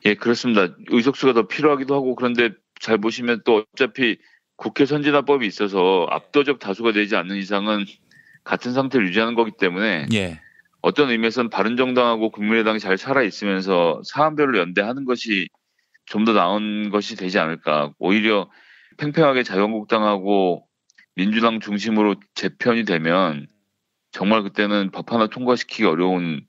예, 그렇습니다. 의석수가 더 필요하기도 하고 그런데 잘 보시면 또 어차피 국회 선진화법이 있어서 압도적 다수가 되지 않는 이상은 같은 상태를 유지하는 거기 때문에 예. 어떤 의미에서는 바른정당하고 국민의당이 잘 살아있으면서 사안별로 연대하는 것이 좀 더 나은 것이 되지 않을까. 오히려 팽팽하게 자유한국당하고 민주당 중심으로 재편이 되면 정말 그때는 법 하나 통과시키기 어려운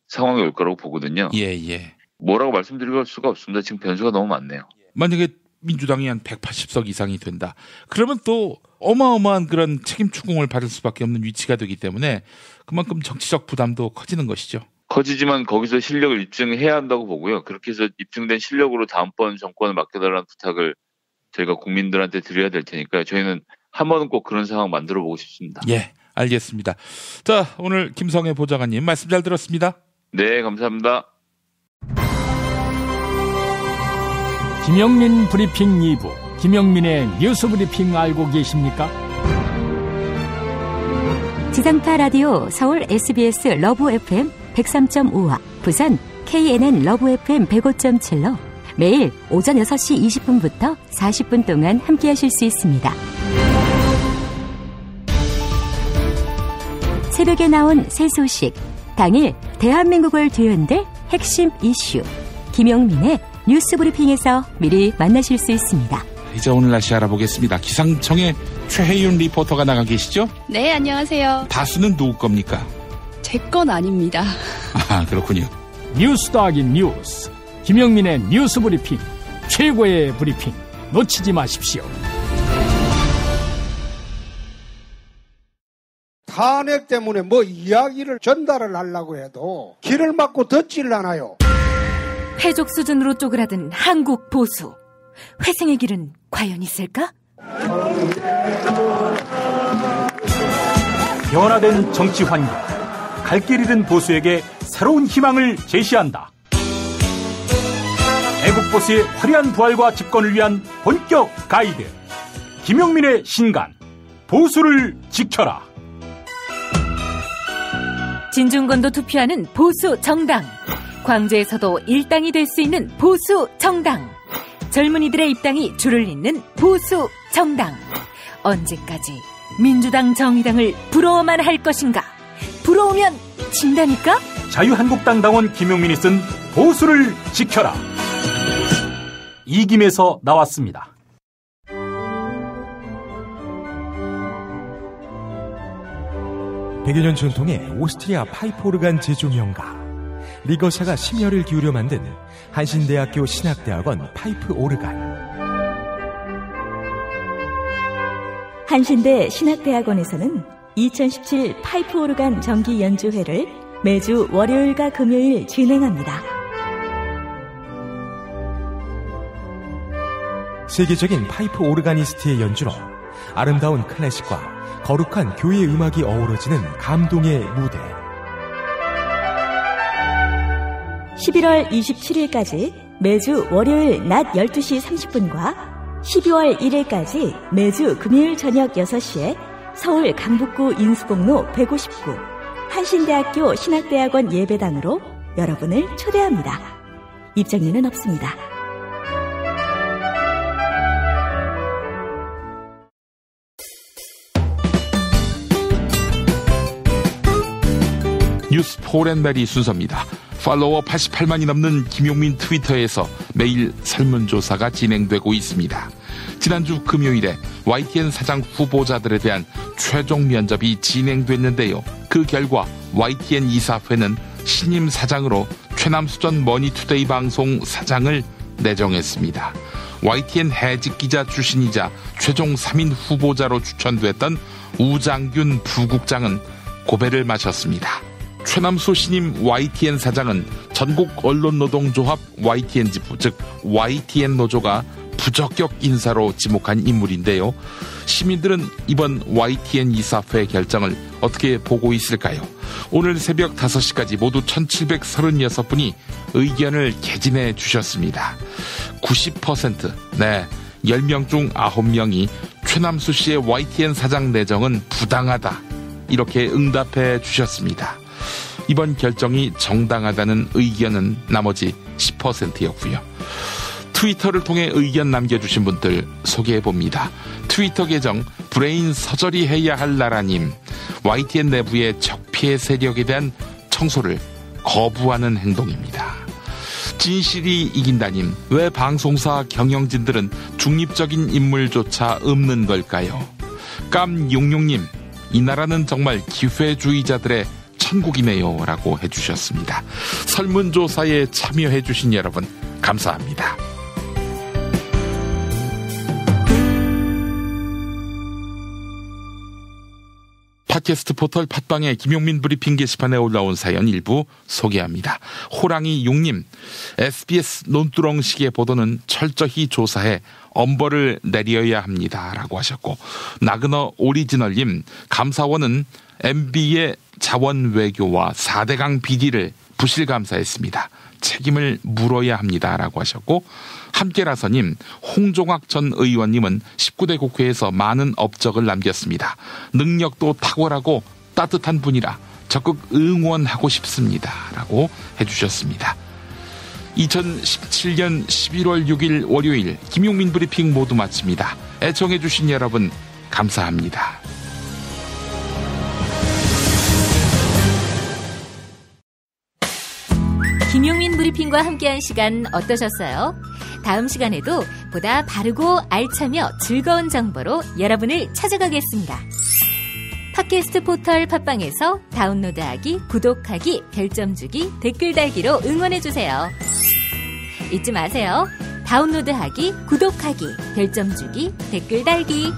상황이 올 거라고 보거든요. 예. 뭐라고 말씀드릴 수가 없습니다. 지금 변수가 너무 많네요. 만약에 민주당이 한 180석 이상이 된다. 그러면 또 어마어마한 그런 책임 추궁을 받을 수밖에 없는 위치가 되기 때문에 그만큼 정치적 부담도 커지는 것이죠. 커지지만 거기서 실력을 입증해야 한다고 보고요. 그렇게 해서 입증된 실력으로 다음번 정권을 맡겨달라는 부탁을 저희가 국민들한테 드려야 될 테니까요. 저희는 한 번은 꼭 그런 상황 만들어 보고 싶습니다. 예, 알겠습니다. 자, 오늘 김성애 보좌관님 말씀 잘 들었습니다. 네, 감사합니다. 김영민 브리핑 2부, 김영민의 뉴스 브리핑 알고 계십니까? 지상파 라디오 서울 SBS 러브 FM 103.5와 부산 KNN 러브 FM 105.7로 매일 오전 6시 20분부터 40분 동안 함께하실 수 있습니다. 새벽에 나온 새 소식, 당일 대한민국을 뒤흔들 핵심 이슈, 김영민의 뉴스 브리핑에서 미리 만나실 수 있습니다. 이제 오늘 날씨 알아보겠습니다. 기상청에 최혜윤 리포터가 나가 계시죠? 네, 안녕하세요. 다수는 누구 겁니까? 제 건 아닙니다. 아, 그렇군요. 뉴스 더하기 뉴스, 김영민의 뉴스 브리핑, 최고의 브리핑 놓치지 마십시오. 탄핵 때문에 뭐 이야기를 전달을 하려고 해도 길을 막고 듣질 않아요. 회족 수준으로 쪼그라든 한국 보수. 회생의 길은 과연 있을까? 변화된 정치 환경, 갈 길 잃은 보수에게 새로운 희망을 제시한다. 애국 보수의 화려한 부활과 집권을 위한 본격 가이드, 김영민의 신간, 보수를 지켜라. 진중권도 투표하는 보수 정당, 광주에서도 일당이 될 수 있는 보수 정당, 젊은이들의 입당이 줄을 잇는 보수 정당. 언제까지 민주당 정의당을 부러워만 할 것인가? 부러우면 진다니까? 자유한국당 당원 김용민이 쓴 보수를 지켜라. 이김에서 나왔습니다. 백여 년 전통의 오스트리아 파이프 오르간 제조 명가 리거샤가 심혈을 기울여 만든 한신대학교 신학대학원 파이프 오르간. 한신대 신학대학원에서는 2017 파이프 오르간 정기 연주회를 매주 월요일과 금요일 진행합니다. 세계적인 파이프 오르가니스트의 연주로 아름다운 클래식과 거룩한 교회 음악이 어우러지는 감동의 무대. 11월 27일까지 매주 월요일 낮 12시 30분과 12월 1일까지 매주 금요일 저녁 6시에 서울 강북구 인수공로 159 한신대학교 신학대학원 예배당으로 여러분을 초대합니다. 입장료는 없습니다. 뉴스 폴앤메리 순서입니다. 팔로워 88만이 넘는 김용민 트위터에서 매일 설문조사가 진행되고 있습니다. 지난주 금요일에 YTN 사장 후보자들에 대한 최종 면접이 진행됐는데요. 그 결과 YTN 이사회는 신임 사장으로 최남수전 머니투데이 방송 사장을 내정했습니다. YTN 해직 기자 출신이자 최종 3인 후보자로 추천됐던 우장균 부국장은 고배를 마셨습니다. 최남수 신임 YTN 사장은 전국 언론노동조합 YTN 지부, 즉 YTN 노조가 부적격 인사로 지목한 인물인데요. 시민들은 이번 YTN 이사회 결정을 어떻게 보고 있을까요? 오늘 새벽 5시까지 모두 1736분이 의견을 개진해 주셨습니다. 90%, 10명 중 9명이 최남수 씨의 YTN 사장 내정은 부당하다, 이렇게 응답해 주셨습니다. 이번 결정이 정당하다는 의견은 나머지 10%였고요. 트위터를 통해 의견 남겨주신 분들 소개해봅니다. 트위터 계정 브레인 서절이 해야 할 나라님, YTN 내부의 적폐 세력에 대한 청소를 거부하는 행동입니다. 진실이 이긴다님, 왜 방송사 경영진들은 중립적인 인물조차 없는 걸까요? 깜용용님, 이 나라는 정말 기회주의자들의 천국이네요 라고 해주셨습니다. 설문조사에 참여해주신 여러분 감사합니다. 팟캐스트 포털 팟빵의 김용민 브리핑 게시판에 올라온 사연 일부 소개합니다. 호랑이 6님, SBS 논두렁식의 보도는 철저히 조사해 엄벌을 내려야 합니다 라고 하셨고, 나그너 오리지널님, 감사원은 MB의 자원 외교와 4대강 비리를 부실감사했습니다. 책임을 물어야 합니다 라고 하셨고, 함께라서님, 홍종학 전 의원님은 19대 국회에서 많은 업적을 남겼습니다. 능력도 탁월하고 따뜻한 분이라 적극 응원하고 싶습니다 라고 해주셨습니다. 2017년 11월 6일 월요일 김용민 브리핑 모두 마칩니다. 애청해주신 여러분 감사합니다. 김용민 브리핑과 함께한 시간 어떠셨어요? 다음 시간에도 보다 바르고 알차며 즐거운 정보로 여러분을 찾아가겠습니다. 팟캐스트 포털 팟빵에서 다운로드하기, 구독하기, 별점 주기, 댓글 달기로 응원해주세요. 잊지 마세요. 다운로드하기, 구독하기, 별점 주기, 댓글 달기.